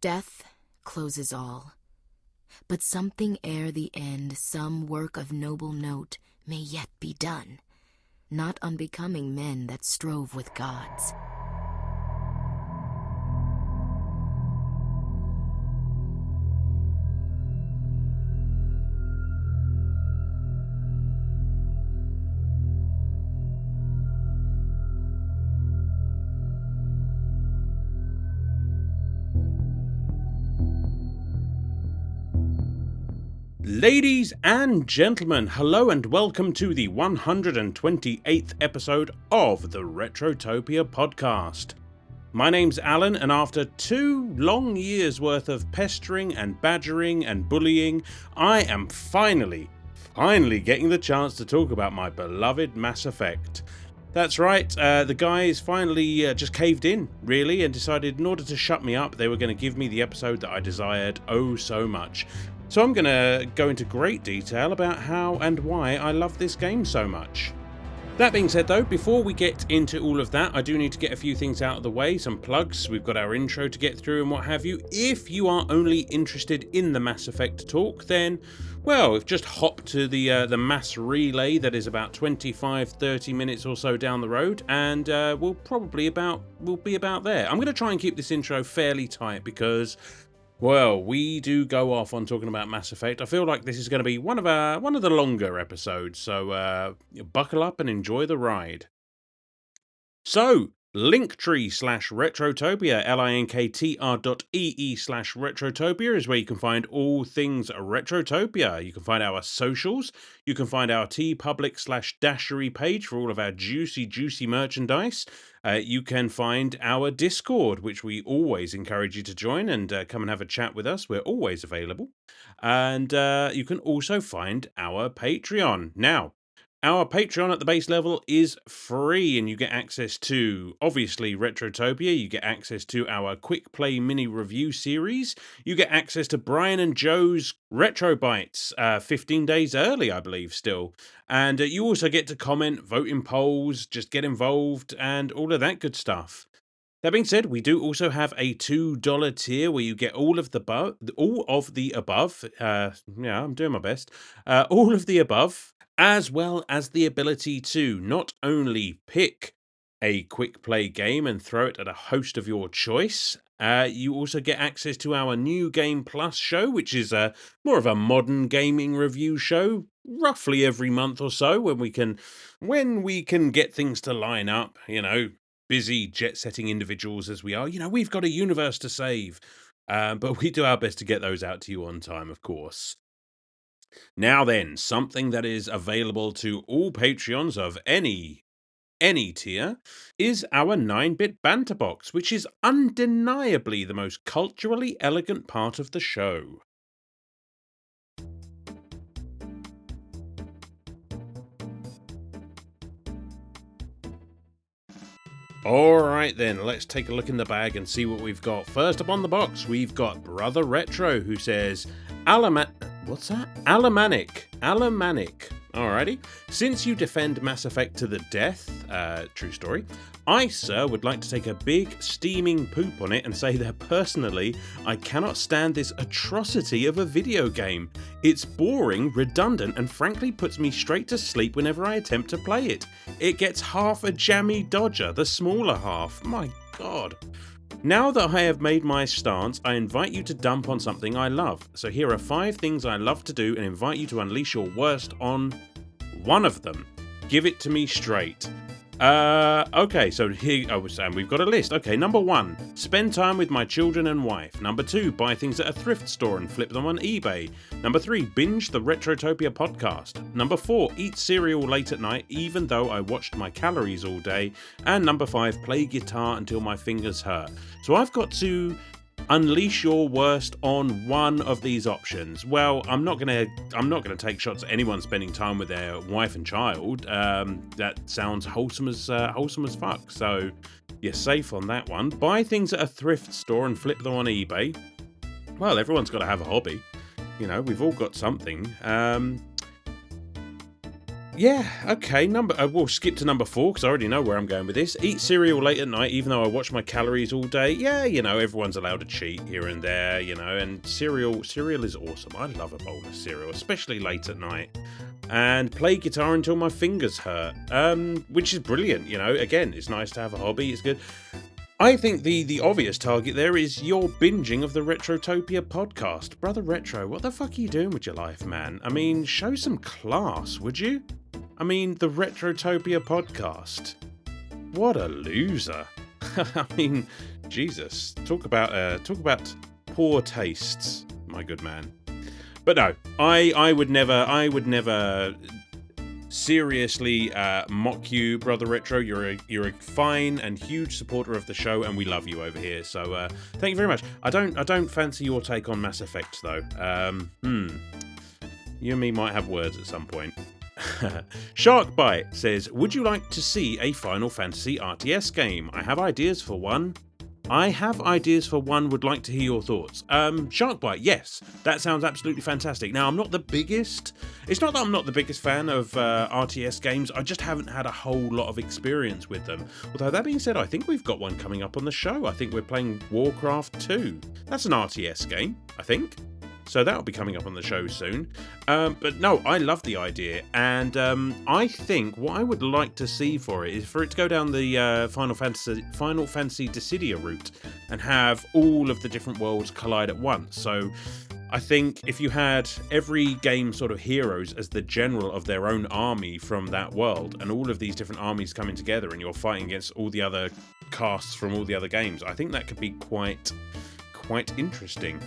Death closes all. But something ere the end, some work of noble note, may yet be done, not unbecoming men that strove with gods. Ladies and gentlemen, hello and welcome to the 128th episode of the Retrotopia podcast. My name's Alan, and after 2 long years worth of pestering and badgering and bullying, I am finally getting the chance to talk about my beloved Mass Effect. That's right, the guys finally just caved in, really, and decided in order to shut me up, they were going to give me the episode that I desired oh so much. So I'm going to go into great detail about how and why I love this game so much. That being said though, before we get into all of that, I do need to get a few things out of the way, some plugs. We've got our intro to get through and what have you. If you are only interested in the Mass Effect talk, then, well, just hop to the mass relay that is about 25-30 minutes or so down the road, and we'll be about there. I'm going to try and keep this intro fairly tight because, well, we do go off on talking about Mass Effect. I feel like this is going to be one of the longer episodes, so buckle up and enjoy the ride. So, Linktree/Retrotopia, linktr.ee/Retrotopia is where you can find all things Retrotopia. You can find our socials, you can find our TeePublic/Dashery page for all of our juicy merchandise. You can find our Discord, which we always encourage you to join and come and have a chat with us. We're always available. And you can also find our Patreon. Now, our Patreon at the base level is free, and you get access to, obviously, Retrotopia. You get access to our Quick Play mini review series. You get access to Brian and Joe's Retro Bites 15 days early, I believe, still. And you also get to comment, vote in polls, just get involved, and all of that good stuff. That being said, we do also have a $2 tier where you get all of the above. Yeah, I'm doing my best. All of the above, as well as the ability to not only pick a quick play game and throw it at a host of your choice, you also get access to our New Game Plus show, which is more of a modern gaming review show, roughly every month or so, when we can get things to line up, busy jet-setting individuals as we are. We've got a universe to save, but we do our best to get those out to you on time, of course. Now then, something that is available to all Patreons of any tier is our 9-bit banter box, which is undeniably the most culturally elegant part of the show. Alright then, let's take a look in the bag and see what we've got. First up on the box, we've got Brother Retro, who says, What's that? Alamanic. Alrighty. Since you defend Mass Effect to the death, true story, I, sir, would like to take a big steaming poop on it and say that personally, I cannot stand this atrocity of a video game. It's boring, redundant, and frankly puts me straight to sleep whenever I attempt to play it. It gets half a jammy dodger, the smaller half. My God. Now that I have made my stance, I invite you to dump on something I love. So here are 5 things I love to do and invite you to unleash your worst on one of them. Give it to me straight. Okay, so here, and we've got a list. Okay, number 1, spend time with my children and wife. Number 2, buy things at a thrift store and flip them on eBay. Number 3, binge the Retrotopia podcast. Number 4, eat cereal late at night even though I watched my calories all day. And number 5, play guitar until my fingers hurt. So I've got to unleash your worst on one of these options. Well, I'm not gonna take shots at anyone spending time with their wife and child. That sounds wholesome as fuck. So you're safe on that one. Buy things at a thrift store and flip them on eBay. Well, everyone's got to have a hobby. We've all got something. Yeah, okay, we'll skip to number 4, because I already know where I'm going with this. Eat cereal late at night, even though I watch my calories all day. Yeah, everyone's allowed to cheat here and there, and cereal is awesome. I love a bowl of cereal, especially late at night. And play guitar until my fingers hurt, which is brilliant, Again, it's nice to have a hobby, it's good. I think the obvious target there is your binging of the Retrotopia podcast. Brother Retro, what the fuck are you doing with your life, man? I mean, show some class, would you? I mean, the Retrotopia podcast. What a loser. I mean, Jesus. Talk about poor tastes, my good man. But no, I would never seriously mock you, Brother Retro. You're a fine and huge supporter of the show, and we love you over here. So thank you very much. I don't fancy your take on Mass Effect though. You and me might have words at some point. Sharkbite says, would you like to see a Final Fantasy RTS game? I have ideas for one. Would like to hear your thoughts. Sharkbite, yes, that sounds absolutely fantastic. Now, it's not that I'm not the biggest fan of RTS games, I just haven't had a whole lot of experience with them. Although, that being said, I think we've got one coming up on the show. I think we're playing Warcraft 2. That's an RTS game, I think. So that'll be coming up on the show soon. But no, I love the idea. And I think what I would like to see for it is for it to go down the Final Fantasy Dissidia route and have all of the different worlds collide at once. So I think if you had every game sort of heroes as the general of their own army from that world, and all of these different armies coming together and you're fighting against all the other casts from all the other games, I think that could be quite interesting.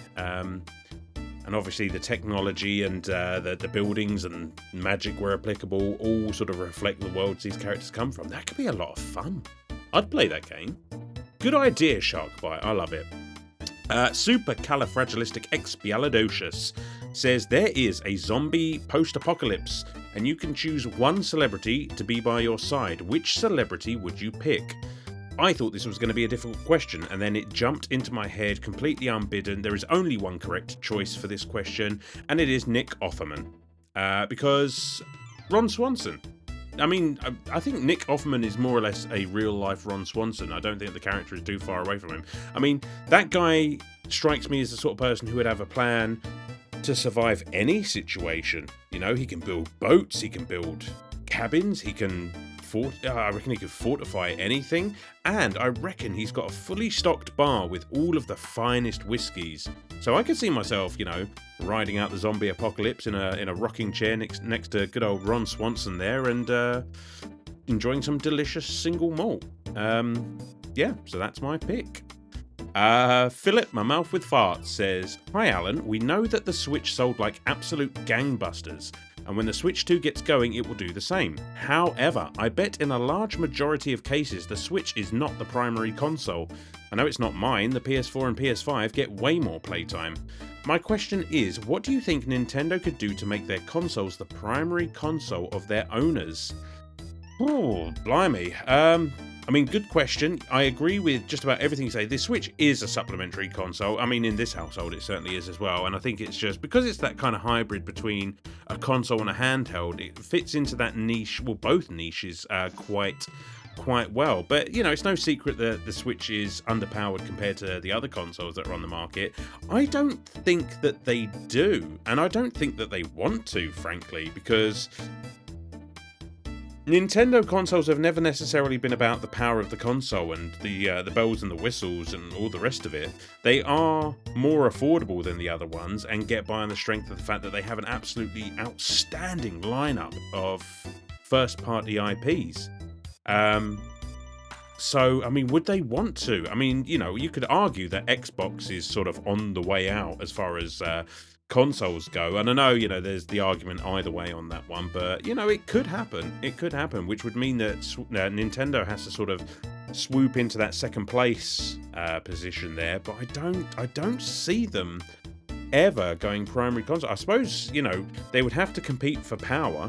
And obviously the technology and the buildings and magic where applicable all sort of reflect the worlds these characters come from. That could be a lot of fun. I'd play that game. Good idea, Sharkbite. I love it. Supercalifragilisticexpialidocious says there is a zombie post-apocalypse and you can choose one celebrity to be by your side. Which celebrity would you pick? I thought this was going to be a difficult question, and then it jumped into my head completely unbidden. There is only one correct choice for this question, and it is Nick Offerman. Because Ron Swanson. I mean, I think Nick Offerman is more or less a real-life Ron Swanson. I don't think the character is too far away from him. I mean, that guy strikes me as the sort of person who would have a plan to survive any situation. He can build boats, he can build cabins, I reckon he could fortify anything, and I reckon he's got a fully stocked bar with all of the finest whiskies. So I could see myself, riding out the zombie apocalypse in a rocking chair next to good old Ron Swanson there, and enjoying some delicious single malt. Yeah, so that's my pick. Philip, my mouth with farts, says, hi Alan, we know that the Switch sold like absolute gangbusters, and when the Switch 2 gets going it will do the same. However, I bet in a large majority of cases the Switch is not the primary console. I know it's not mine, the PS4 and PS5 get way more playtime. My question is, what do you think Nintendo could do to make their consoles the primary console of their owners? Oh, blimey. I mean, good question. I agree with just about everything you say. The Switch is a supplementary console. I mean, in this household, it certainly is as well. And I think it's just because it's that kind of hybrid between a console and a handheld, it fits into that niche, well, both niches quite well. But, it's no secret that the Switch is underpowered compared to the other consoles that are on the market. I don't think that they do. And I don't think that they want to, frankly, because Nintendo consoles have never necessarily been about the power of the console and the bells and the whistles and all the rest of it. They are more affordable than the other ones and get by on the strength of the fact that they have an absolutely outstanding lineup of first-party IPs. So, I mean, would they want to? I mean, you could argue that Xbox is sort of on the way out as far as consoles go, and I know there's the argument either way on that one, but it could happen, which would mean that Nintendo has to sort of swoop into that second place position there, but I don't see them ever going primary console. I suppose they would have to compete for power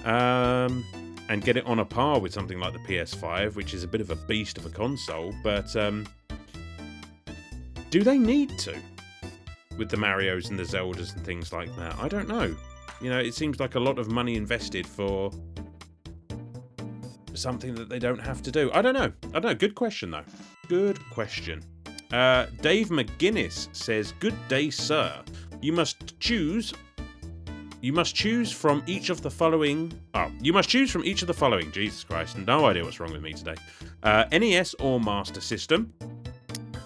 and get it on a par with something like the PS5, which is a bit of a beast of a console, but do they need to? With the Marios and the Zeldas and things like that. I don't know. You know, it seems like a lot of money invested for something that they don't have to do. I don't know. Good question, though. Good question. Dave McGuinness says, "Good day, sir. You must choose from each of the following. You must choose from each of the following. Jesus Christ, no idea what's wrong with me today. NES or Master System."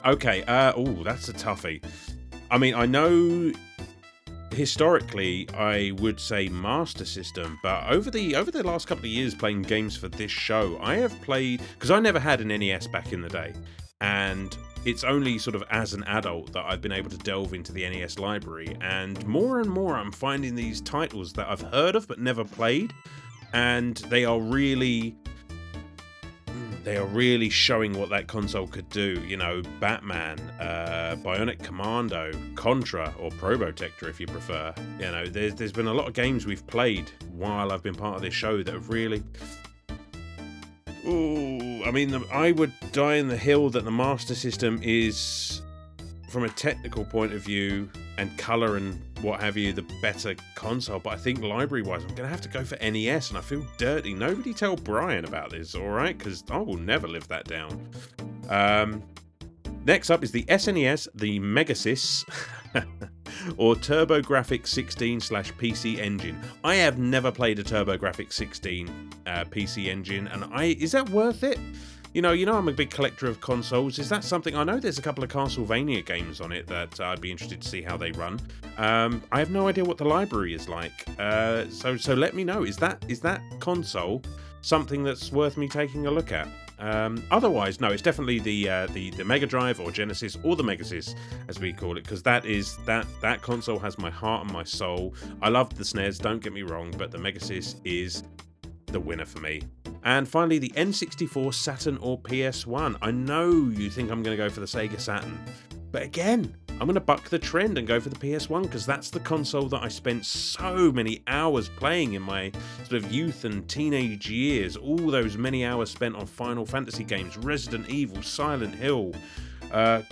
Okay. That's a toughie. I mean, I know historically I would say Master System, but over the last couple of years playing games for this show, I have played, because I never had an NES back in the day, and it's only sort of as an adult that I've been able to delve into the NES library, and more I'm finding these titles that I've heard of but never played, and they are really showing what that console could do. You know, Batman, Bionic Commando, Contra, or Probotector if you prefer. You know, there's been a lot of games we've played while I've been part of this show that have really... I mean, I would die in the hill that the Master System is, from a technical point of view and colour and what have you, the better console. But I think library-wise, I'm going to have to go for NES, and I feel dirty. Nobody tell Brian about this, all right? Because I will never live that down. Next up is the SNES, the Megasys, or TurboGrafx 16/PC Engine. I have never played a TurboGrafx 16 PC Engine, and is that worth it? You know, I'm a big collector of consoles. Is that something? I know there's a couple of Castlevania games on it that I'd be interested to see how they run. I have no idea what the library is like. So let me know. Is that console something that's worth me taking a look at? Otherwise, no, it's definitely the Mega Drive or Genesis or the Megasys, as we call it, because that console has my heart and my soul. I love the SNES, don't get me wrong, but the Megasys is the winner for me. And finally, the N64, Saturn, or PS1. I know you think I'm going to go for the Sega Saturn, but again, I'm going to buck the trend and go for the PS1, because that's the console that I spent so many hours playing in my sort of youth and teenage years. All those many hours spent on Final Fantasy games, Resident Evil, Silent Hill,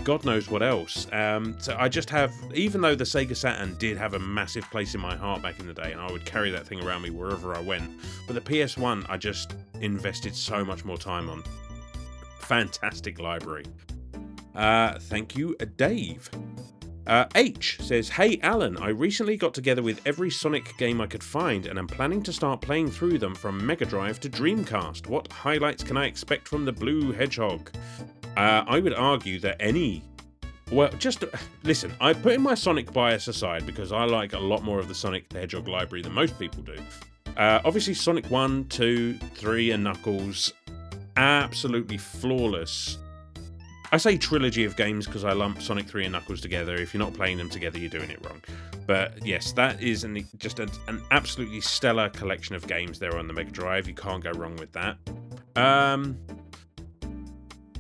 God knows what else. So I just have, even though the Sega Saturn did have a massive place in my heart back in the day, and I would carry that thing around me wherever I went, but the PS1 I just invested so much more time on. Fantastic library. Thank you, Dave. H says, "Hey Alan, I recently got together with every Sonic game I could find, and I'm planning to start playing through them from Mega Drive to Dreamcast. What highlights can I expect from the Blue Hedgehog?" I would argue that just listen, I put in my Sonic bias aside because I like a lot more of the Sonic the Hedgehog library than most people do. Obviously Sonic 1, 2, 3 and Knuckles, absolutely flawless. I say trilogy of games because I lump Sonic 3 and Knuckles together. If you're not playing them together, you're doing it wrong. But yes, that is just an absolutely stellar collection of games there on the Mega Drive. You can't go wrong with that.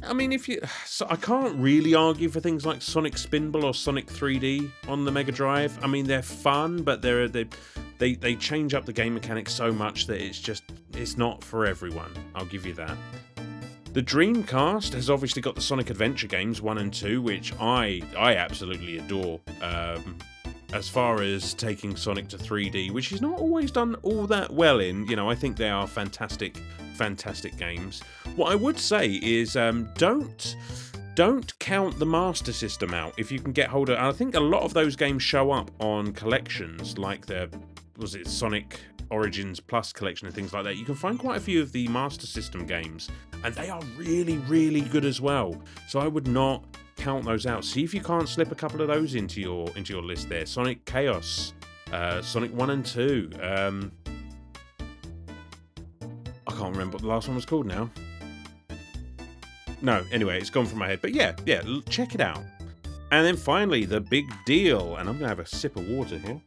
I mean, I can't really argue for things like Sonic Spinball or Sonic 3D on the Mega Drive. I mean, they're fun, but they change up the game mechanics so much that it's not for everyone. I'll give you that. The Dreamcast has obviously got the Sonic Adventure games 1 and 2, which I absolutely adore. As far as taking Sonic to 3D, which he's not always done all that well in, I think they are fantastic games. What I would say is don't count the Master System out if you can get hold of. I think a lot of those games show up on collections like Sonic Origins Plus collection and things like that. You can find quite a few of the Master System games, and they are really, really good as well. So I would not count those out. See if you can't slip a couple of those into your list there. Sonic Chaos, Sonic 1 and 2. I can't remember what the last one was called now. No, anyway, it's gone from my head. But yeah, check it out. And then finally, the big deal. And I'm going to have a sip of water here.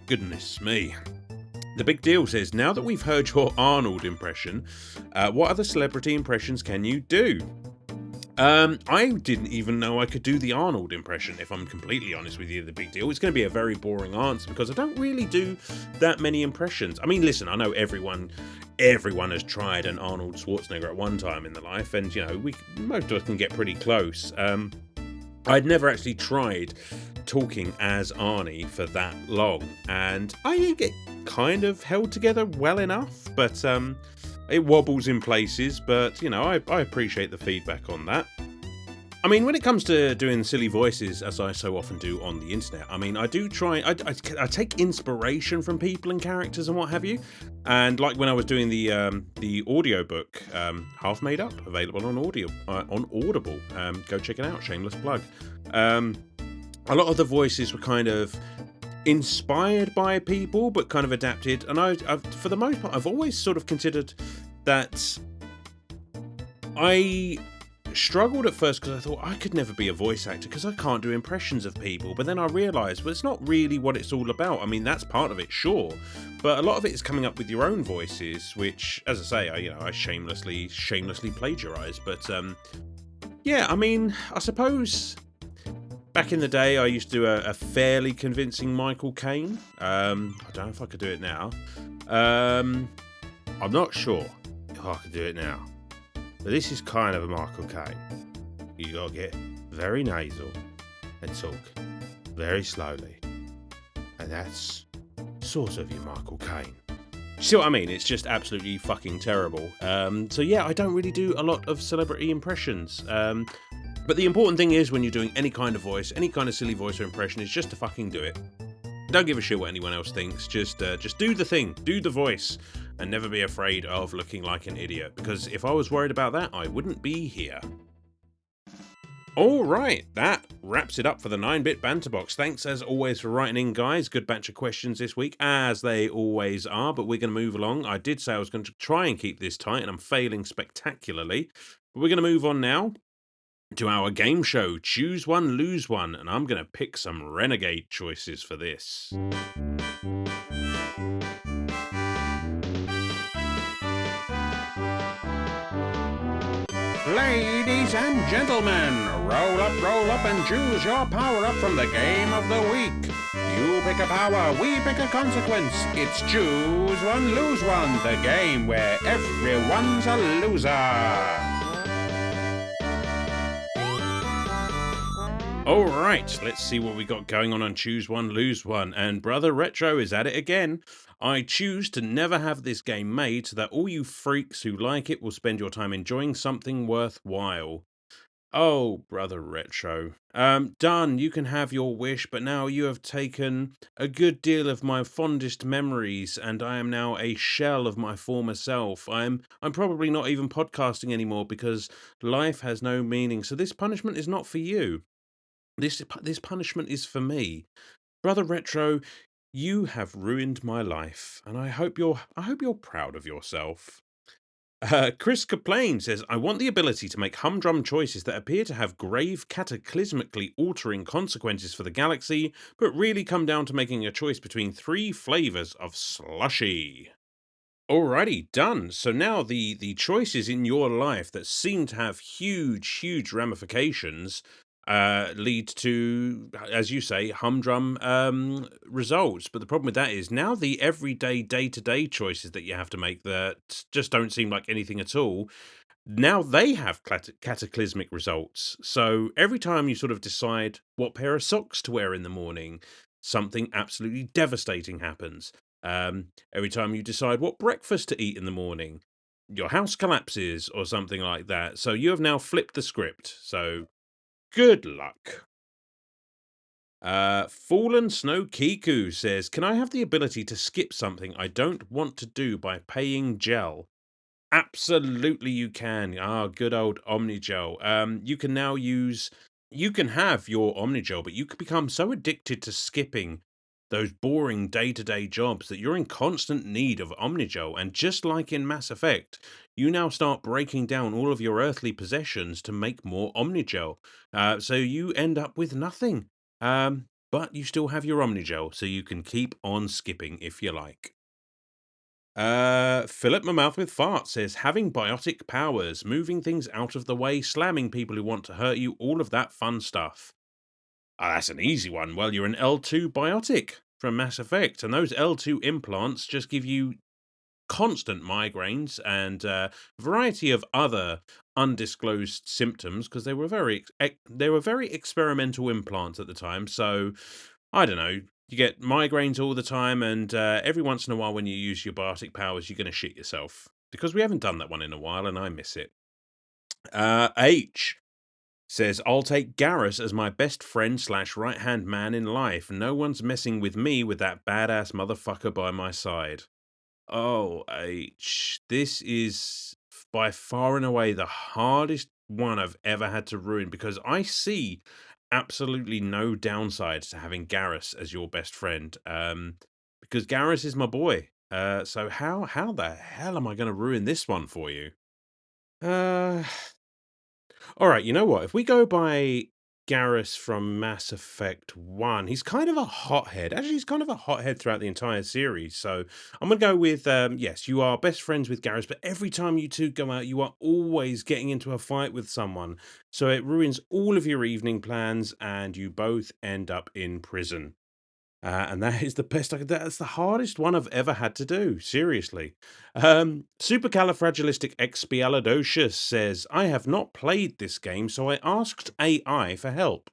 Goodness me. The big deal says, "Now that we've heard your Arnold impression, what other celebrity impressions can you do?" I didn't even know I could do the Arnold impression, if I'm completely honest with you, the big deal. It's going to be a very boring answer because I don't really do that many impressions. I mean, listen, I know everyone has tried an Arnold Schwarzenegger at one time in their life, and, most of us can get pretty close. I'd never actually tried talking as Arnie for that long, and I get kind of held together well enough, but it wobbles in places, but you know, I appreciate the feedback on that. I mean, when it comes to doing silly voices, as I so often do on the internet, I mean, I do try, I take inspiration from people and characters and what have you. And like when I was doing the audiobook, Half Made Up, available on Audible. Go check it out, shameless plug. A lot of the voices were kind of inspired by people, but kind of adapted. And I've, for the most part, I've always sort of considered that I struggled at first because I thought I could never be a voice actor because I can't do impressions of people. But then I realised, well, it's not really what it's all about. I mean, that's part of it, sure, but a lot of it is coming up with your own voices, which, as I say, I shamelessly plagiarise. But yeah, I mean, I suppose back in the day I used to do a fairly convincing Michael Caine. I don't know if I could do it now. I'm not sure if I could do it now. But this is kind of a Michael Caine. You gotta get very nasal and talk very slowly. And that's sort of your Michael Caine. See what I mean? It's just absolutely fucking terrible. So yeah, I don't really do a lot of celebrity impressions. But the important thing is when you're doing any kind of voice, any kind of silly voice or impression, is just to fucking do it. Don't give a shit what anyone else thinks. Just do the thing, do the voice. And never be afraid of looking like an idiot, because if I was worried about that, I wouldn't be here. Alright, that wraps it up for the 9-Bit Banter Box. Thanks as always for writing in, guys. Good batch of questions this week, as they always are, but we're going to move along. I did say I was going to try and keep this tight, and I'm failing spectacularly. But we're going to move on now to our game show, Choose One, Lose One, and I'm going to pick some renegade choices for this. Ladies and gentlemen, roll up and choose your power-up from the game of the week. You pick a power, we pick a consequence. It's Choose One, Lose One, the game where everyone's a loser. Alright, let's see what we got going on Choose One, Lose One. And Brother Retro is at it again. I choose to never have this game made so that all you freaks who like it will spend your time enjoying something worthwhile. Oh, Brother Retro. Done, you can have your wish, but now you have taken a good deal of my fondest memories, and I am now a shell of my former self. I'm probably not even podcasting anymore because life has no meaning, so this punishment is not for you. This punishment is for me. Brother Retro, you have ruined my life, and I hope you're proud of yourself. Chris Kaplane says, I want the ability to make humdrum choices that appear to have grave, cataclysmically altering consequences for the galaxy, but really come down to making a choice between 3 flavours of slushy. Alrighty, done. So now the choices in your life that seem to have huge ramifications lead to, as you say, humdrum results. But the problem with that is now the everyday, day-to-day choices that you have to make that just don't seem like anything at all, now they have cataclysmic results. So every time you sort of decide what pair of socks to wear in the morning, something absolutely devastating happens. Every time you decide what breakfast to eat in the morning, your house collapses or something like that. So you have now flipped the script. So good luck. Fallen Snow Kiku says, can I have the ability to skip something I don't want to do by paying gel? Absolutely you can. Good old Omnigel. You can now you can have your Omnigel, but you can become so addicted to skipping those boring day-to-day jobs that you're in constant need of Omnigel. And just like in Mass Effect, you now start breaking down all of your earthly possessions to make more Omnigel. So you end up with nothing. But you still have your Omnigel, so you can keep on skipping if you like. Philip My Mouth with Fart says, having biotic powers, moving things out of the way, slamming people who want to hurt you, all of that fun stuff. That's an easy one. Well, you're an L2 biotic from Mass Effect, and those L2 implants just give you constant migraines and a variety of other undisclosed symptoms because they were very experimental implants at the time. So I don't know. You get migraines all the time, and every once in a while, when you use your Bartic powers, you're going to shit yourself because we haven't done that one in a while, and I miss it. H says, I'll take Garrus as my best friend / right-hand man in life. No one's messing with me with that badass motherfucker by my side. Oh, H. This is by far and away the hardest one I've ever had to ruin because I see absolutely no downside to having Garrus as your best friend. Because Garrus is my boy. So how the hell am I going to ruin this one for you? All right, you know what? If we go by Garrus from Mass Effect 1, he's kind of a hothead. Actually, he's kind of a hothead throughout the entire series. So I'm going to go with yes, you are best friends with Garrus, but every time you two go out, you are always getting into a fight with someone. So it ruins all of your evening plans, and you both end up in prison. And that is the best that's the hardest one I've ever had to do, seriously. Supercalifragilisticexpialidocious says, I have not played this game, so I asked AI for help.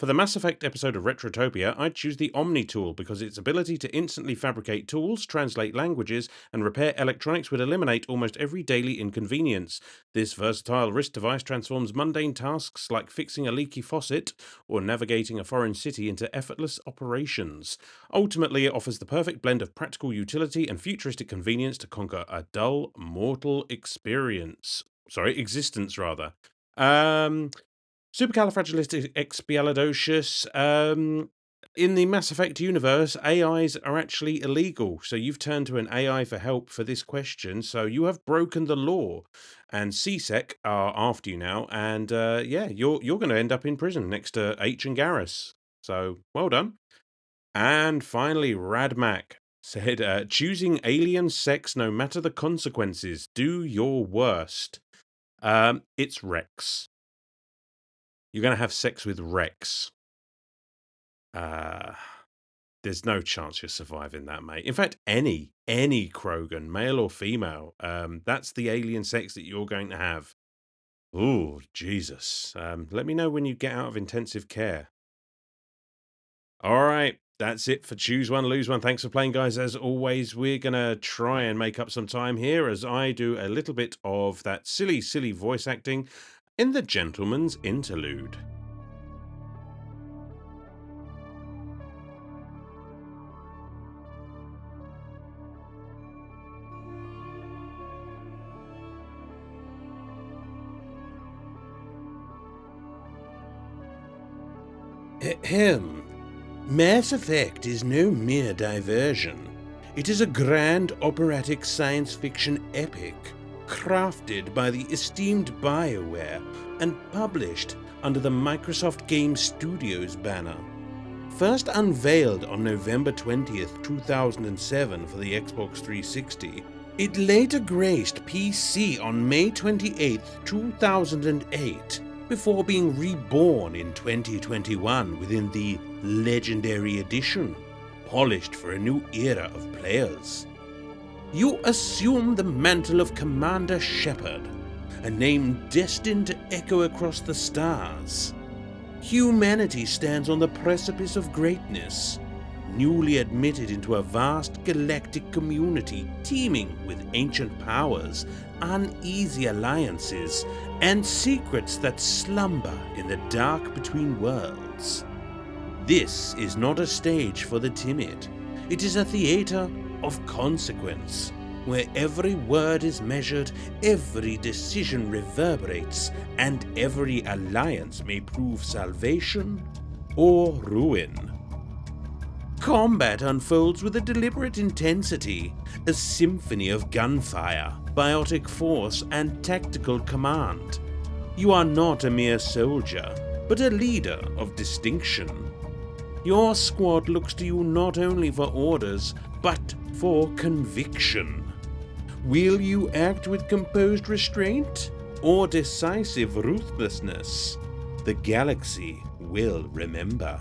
For the Mass Effect episode of Retrotopia, I'd choose the Omni tool because its ability to instantly fabricate tools, translate languages, and repair electronics would eliminate almost every daily inconvenience. This versatile wrist device transforms mundane tasks like fixing a leaky faucet or navigating a foreign city into effortless operations. Ultimately, it offers the perfect blend of practical utility and futuristic convenience to conquer a dull, mortal existence rather. Supercalifragilisticexpialidocious. In the Mass Effect universe, AIs are actually illegal. So you've turned to an AI for help for this question. So you have broken the law, and CSEC are after you now. And yeah, you're going to end up in prison next to H and Garrus. So well done. And finally, Radmac said, choosing alien sex no matter the consequences. Do your worst. It's Rex. You're going to have sex with Rex. There's no chance you're surviving that, mate. In fact, any Krogan, male or female, that's the alien sex that you're going to have. Oh, Jesus. Let me know when you get out of intensive care. All right. That's it for Choose One, Lose One. Thanks for playing, guys. As always, we're going to try and make up some time here as I do a little bit of that silly voice acting in the Gentleman's Interlude. Ahem. Mass Effect is no mere diversion. It is a grand operatic science fiction epic, crafted by the esteemed BioWare and published under the Microsoft Game Studios banner. First unveiled on November 20th, 2007 for the Xbox 360, it later graced PC on May 28th, 2008, before being reborn in 2021 within the Legendary Edition, polished for a new era of players. You assume the mantle of Commander Shepard, a name destined to echo across the stars. Humanity stands on the precipice of greatness, newly admitted into a vast galactic community teeming with ancient powers, uneasy alliances, and secrets that slumber in the dark between worlds. This is not a stage for the timid. It is a theater of consequence, where every word is measured, every decision reverberates, and every alliance may prove salvation or ruin. Combat unfolds with a deliberate intensity, a symphony of gunfire, biotic force, and tactical command. You are not a mere soldier, but a leader of distinction. Your squad looks to you not only for orders, but for conviction. Will you act with composed restraint or decisive ruthlessness? The galaxy will remember.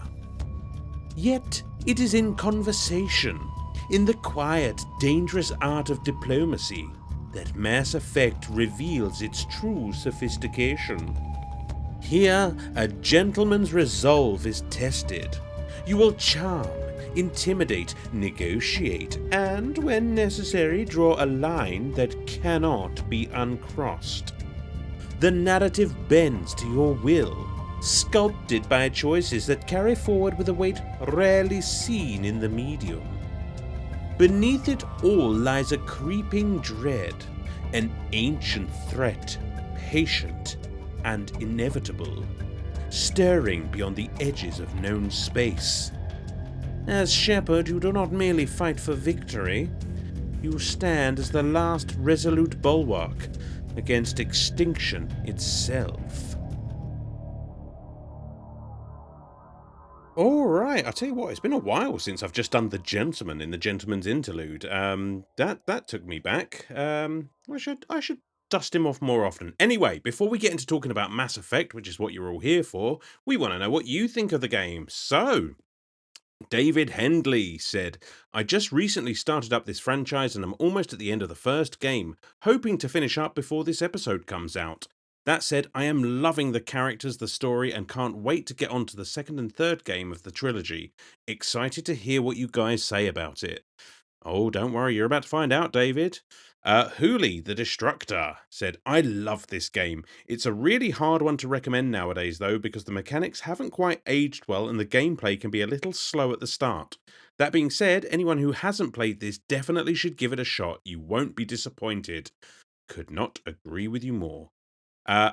Yet it is in conversation, in the quiet, dangerous art of diplomacy that Mass Effect reveals its true sophistication. Here, a gentleman's resolve is tested. You will charm, intimidate, negotiate, and, when necessary, draw a line that cannot be uncrossed. The narrative bends to your will, sculpted by choices that carry forward with a weight rarely seen in the medium. Beneath it all lies a creeping dread, an ancient threat, patient and inevitable, stirring beyond the edges of known space. As Shepard, you do not merely fight for victory, you stand as the last resolute bulwark against extinction itself. All right, I'll tell you what. It's been a while since I've just done the gentleman in the gentleman's interlude. That took me back. I should dust him off more often. Anyway, before we get into talking about Mass Effect, which is what you're all here for, we want to know what you think of the game. So, David Hendley said, I just recently started up this franchise and I'm almost at the end of the first game, hoping to finish up before this episode comes out. That said, I am loving the characters, the story, and can't wait to get on to the second and third game of the trilogy. Excited to hear what you guys say about it. Oh, don't worry, you're about to find out, David. Hooli, the Destructor, said, I love this game. It's a really hard one to recommend nowadays, though, because the mechanics haven't quite aged well and the gameplay can be a little slow at the start. That being said, anyone who hasn't played this definitely should give it a shot. You won't be disappointed. Could not agree with you more.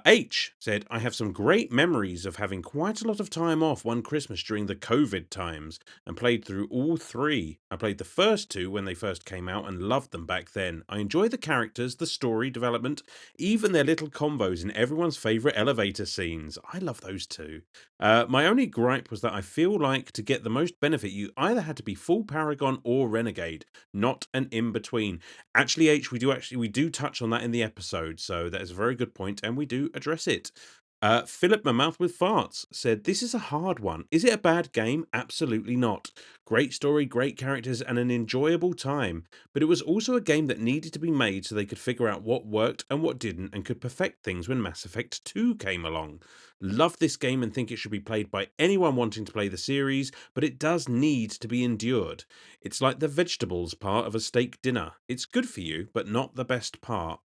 H said, I have some great memories of having quite a lot of time off one Christmas during the COVID times and played through all three. I played the first two when they first came out and loved them back then. I enjoy the characters, the story development, even their little combos in everyone's favourite elevator scenes. I love those too. My only gripe was that I feel like to get the most benefit, you either had to be full Paragon or Renegade, not an in-between. Actually, H, we do touch on that in the episode, so that is a very good point, and we do address it. Philip, my mouth with farts, said, This is a hard one. Is it a bad game? Absolutely not. Great story, great characters, and an enjoyable time. But it was also a game that needed to be made so they could figure out what worked and what didn't, and could perfect things when Mass Effect 2 came along. Love this game and think it should be played by anyone wanting to play the series, but it does need to be endured. It's like the vegetables part of a steak dinner. It's good for you, but not the best part.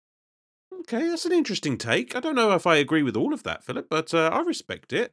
Okay, that's an interesting take. I don't know if I agree with all of that, Philip, but I respect it.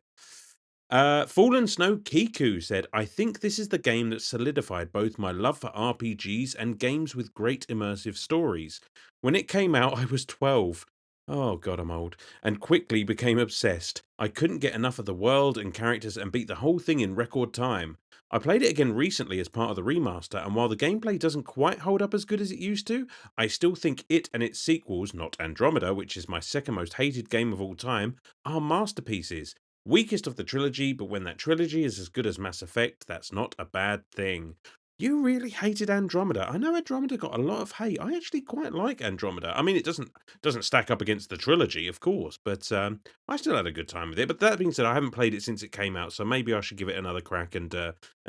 Fallen Snow Kiku said, I think this is the game that solidified both my love for RPGs and games with great immersive stories. When it came out, I was 12. Oh god, I'm old. And quickly became obsessed. I couldn't get enough of the world and characters and beat the whole thing in record time. I played it again recently as part of the remaster, and while the gameplay doesn't quite hold up as good as it used to, I still think it and its sequels, not Andromeda, which is my second most hated game of all time, are masterpieces. Weakest of the trilogy, but when that trilogy is as good as Mass Effect, that's not a bad thing. You really hated Andromeda. I know Andromeda got a lot of hate. I actually quite like Andromeda. I mean, it doesn't stack up against the trilogy, of course, but I still had a good time with it. But that being said, I haven't played it since it came out, so maybe I should give it another crack and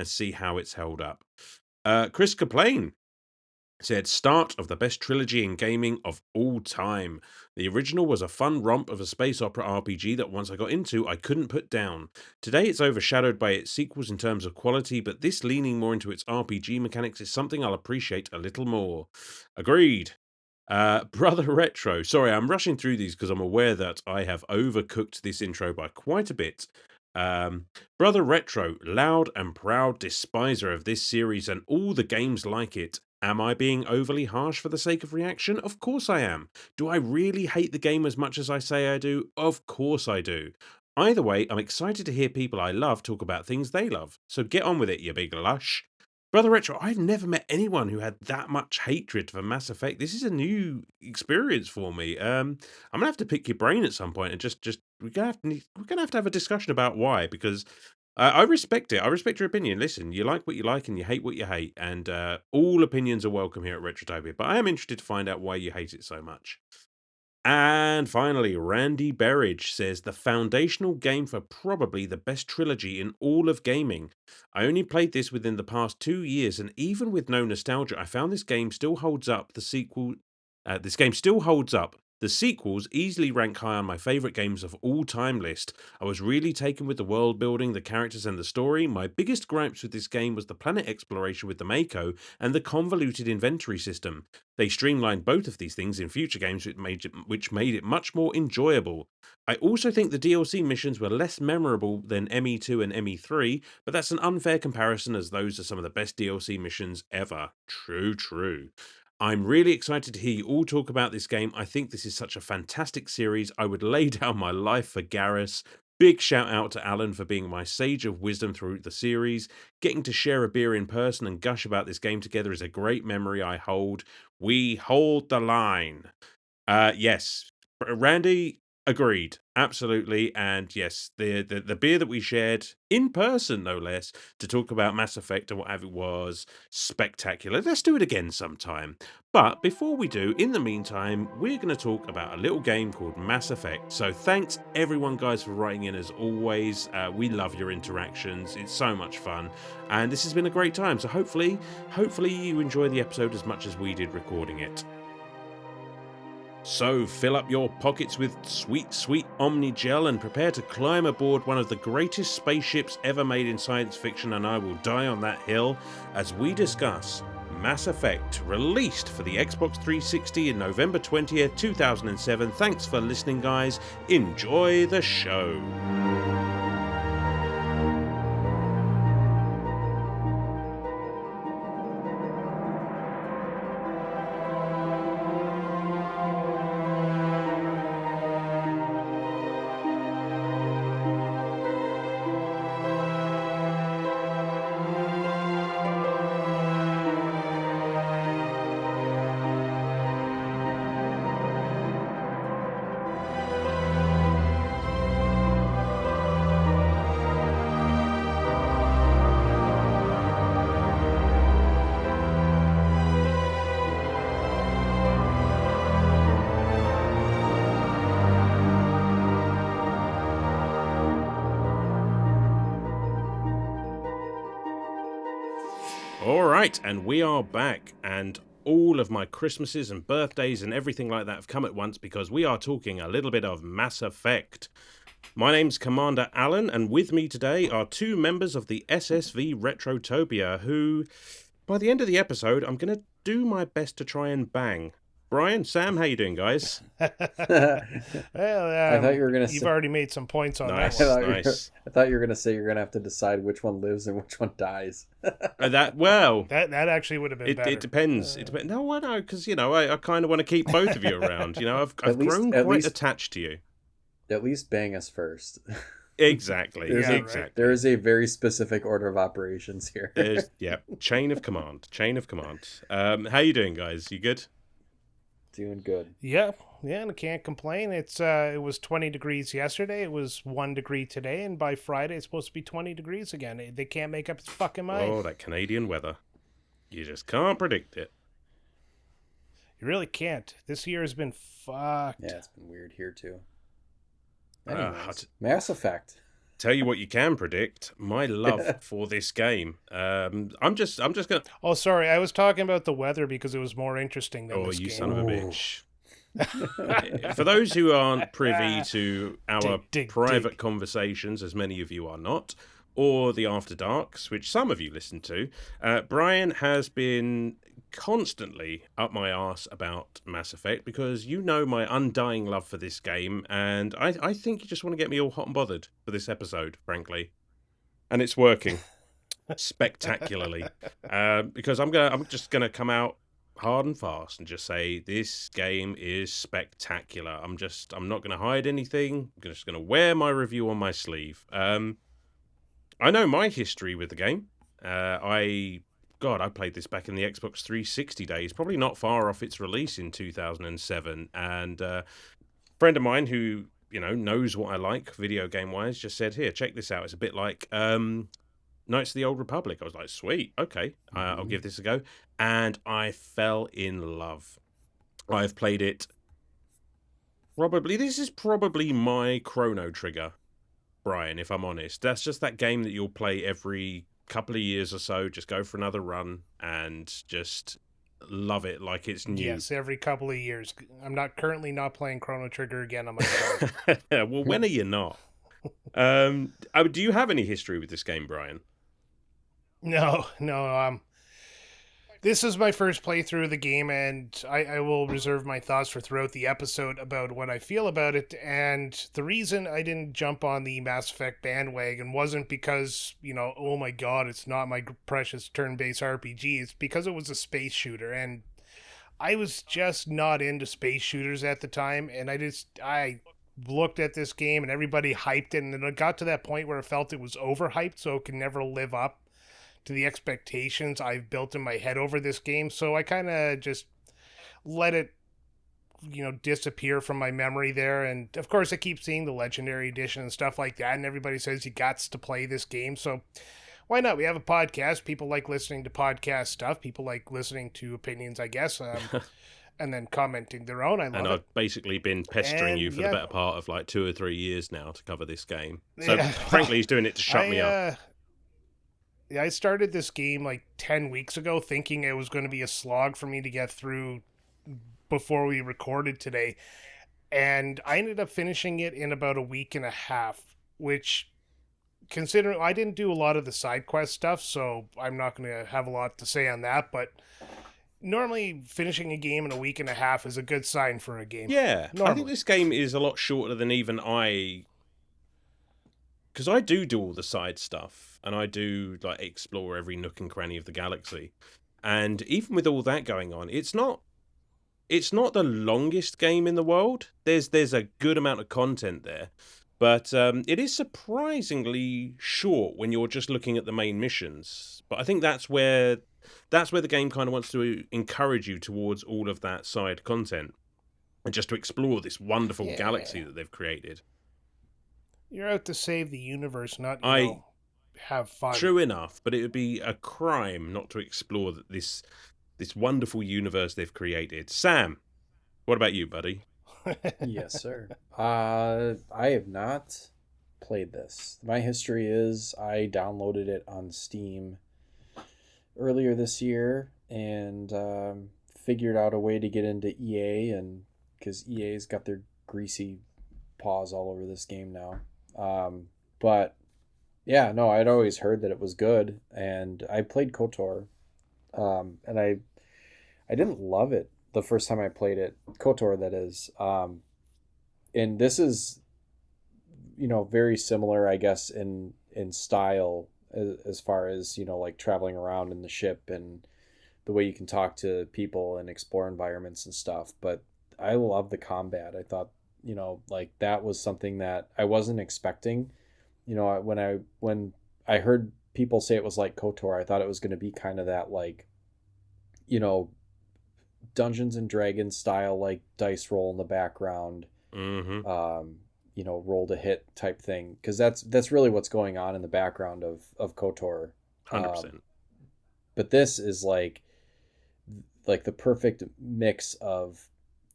see how it's held up. Chris Kaplane said, Start of the best trilogy in gaming of all time. The original was a fun romp of a space opera RPG that once I got into, I couldn't put down. Today it's overshadowed by its sequels in terms of quality, but this leaning more into its RPG mechanics is something I'll appreciate a little more. Agreed. Brother Retro. Sorry, I'm rushing through these because I'm aware that I have overcooked this intro by quite a bit. Brother Retro, loud and proud despiser of this series and all the games like it. Am I being overly harsh for the sake of reaction? Of course I am. Do I really hate the game as much as I say I do? Of course I do. Either way, I'm excited to hear people I love talk about things they love. So get on with it, you big lush. Brother Retro, I've never met anyone who had that much hatred for Mass Effect. This is a new experience for me. I'm gonna have to pick your brain at some point and just we're gonna have to have a discussion about why, because I respect it. I respect your opinion. Listen, you like what you like and you hate what you hate, and all opinions are welcome here at Retrotopia. But I am interested to find out why you hate it so much. And finally, Randy Berridge says the foundational game for probably the best trilogy in all of gaming. I only played this within the past 2 years, and even with no nostalgia, I found this game still holds up. This game still holds up. The sequels easily rank high on my favorite games of all time list. I was really taken with the world building, the characters, and the story. My biggest gripes with this game was the planet exploration with the Mako and the convoluted inventory system. They streamlined both of these things in future games, which made it much more enjoyable. I also think the DLC missions were less memorable than ME2 and ME3, but that's an unfair comparison as those are some of the best DLC missions ever. True, true. I'm really excited to hear you all talk about this game. I think this is such a fantastic series. I would lay down my life for Garrus. Big shout out to Alan for being my sage of wisdom through the series. Getting to share a beer in person and gush about this game together is a great memory I hold. We hold the line. Yes, Randy agreed, absolutely, and yes, the beer that we shared in person, no less, to talk about Mass Effect and what have it was spectacular. Let's do it again sometime. But before we do, in the meantime, we're going to talk about a little game called Mass Effect. So thanks everyone, guys, for writing in as always. We love your interactions; it's so much fun, and this has been a great time. So hopefully you enjoy the episode as much as we did recording it. So fill up your pockets with sweet, sweet Omni Gel and prepare to climb aboard one of the greatest spaceships ever made in science fiction, and I will die on that hill as we discuss Mass Effect, released for the Xbox 360 in November 20th, 2007. Thanks for listening, guys. Enjoy the show. Alright, and we are back, and all of my Christmases and birthdays and everything like that have come at once because we are talking a little bit of Mass Effect. My name's Commander Alan, and with me today are two members of the SSV Retrotopia who, by the end of the episode, I'm going to do my best to try and bang. Brian, Sam, how you doing, guys? Well, I thought you were gonna. You've already made some points on Nice, that one. nice. I thought you were gonna say you're gonna have to decide which one lives and which one dies. That actually would have been better. It depends. It depends. No, I know, because I kind of want to keep both of you around. I've grown quite attached to you. At least bang us first. Exactly. Exactly. Right. There is a very specific order of operations here. Chain of command. Chain of command. How you doing, guys? You good? Doing good. Yeah, and I can't complain. It was 20 degrees yesterday. It was 1 degree today, and by Friday it's supposed to be 20 degrees again. They can't make up its fucking mind. Oh, that Canadian weather. You just can't predict it. You really can't. This year has been fucked. Yeah, it's been weird here too. Anyways, Mass Effect. Tell you what you can predict, my love for this game. I'm just gonna. Oh, sorry, I was talking about the weather because it was more interesting than this you game. son of a bitch. For those who aren't privy to our private conversations, as many of you are not, or the After Darks, which some of you listen to, Brian has been constantly up my arse about Mass Effect because you know my undying love for this game, and I think you just want to get me all hot and bothered for this episode, frankly. And it's working spectacularly because I'm just gonna come out hard and fast and just say this game is spectacular. I'm not gonna hide anything. I'm just gonna wear my review on my sleeve. I know my history with the game. I played this back in the Xbox 360 days, probably not far off its release in 2007. And a friend of mine who, knows what I like video game wise just said, here, check this out. It's a bit like Knights of the Old Republic. I was like, sweet, okay, I'll give this a go. And I fell in love. I've played it This is probably my Chrono Trigger, Brian, if I'm honest. That's just that game that you'll play every couple of years or so, just go for another run and just love it like it's new. Yes, every couple of years. I'm currently not playing Chrono Trigger again on my phone. Well, when are you not? Do you have any history with this game, Brian? No. This is my first playthrough of the game, and I will reserve my thoughts for throughout the episode about what I feel about it. And the reason I didn't jump on the Mass Effect bandwagon wasn't because, oh my god, it's not my precious turn-based RPG. It's because it was a space shooter, and I was just not into space shooters at the time, and I looked at this game, and everybody hyped it, and then it got to that point where I felt it was overhyped, so it could never live up to the expectations I've built in my head over this game. So I kind of just let it, disappear from my memory there. And of course I keep seeing the Legendary Edition and stuff like that, and everybody says you got to play this game. So why not? We have a podcast. People like listening to podcast stuff. People like listening to opinions, I guess. And then commenting their own. I've basically been pestering you for the better part of like 2 or 3 years now to cover this game. So frankly, he's doing it to shut me up. Yeah, I started this game like 10 weeks ago thinking it was going to be a slog for me to get through before we recorded today. And I ended up finishing it in about a week and a half, which, considering I didn't do a lot of the side quest stuff, so I'm not going to have a lot to say on that, but normally finishing a game in a week and a half is a good sign for a game. Yeah, normally. I think this game is a lot shorter than even because I do all the side stuff, and I do like explore every nook and cranny of the galaxy. And even with all that going on, it's not the longest game in the world. There's a good amount of content there, but it is surprisingly short when you're just looking at the main missions. But I think that's where the game kind of wants to encourage you towards all of that side content and just to explore this wonderful galaxy that they've created. You're out to save the universe, not have fun. True enough, but it would be a crime not to explore this wonderful universe they've created. Sam, what about you, buddy? Yes, sir. I have not played this. My history is I downloaded it on Steam earlier this year and figured out a way to get into EA, and because EA's got their greasy paws all over this game now. But yeah, no, I'd always heard that it was good, and I played KOTOR, and I didn't love it the first time I played it, KOTOR that is, and this is, very similar, I guess, in style as far as, like traveling around in the ship and the way you can talk to people and explore environments and stuff. But I love the combat. I thought, like that was something that I wasn't expecting. When I heard people say it was like KOTOR, I thought it was going to be kind of that, like, Dungeons and Dragons style, like dice roll in the background, roll to hit type thing, because that's really what's going on in the background of KOTOR. 100%. But this is like the perfect mix of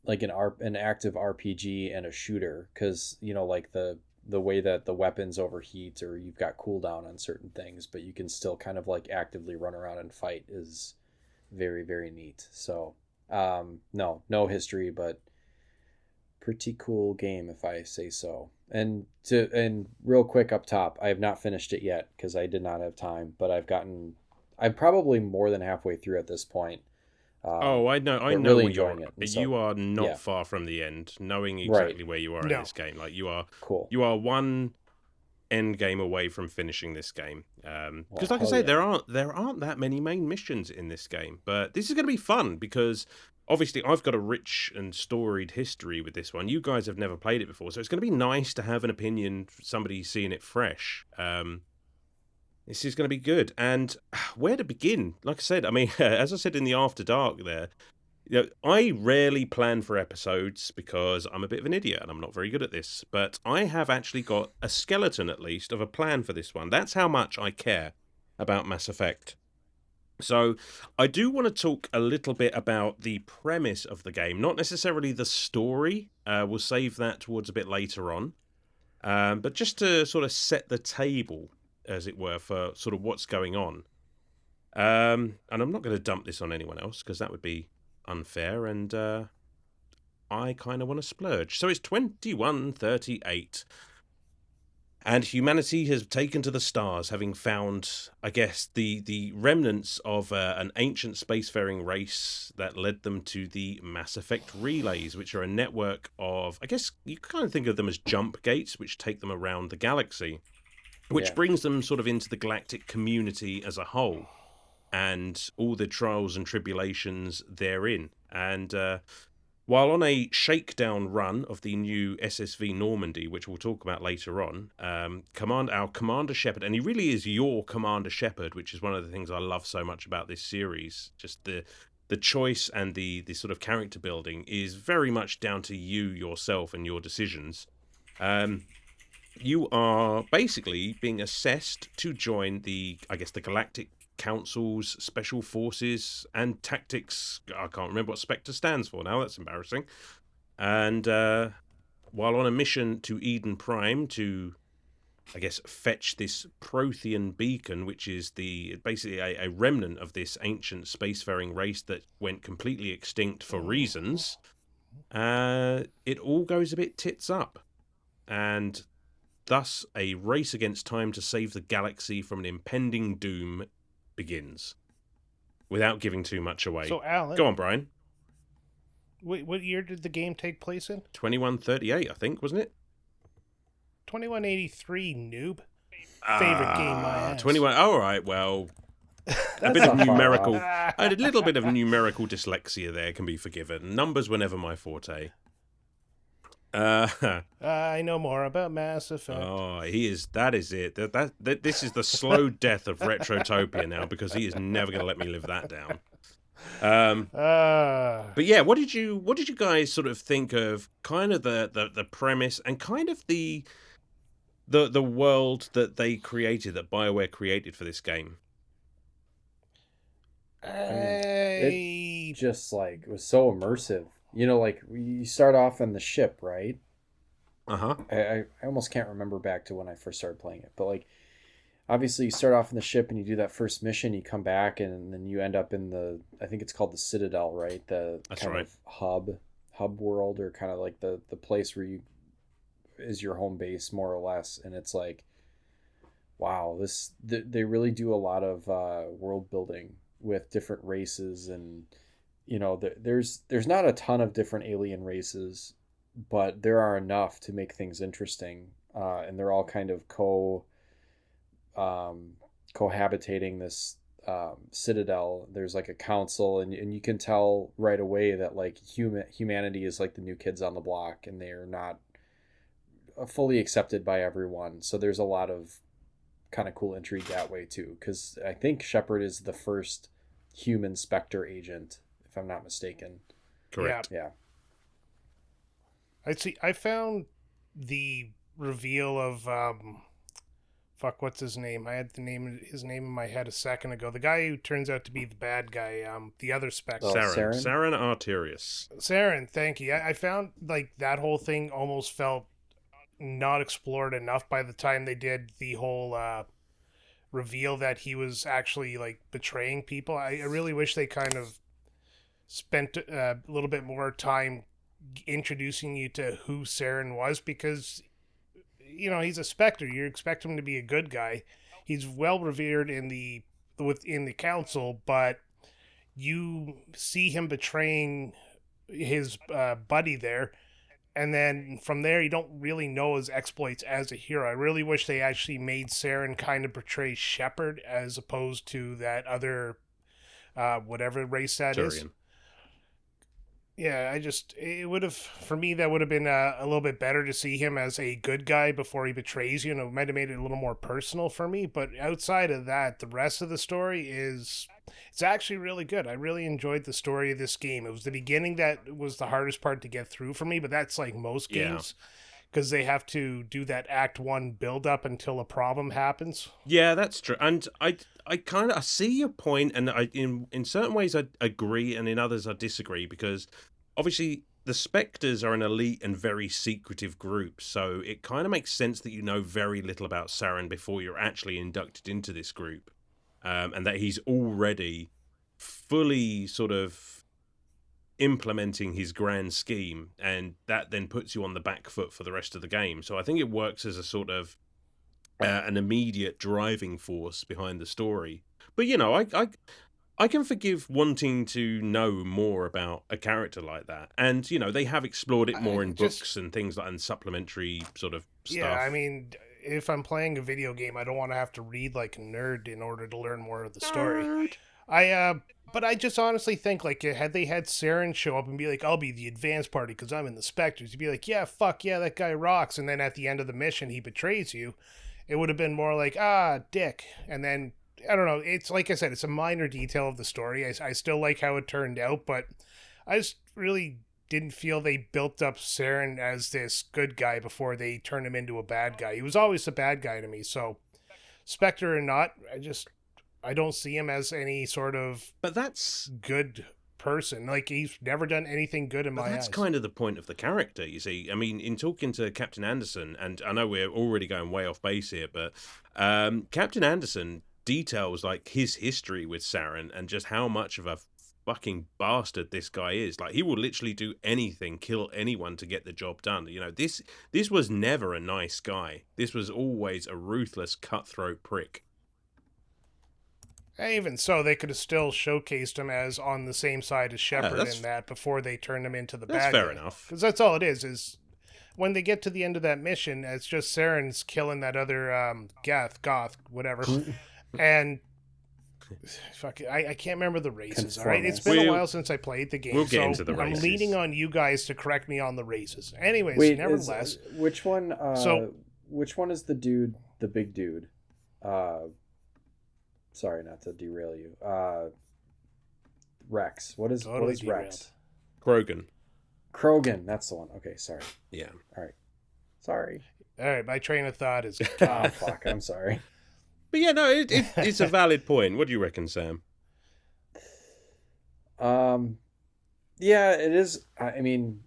like an active RPG and a shooter, because like the way that the weapons overheat or you've got cooldown on certain things, but you can still kind of like actively run around and fight is very, very neat. So no history, but pretty cool game if I say so. And real quick up top, I have not finished it yet because I did not have time, but I'm probably more than halfway through at this point. I know really enjoying it. So, you are not far from the end, knowing exactly where you are in this game. Like you are cool. You are one end game away from finishing this game. Because like I say, there aren't that many main missions in this game, but this is going to be fun because obviously I've got a rich and storied history with this one. You guys have never played it before, so it's going to be nice to have an opinion, somebody seeing it fresh. This is going to be good. And where to begin? Like I said, I mean, as I said in the After Dark there, I rarely plan for episodes because I'm a bit of an idiot and I'm not very good at this. But I have actually got a skeleton, at least, of a plan for this one. That's how much I care about Mass Effect. So I do want to talk a little bit about the premise of the game, not necessarily the story. We'll save that towards a bit later on. But just to sort of set the table, as it were, for sort of what's going on. And I'm not going to dump this on anyone else because that would be unfair, and I kind of want to splurge. So it's 2138. And humanity has taken to the stars, having found, I guess, the remnants of an ancient spacefaring race that led them to the Mass Effect relays, which are a network of, I guess you kind of think of them as jump gates, which take them around the galaxy, which brings them sort of into the galactic community as a whole, and all the trials and tribulations therein. And while on a shakedown run of the new SSV Normandy, which we'll talk about later on, our Commander Shepard, and he really is your Commander Shepard, which is one of the things I love so much about this series. Just the choice and the sort of character building is very much down to you yourself and your decisions. You are basically being assessed to join the Galactic Council's Special Forces and Tactics. I can't remember what Spectre stands for now. That's embarrassing. And while on a mission to Eden Prime to, I guess, fetch this Prothean beacon, which is basically a remnant of this ancient spacefaring race that went completely extinct for reasons, it all goes a bit tits up. And thus, a race against time to save the galaxy from an impending doom begins. Without giving too much away. So, Alan, go on, Brian. Wait, what year did the game take place in? 2138, I think, wasn't it? 2183, noob. Favorite game I have. 21. All right, well, a bit of numerical. A little bit of numerical dyslexia there can be forgiven. Numbers were never my forte. I know more about Mass Effect. Oh, he is. That is it. This is the slow death of Retrotopia now, because he is never going to let me live that down. But yeah, what did you guys sort of think of kind of the premise and kind of the world that they created, that BioWare created for this game? It just like was so immersive. You know, like you start off on the ship, right? Uh-huh. I almost can't remember back to when I first started playing it, but like obviously you start off in the ship and you do that first mission, you come back and then you end up in I think it's called the Citadel, right? That's kind of hub world, or kind of like the place where you is your home base more or less. And it's like, wow, they really do a lot of world building with different races, and you know, there's not a ton of different alien races, but there are enough to make things interesting, and they're all kind of cohabitating this citadel. There's like a council, and you can tell right away that like humanity is like the new kids on the block, and they're not fully accepted by everyone. So there's a lot of kind of cool intrigue that way too, because I think Shepard is the first human Spectre agent, if I'm not mistaken. Correct. Yeah. I found the reveal of what's his name? I had his name in my head a second ago. The guy who turns out to be the bad guy, the other Spectre. Saren Arterius. Saren, thank you. I found like that whole thing almost felt not explored enough by the time they did the whole reveal that he was actually like betraying people. I really wish they kind of spent a little bit more time introducing you to who Saren was, because you know, he's a Spectre. You expect him to be a good guy. He's well revered within the council, but you see him betraying his buddy there, and then from there you don't really know his exploits as a hero. I really wish they actually made Saren kind of portray Shepard as opposed to that other whatever race that Turian. is. Yeah, it would have, for me, that would have been a little bit better to see him as a good guy before he betrays you, and it might have made it a little more personal for me. But outside of that, the rest of the story it's actually really good. I really enjoyed the story of this game. It was the beginning that was the hardest part to get through for me, but that's like most games, because they have to do that Act 1 build up until a problem happens. Yeah, that's true. And I kind of I see your point, and in certain ways I agree, and in others I disagree, because obviously the Spectres are an elite and very secretive group, so it kind of makes sense that you know very little about Saren before you're actually inducted into this group, and that he's already fully sort of implementing his grand scheme, and that then puts you on the back foot for the rest of the game. So I think it works as a sort of an immediate driving force behind the story. But I can forgive wanting to know more about a character like that, and they have explored it more in books and things like, and supplementary sort of stuff. Yeah, I mean, if I'm playing a video game, I don't want to have to read like a nerd in order to learn more of the story. But I just honestly think, like, had they had Saren show up and be like, I'll be the advanced party because I'm in the Spectres, you'd be like, yeah, fuck yeah, that guy rocks. And then at the end of the mission, he betrays you. It would have been more like, dick. And then, I don't know, it's like I said, it's a minor detail of the story. I still like how it turned out, but I just really didn't feel they built up Saren as this good guy before they turned him into a bad guy. He was always the bad guy to me, so Spectre or not, I don't see him as any sort of good person. Like, he's never done anything good in my eyes. That's kind of the point of the character, you see. I mean, in talking to Captain Anderson, and I know we're already going way off base here, but Captain Anderson details like his history with Saren and just how much of a fucking bastard this guy is. Like, he will literally do anything, kill anyone to get the job done. This was never a nice guy. This was always a ruthless, cutthroat prick. Even so, they could have still showcased him as on the same side as Shepard in that before they turned him into the bad guy. That's fair enough. Because that's all it is when they get to the end of that mission, it's just Saren's killing that other goth, whatever. And fuck it, I can't remember the races, all right? It's been a while since I played the game, we'll get into the races. I'm leaning on you guys to correct me on the races. Anyways, nevertheless. Which one is the dude, the big dude? Sorry, not to derail you. Rex. What is Rex? Krogan. That's the one. Okay, sorry. Yeah. All right. Sorry. All right, my train of thought is... oh, fuck. I'm sorry. But yeah, no, it's a valid point. What do you reckon, Sam? Yeah, it is. I mean,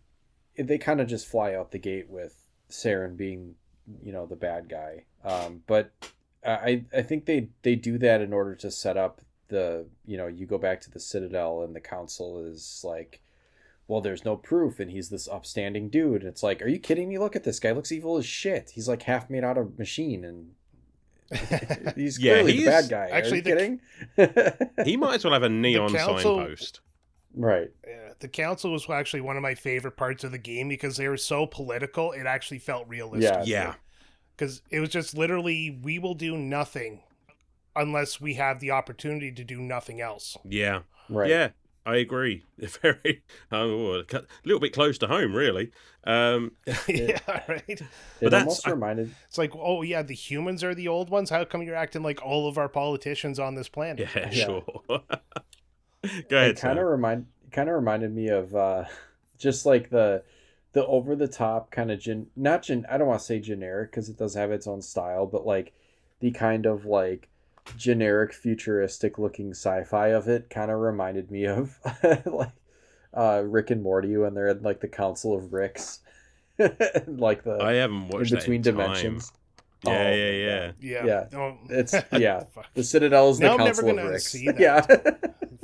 they kind of just fly out the gate with Saren being, the bad guy. But... I think they do that in order to set up you go back to the Citadel and the Council is like, well, there's no proof and he's this upstanding dude. And it's like, are you kidding me? Look at this guy. Looks evil as shit. He's like half made out of machine and he's clearly the bad guy. Actually, are you kidding? He might as well have a neon signpost. Right. Yeah, the Council was actually one of my favorite parts of the game because they were so political. It actually felt realistic. Yeah. Because it was just literally, we will do nothing unless we have the opportunity to do nothing else. Yeah. Right. Yeah, I agree. Very, a little bit close to home, really. Yeah, right. It almost reminded... It's like, oh, yeah, the humans are the old ones? How come you're acting like all of our politicians on this planet? Yeah, sure. Go ahead, It kind of reminded me of just like the over the top kind of I don't want to say generic because it does have its own style, but like the kind of like generic futuristic looking sci-fi of it kind of reminded me of like Rick and Morty when they're in like the Council of Ricks. Like the I haven't watched in between that in dimensions. Yeah. It's the Citadel is the Council of Ricks. See that. Yeah.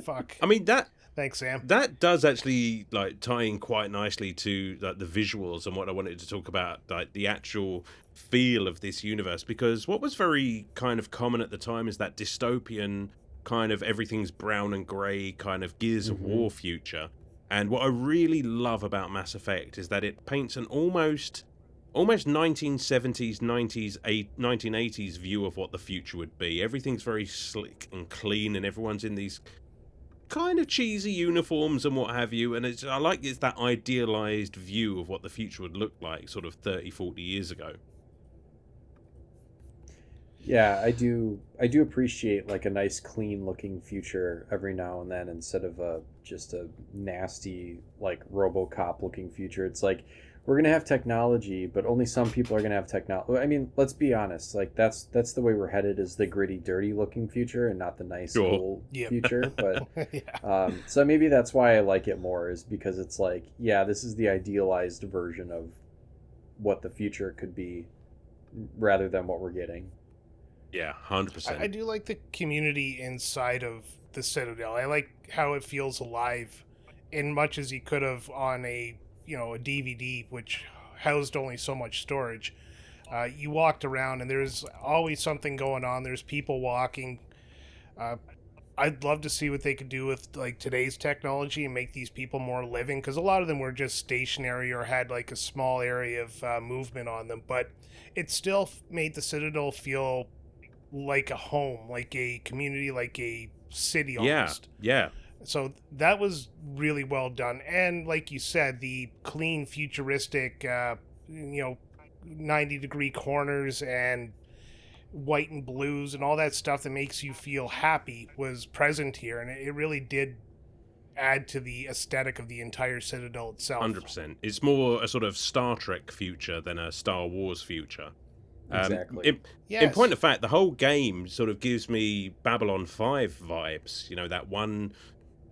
Fuck. I mean that. Thanks, Sam. That does actually like tie in quite nicely to like the visuals and what I wanted to talk about, like the actual feel of this universe. Because what was very kind of common at the time is that dystopian kind of everything's brown and grey kind of Gears of War future. And what I really love about Mass Effect is that it paints an almost 1970s, 90s, 1980s view of what the future would be. Everything's very slick and clean, and everyone's in these kind of cheesy uniforms and what have you, and it's that idealized view of what the future would look like sort of 30-40 years ago. Yeah, I do appreciate like a nice clean looking future every now and then instead of just a nasty like RoboCop looking future. It's like we're gonna have technology, but only some people are gonna have technology. I mean, let's be honest. Like that's the way we're headed, is the gritty, dirty looking future, and not the nice, Sure. cool Yep. future. But Yeah. so maybe that's why I like it more, is because it's like, yeah, this is the idealized version of what the future could be, rather than what we're getting. Yeah, I 100%. do like the community inside of the Citadel. I like how it feels alive, in much as you could have on a DVD, which housed only so much storage. You walked around and there's always something going on. There's people walking. Uh, I'd love to see what they could do with like today's technology and make these people more living, because a lot of them were just stationary or had like a small area of movement on them. But it still made the Citadel feel like a home, like a community, like a city Yeah, almost. yeah. So that was really well done. And like you said, the clean, futuristic, 90-degree corners and white and blues and all that stuff that makes you feel happy was present here. And it really did add to the aesthetic of the entire Citadel itself. 100%. It's more a sort of Star Trek future than a Star Wars future. Exactly. In Yes. point of fact, the whole game sort of gives me Babylon 5 vibes. You know, that one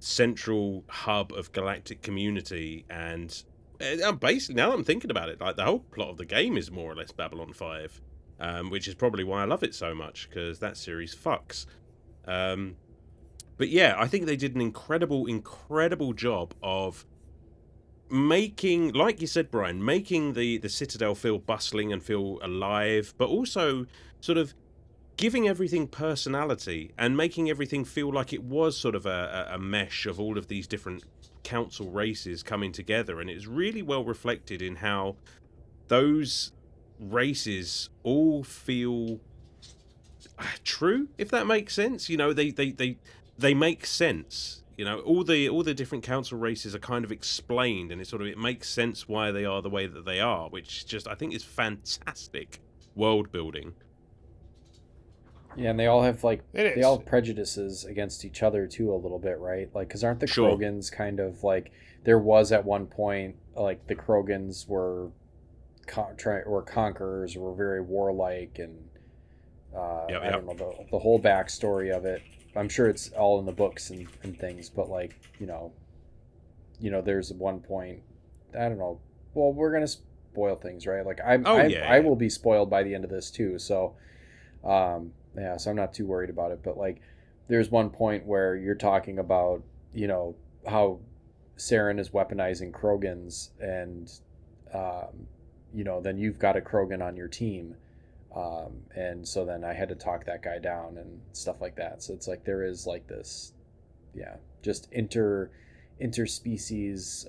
central hub of galactic community. And basically, now that I'm thinking about it, like the whole plot of the game is more or less Babylon 5, which is probably why I love it so much, because that series fucks. But yeah, I think they did an incredible job of making, like you said, Brian, making the Citadel feel bustling and feel alive, but also sort of giving everything personality and making everything feel like it was sort of a mesh of all of these different council races coming together. And it's really well reflected in how those races all feel true, if that makes sense. You know, they make sense. You know, all the different council races are kind of explained, and it makes sense why they are the way that they are, which just I think is fantastic world building. Yeah, and they all have like It they is. all have prejudices against each other too, a little bit, right? Like, because aren't the Sure. Krogans kind of like, there was at one point like the Krogans were conquerors, were very warlike, and Yep, I yep. don't know the whole backstory of it. I'm sure it's all in the books and things, but like there's one point, I don't know. Well, we're gonna spoil things, right? Like Oh, I yeah. will be spoiled by the end of this too, so yeah, so I'm not too worried about it. But like, there's one point where you're talking about how Saren is weaponizing Krogans, and then you've got a Krogan on your team, and so then I had to talk that guy down and stuff like that. So it's like there is like this, yeah, just interspecies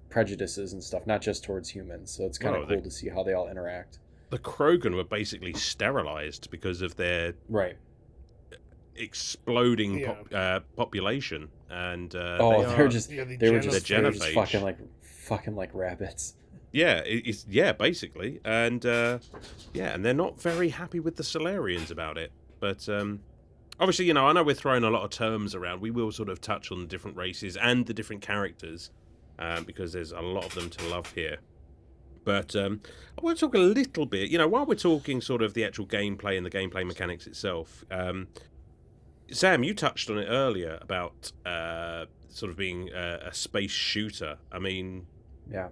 prejudices and stuff, not just towards humans. So it's kind of cool to see how they all interact. The Krogan were basically sterilized because of their Right. exploding population, and they're just Yeah, they were just genophage. fucking like rabbits. Yeah, it's basically, and and they're not very happy with the Solarians about it. But obviously, I know we're throwing a lot of terms around. We will sort of touch on the different races and the different characters, because there's a lot of them to love here. But I want to talk a little bit, while we're talking sort of the actual gameplay and the gameplay mechanics itself. Sam, you touched on it earlier about sort of being a space shooter. I mean, Yeah.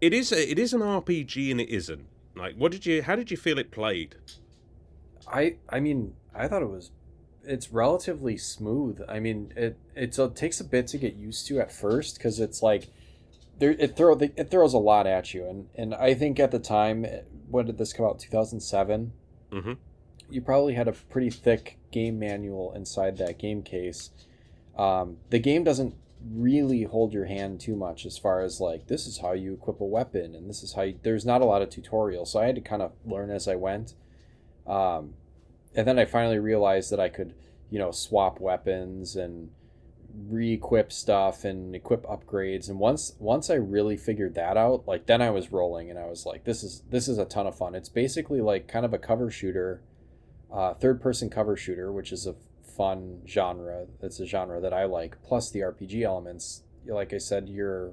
it is an RPG and it isn't. Like, how did you feel it played? I mean, I thought it's relatively smooth. I mean, it takes a bit to get used to at first, because it's like it throws a lot at you, and I think at the time, when did this come out? 2007. Mm-hmm. You probably had a pretty thick game manual inside that game case. The game doesn't really hold your hand too much as far as like, this is how you equip a weapon, and this is how there's not a lot of tutorials, so I had to kind of learn as I went. And then I finally realized that I could swap weapons and re-equip stuff and equip upgrades, and once I really figured that out, like, then I was rolling, and I was like, this is a ton of fun. It's basically like kind of a cover shooter, third person cover shooter, which is a fun genre. It's a genre that I like, plus the RPG elements. Like I said, you're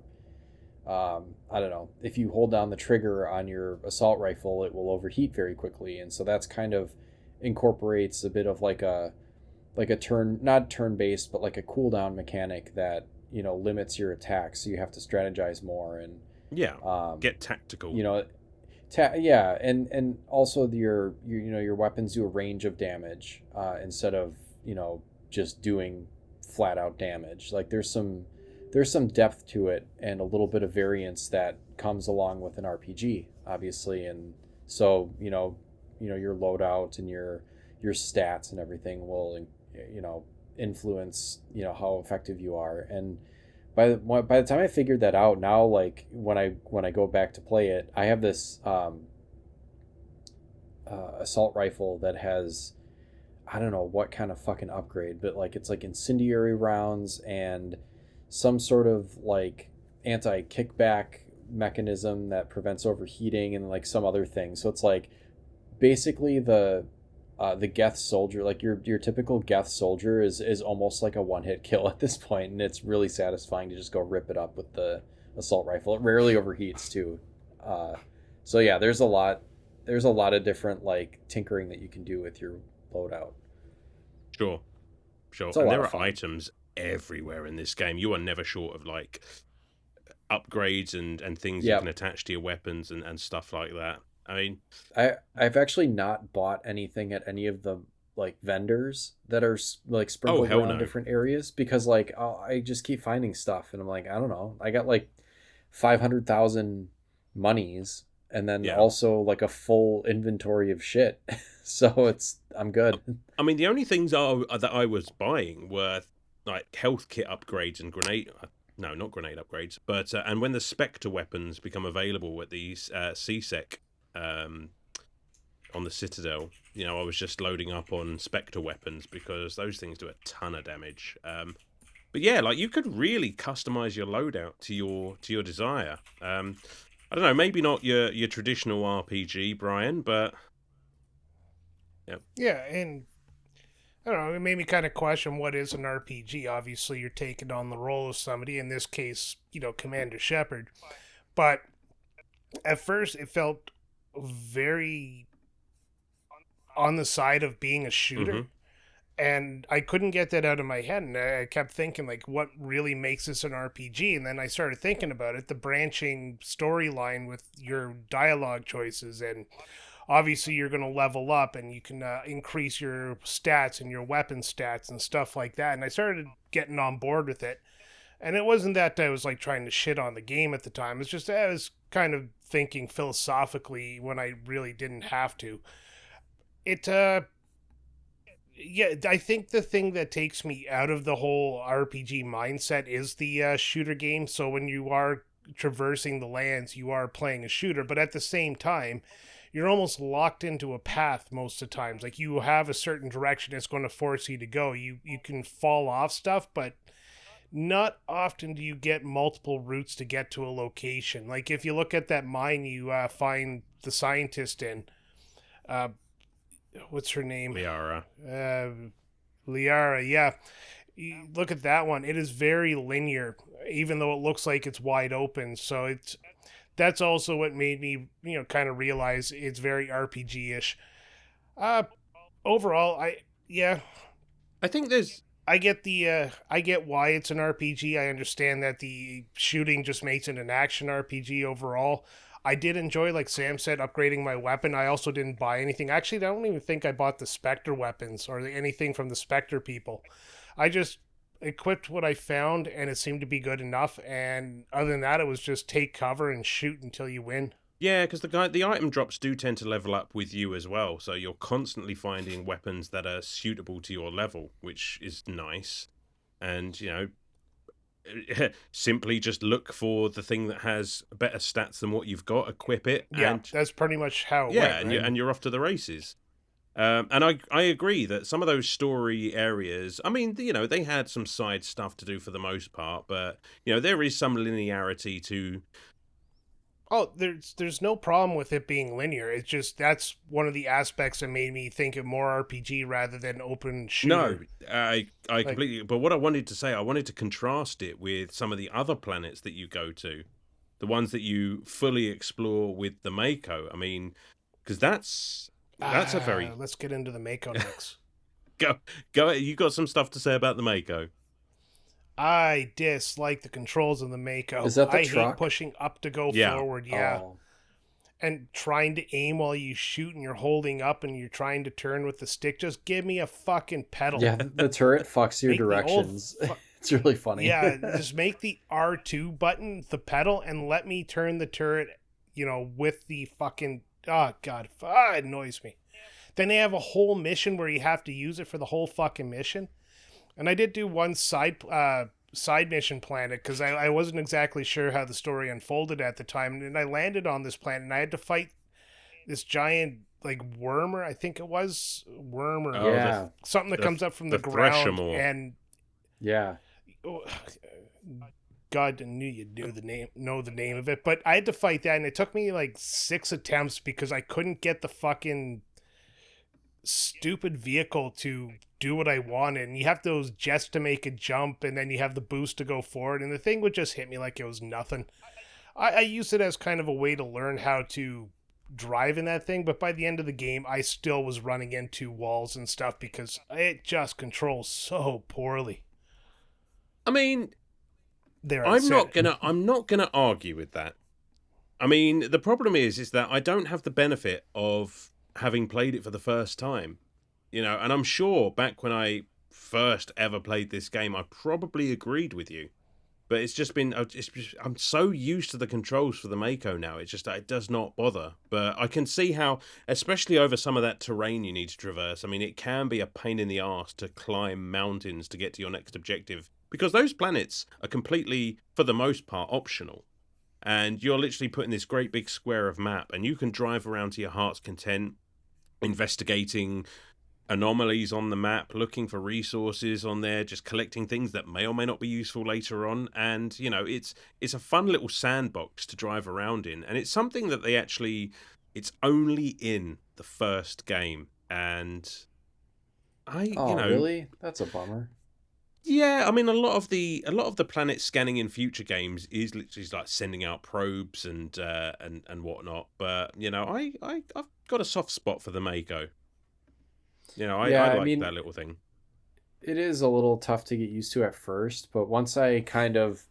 I don't know, if you hold down the trigger on your assault rifle, it will overheat very quickly, and so that's kind of incorporates a bit of like a turn, not turn based, but like a cooldown mechanic that limits your attacks, so you have to strategize more and get tactical. Yeah, and also your weapons do a range of damage instead of just doing flat out damage. Like there's some depth to it and a little bit of variance that comes along with an RPG, obviously, and so your loadout and your stats and everything will influence how effective you are. And by the time I figured that out, now like when I go back to play it, I have this assault rifle that has, I don't know what kind of fucking upgrade, but like it's like incendiary rounds and some sort of like anti-kickback mechanism that prevents overheating and like some other thing. So it's like basically the Geth soldier, like your typical Geth soldier is almost like a one-hit kill at this point, and it's really satisfying to just go rip it up with the assault rifle. It rarely overheats too. So yeah, there's a lot of different like tinkering that you can do with your loadout. Sure. And there are items everywhere in this game. You are never short of like upgrades and things you can attach to your weapons and stuff like that. I mean, I've actually not bought anything at any of the like vendors that are like sprinkled around different areas, because like I just keep finding stuff and I'm like, I don't know, I got like 500,000 monies and then also like a full inventory of shit. So I'm good. I mean, the only things that I was buying were like health kit upgrades and not grenade upgrades, but and when the Spectre weapons become available at the CSEC on the Citadel, I was just loading up on Spectre weapons because those things do a ton of damage. But yeah, like you could really customize your loadout to your desire. I don't know, maybe not your traditional RPG, Brian, but yeah, and I don't know, it made me kind of question what is an RPG. Obviously, you're taking on the role of somebody, in this case, Commander Shepard. But at first, it felt very on the side of being a shooter. Mm-hmm. And I couldn't get that out of my head. And I kept thinking, like, what really makes this an RPG? And then I started thinking about it, the branching storyline with your dialogue choices. And obviously you're going to level up and you can increase your stats and your weapon stats and stuff like that. And I started getting on board with it. And it wasn't that I was like trying to shit on the game at the time. It's just I was kind of thinking philosophically when I really didn't have to. I think the thing that takes me out of the whole RPG mindset is the shooter game. So when you are traversing the lands, you are playing a shooter, but at the same time, you're almost locked into a path most of the times. Like you have a certain direction it's going to force you to go. You can fall off stuff, but not often do you get multiple routes to get to a location. Like if you look at that mine you find the scientist in, what's her name? Liara, yeah. You look at that one. It is very linear, even though it looks like it's wide open. So that's also what made me, kind of realize it's very RPG-ish. Overall, I think there's... I get why it's an RPG. I understand that the shooting just makes it an action RPG overall. I did enjoy, like Sam said, upgrading my weapon. I also didn't buy anything. Actually, I don't even think I bought the Spectre weapons or anything from the Spectre people. I just equipped what I found, and it seemed to be good enough. And other than that, it was just take cover and shoot until you win. Yeah, because the item drops do tend to level up with you as well. So you're constantly finding weapons that are suitable to your level, which is nice. And, simply just look for the thing that has better stats than what you've got, equip it. Yeah, and, that's pretty much how it went. Yeah, and you're off to the races. And I agree that some of those story areas, I mean, they had some side stuff to do for the most part, but, there is some linearity to... Oh, there's no problem with it being linear. It's just that's one of the aspects that made me think of more RPG rather than open shooter. No, I completely... But what I wanted to say, I wanted to contrast it with some of the other planets that you go to. the ones that you fully explore with the Mako. I mean, because that's a very Let's get into the Mako next. go. You got some stuff to say about the Mako? I dislike the controls of the Mako. Is that the I truck? hate pushing up to go Yeah. forward. Yeah. Oh. And trying to aim while you shoot and you're holding up and you're trying to turn with the stick. Just give me a fucking pedal. Yeah, the turret fucks your Make the old directions. It's really funny. Yeah, just make the R2 button the pedal and let me turn the turret, with the fucking... Oh, God. It annoys me. Then they have a whole mission where you have to use it for the whole fucking mission. And I did do one side mission planet because I wasn't exactly sure how the story unfolded at the time. And I landed on this planet and I had to fight this giant, like, worm, or I think it was worm, or Yeah. something that comes up from the ground. And yeah. God knew you'd know the name of it. But I had to fight that and it took me like 6 attempts because I couldn't get the fucking stupid vehicle to do what I wanted. And you have those jets to make a jump and then you have the boost to go forward, and the thing would just hit me like it was nothing. I used it as kind of a way to learn how to drive in that thing, but by the end of the game I still was running into walls and stuff because it just controls so poorly. I mean, There, I'm not gonna argue with that. I mean, the problem is that I don't have the benefit of having played it for the first time, and I'm sure back when I first ever played this game, I probably agreed with you, but it's just been, I'm so used to the controls for the Mako now, it does not bother. But I can see how, especially over some of that terrain you need to traverse, I mean, it can be a pain in the arse to climb mountains to get to your next objective, because those planets are completely, for the most part, optional. And you're literally put in this great big square of map, and you can drive around to your heart's content, investigating anomalies on the map, looking for resources on there, just collecting things that may or may not be useful later on. And, it's a fun little sandbox to drive around in. And it's something that it's only in the first game. And really? That's a bummer. Yeah, I mean, a lot of the planet scanning in future games is literally like sending out probes and whatnot. But I've got a soft spot for the Mako. I like that little thing. It is a little tough to get used to at first, but once I kind of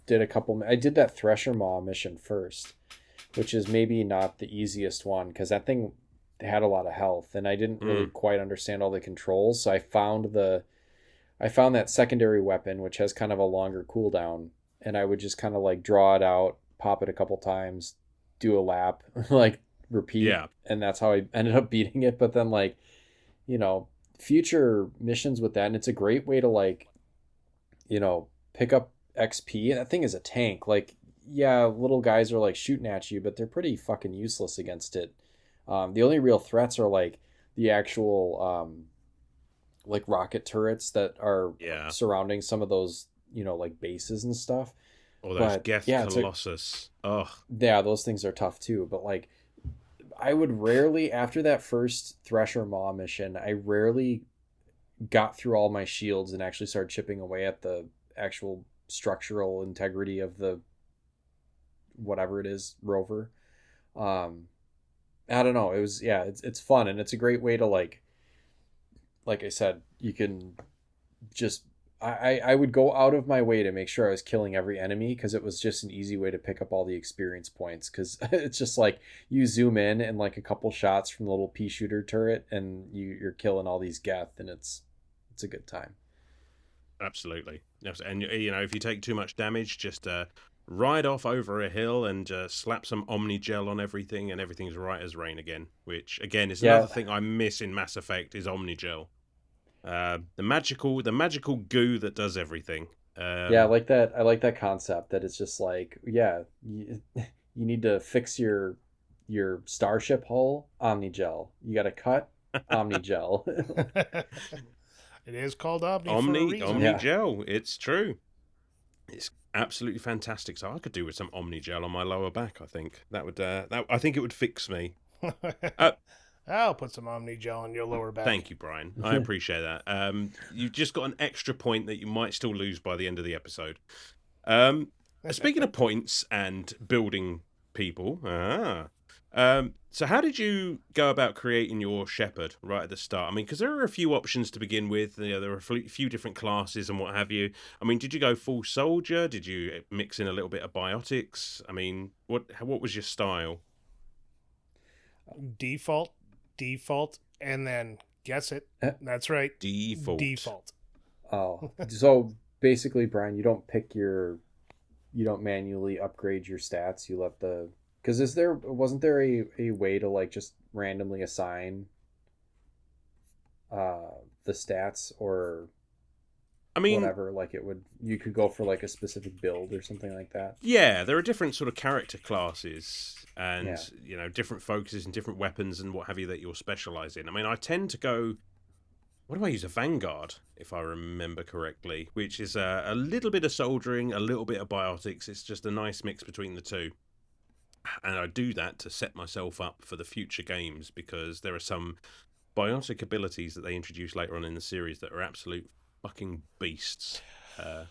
did I did that Thresher Maw mission first, which is maybe not the easiest one because that thing had a lot of health, and I didn't really quite understand all the controls. So I found that secondary weapon, which has kind of a longer cooldown, and I would just kind of like draw it out, pop it a couple times, do a lap, like repeat. Yeah. And that's how I ended up beating it. But then future missions with that, and it's a great way to pick up XP. And that thing is a tank. Like, yeah, little guys are like shooting at you, but they're pretty fucking useless against it. The only real threats are like the actual, like rocket turrets that are surrounding some of those, like bases and stuff. Or those Geth Colossus. Yeah, those things are tough too. But like, I would rarely, after that first Thresher Maw mission, I rarely got through all my shields and actually started chipping away at the actual structural integrity of the whatever it is, rover. I don't know. It was, it's fun, and it's a great way to like I said, you can just, I would go out of my way to make sure I was killing every enemy because it was just an easy way to pick up all the experience points, because it's just like you zoom in and like a couple shots from the little pea shooter turret and you're killing all these Geth, and it's a good time. Absolutely. Yes. And if you take too much damage, just ride off over a hill and slap some Omni Gel on everything, and everything's right as rain again, which again is another thing I miss in Mass Effect is Omni Gel. The magical goo that does everything. I like that concept, that it's just like, you need to fix your starship hull, Omni Gel. You got to cut, Omni Gel. It is called Omni Gel. It's true. It's absolutely fantastic. So I could do with some Omni Gel on my lower back. I think that would. I think it would fix me. I'll put some Omni Gel on your lower back. Thank you, Brian. I appreciate that. You've just got an extra point that you might still lose by the end of the episode. Speaking of points and building people, so how did you go about creating your Shepherd right at the start? I mean, because there are a few options to begin with. You know, there are a few different classes and what have you. I mean, did you go full soldier? Did you mix in a little bit of biotics? I mean, what was your style? Default, and then guess it. That's right. Default. Oh, so basically, Brian, you don't manually upgrade your stats. You let because wasn't there a way to like just randomly assign the stats, or I mean, whatever, like you could go for like a specific build or something like that. Yeah, there are different sort of character classes and different focuses and different weapons and what have you that you'll specialize in. I mean, I tend to go, what do I use? A Vanguard, if I remember correctly, which is a little bit of soldiering, a little bit of biotics. It's just a nice mix between the two. And I do that to set myself up for the future games, because there are some biotic abilities that they introduce later on in the series that are absolute fucking beasts. I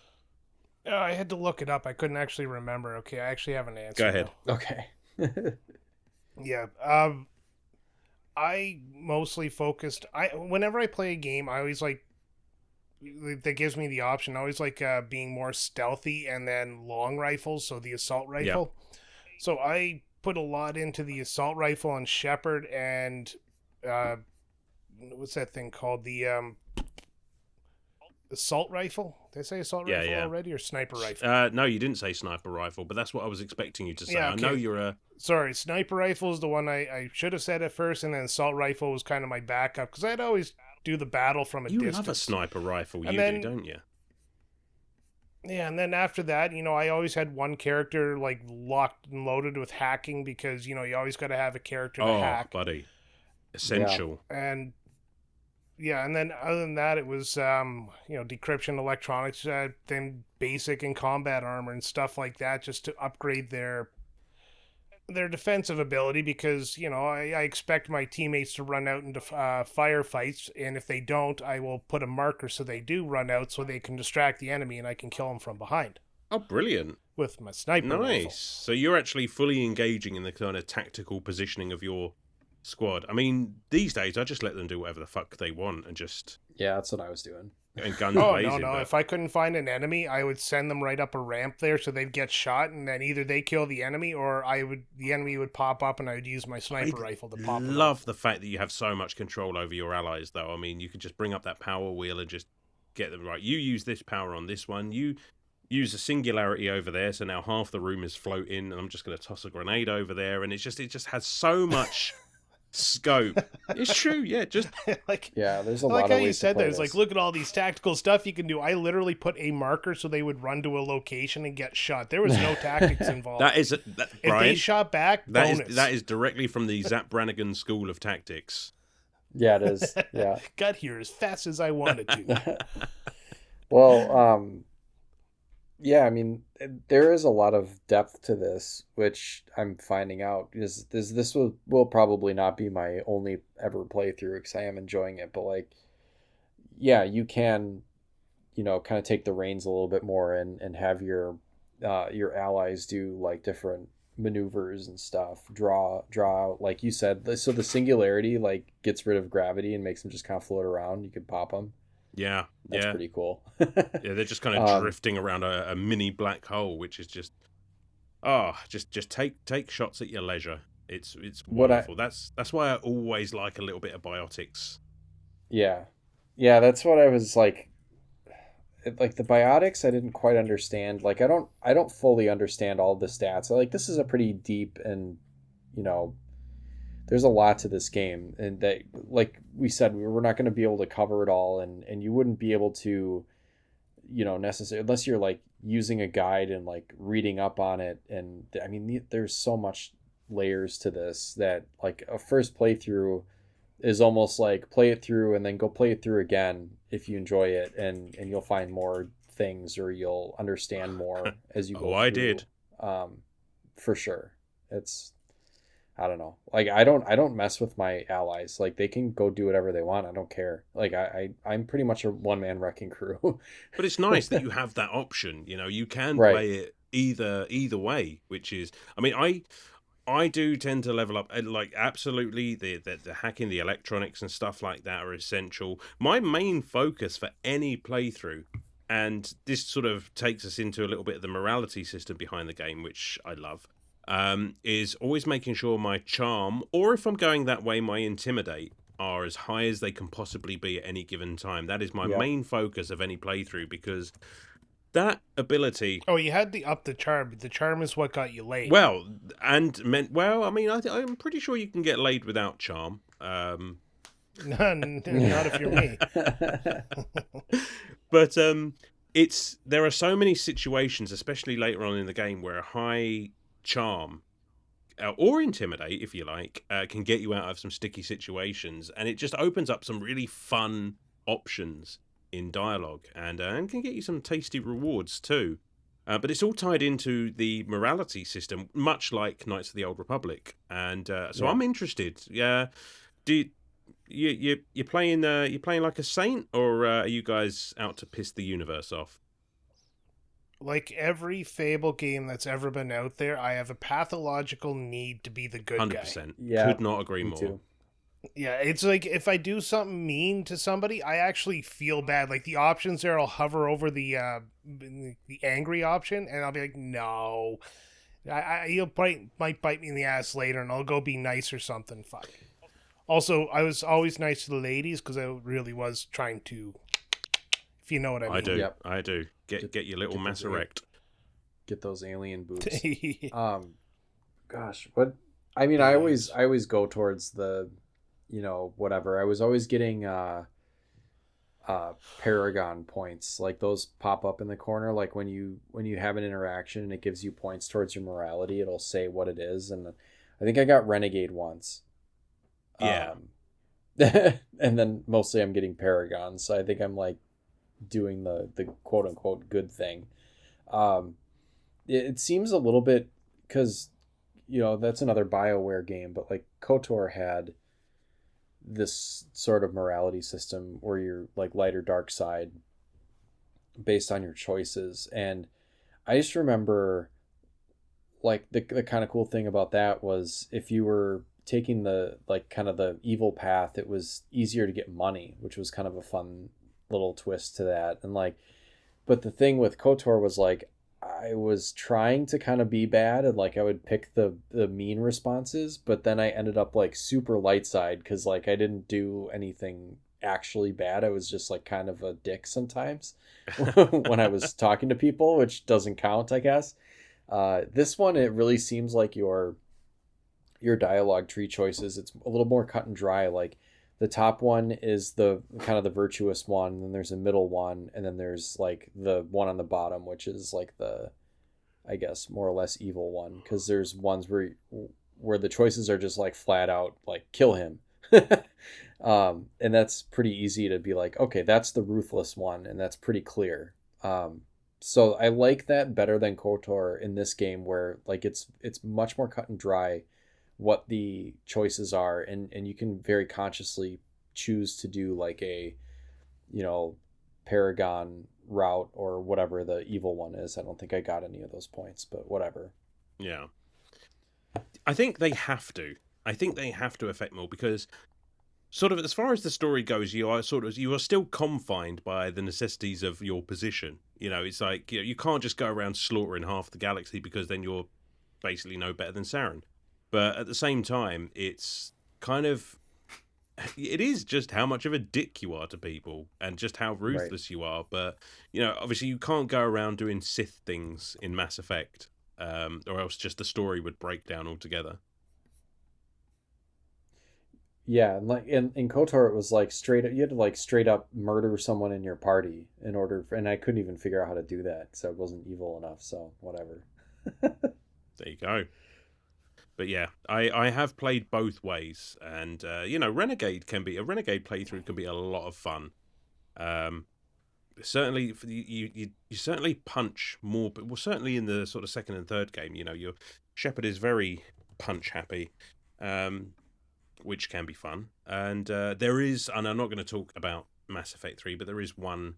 had to look it up. I couldn't actually remember. Okay, I actually have an answer. Go ahead. Now. Okay. Yeah. I mostly focused. Whenever I play a game, I always like that gives me the option. I always like being more stealthy, and then long rifles, so the assault rifle. Yep. So I put a lot into the assault rifle on Shepard, and what's that thing called? The assault rifle? Did I say assault rifle already, or sniper rifle? No, you didn't say sniper rifle, but that's what I was expecting you to say. Yeah, okay. I know you're a... Sorry, sniper rifle is the one I should have said at first, and then assault rifle was kind of my backup, because I'd always do the battle from a distance. You love a sniper rifle, don't you? Yeah, and then after that, I always had one character like locked and loaded with hacking, because, you always got to have a character to hack. Oh, buddy. Essential. Yeah. And then other than that, it was, decryption, electronics, then basic and combat armor and stuff like that, just to upgrade their defensive ability, because, I expect my teammates to run out into firefights, and if they don't, I will put a marker so they do run out, so they can distract the enemy and I can kill them from behind. Oh, brilliant. With my sniper rifle. Nice. So you're actually fully engaging in the kind of tactical positioning of your squad. I mean, these days I just let them do whatever the fuck they want and just... Yeah, that's what I was doing. And guns blazing. No. But... If I couldn't find an enemy, I would send them right up a ramp there, so they'd get shot, and then either they kill the enemy, or the enemy would pop up, and I would use my sniper rifle to pop them. I love the fact that you have so much control over your allies, though. I mean, you can just bring up that power wheel and just get them right. You use this power on this one. You use a singularity over there, so now half the room is floating, and I'm just going to toss a grenade over there, and it just has so much... scope. It's true, yeah. Just there's a lot of ways. Like how you said that, it's like, look at all these tactical stuff you can do. I literally put a marker so they would run to a location and get shot. There was no tactics involved. Brian, if they shot back, bonus. That is directly from the Zap Brannigan School of Tactics. Yeah, it is. Yeah, got here as fast as I wanted to. Well, yeah, I mean, there is a lot of depth to this, which I'm finding out is this will probably not be my only ever playthrough, because I am enjoying it. But like, yeah, you can, kind of take the reins a little bit more and have your allies do like different maneuvers and stuff. Draw out, like you said. So the singularity like gets rid of gravity and makes them just kind of float around. You could pop them. Yeah, that's pretty cool. Yeah, they're just kind of drifting around a mini black hole, which is just take shots at your leisure. It's wonderful. That's why I always like a little bit of biotics. Yeah, that's what I was like. Like the biotics, I didn't quite understand. Like I don't fully understand all the stats. Like this is a pretty deep and there's a lot to this game, and that, like we said, we're not going to be able to cover it all, and you wouldn't be able to, necessarily, unless you're like using a guide and like reading up on it. And I mean, there's so much layers to this that like a first playthrough is almost like play it through and then go play it through again if you enjoy it, and you'll find more things, or you'll understand more as you go through. I did. For sure. I don't know. Like I don't mess with my allies. Like they can go do whatever they want. I don't care. Like I'm pretty much a one-man wrecking crew. But it's nice that you have that option. You can play it either way, which is, I mean, I do tend to level up. Like, absolutely, the hacking, the electronics and stuff like that are essential. My main focus for any playthrough, and this sort of takes us into a little bit of the morality system behind the game, which I love, is always making sure my charm, or if I'm going that way, my intimidate, are as high as they can possibly be at any given time. That is my main focus of any playthrough, because that ability. Oh, you had the up the charm. The charm is what got you laid. Well, and meant well. I mean, I'm pretty sure you can get laid without charm. Not if you're me. But there are so many situations, especially later on in the game, where a high charm or intimidate, if you like, can get you out of some sticky situations, and it just opens up some really fun options in dialogue, and can get you some tasty rewards too. But it's all tied into the morality system, much like Knights of the Old Republic, and so I'm interested. Yeah, you playing like a saint, or are you guys out to piss the universe off? Like every Fable game that's ever been out there, I have a pathological need to be the good 100%. guy. Yeah, could not agree more. Too. Yeah, it's like if I do something mean to somebody, I actually feel bad. Like the options there, I'll hover over the angry option, and I'll be like, no. He'll might bite me in the ass later, and I'll go be nice or something. Fuck. Also, I was always nice to the ladies because I really was trying to, if you know what I mean. I do. Yep. I do. Get your little mass erect. Get those alien boobs. Gosh, what? I mean, Yes. I always go towards the, whatever. I was always getting Paragon points, like those pop up in the corner, like when you have an interaction and it gives you points towards your morality, it'll say what it is. And I think I got Renegade once. Yeah. And then mostly I'm getting Paragon, so I think I'm like doing the quote unquote good thing. It seems a little bit, because that's another BioWare game, but like KOTOR had this sort of morality system where you're like light or dark side based on your choices. And I just remember like the kind of cool thing about that was if you were taking the like kind of the evil path, it was easier to get money, which was kind of a fun little twist to that. And like, but the thing with KOTOR was like, I was trying to kind of be bad, and like I would pick the mean responses, but then I ended up like super light side because like I didn't do anything actually bad. I was just like kind of a dick sometimes when I was talking to people, which doesn't count, I guess. This one, it really seems like your dialogue tree choices, it's a little more cut and dry. Like the top one is the kind of the virtuous one, and then there's a middle one, and then there's like the one on the bottom, which is like the, I guess, more or less evil one, because there's ones where the choices are just like flat out like kill him. And that's pretty easy to be like, okay, that's the ruthless one, and that's pretty clear. So I like that better than KOTOR in this game, where like it's much more cut and dry what the choices are, and you can very consciously choose to do like a Paragon route or whatever the evil one is. I don't think I got any of those points, but whatever. Yeah, I think they have to affect more, because sort of as far as the story goes, you are still confined by the necessities of your position. It's like you can't just go around slaughtering half the galaxy, because then you're basically no better than Saren. But at the same time, it is just how much of a dick you are to people, and just how ruthless you are. But, obviously you can't go around doing Sith things in Mass Effect, or else just the story would break down altogether. Yeah, and like in KOTOR, it was like you had to like straight up murder someone in your party and I couldn't even figure out how to do that, so it wasn't evil enough, so whatever. There you go. But yeah, I have played both ways, and a renegade playthrough can be a lot of fun. Certainly you certainly punch more, but certainly in the sort of second and third game, your Shepard is very punch happy, which can be fun. And there is, and I'm not going to talk about Mass Effect 3, but there is one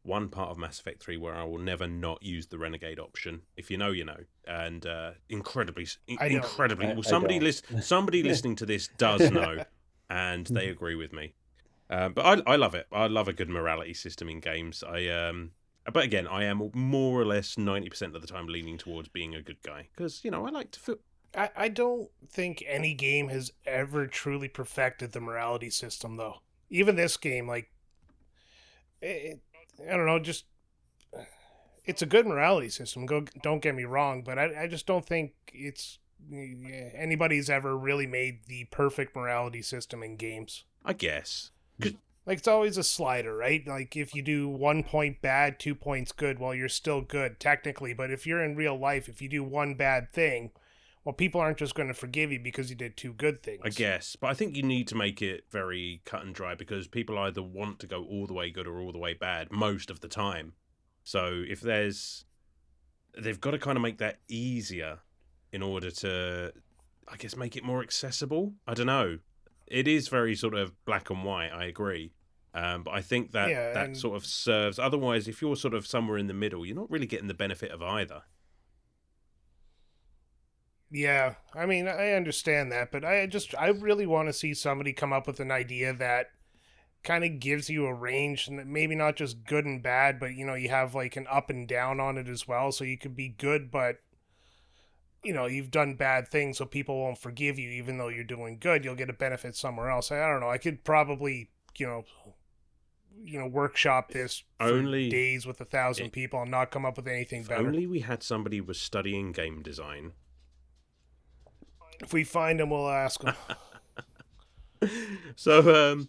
one part of Mass Effect 3 where I will never not use the Renegade option. If you know, you know. And incredibly, I don't. incredibly. I Well, somebody don't. somebody listening to this does know, and they agree with me. But I love it. I love a good morality system in games. But again, I am more or less 90% of the time leaning towards being a good guy because I like to feel. I don't think any game has ever truly perfected the morality system, though. Even this game, like, I don't know, just it's a good morality system. Don't get me wrong, but I just don't think anybody's ever really made the perfect morality system in games. I guess. Like, it's always a slider, right? Like, if you do 1 point bad, 2 points good, well, you're still good technically. But if you're in real life, if you do one bad thing, well, people aren't just going to forgive you because you did 2 good things. I guess, but I think you need to make it very cut and dry because people either want to go all the way good or all the way bad most of the time. So if they've got to kind of make that easier in order to, I guess, make it more accessible. I don't know. It is very sort of black and white, I agree. But I think that sort of serves. Otherwise, if you're sort of somewhere in the middle, you're not really getting the benefit of either. Yeah, I mean, I understand that, but I really want to see somebody come up with an idea that kind of gives you a range, and maybe not just good and bad, but you have like an up and down on it as well, so you could be good, but you've done bad things, so people won't forgive you, even though you're doing good. You'll get a benefit somewhere else. I don't know. I could probably, workshop this for days with 1,000 people and not come up with anything better. If only we had somebody who was studying game design. If we find him, we'll ask him. So,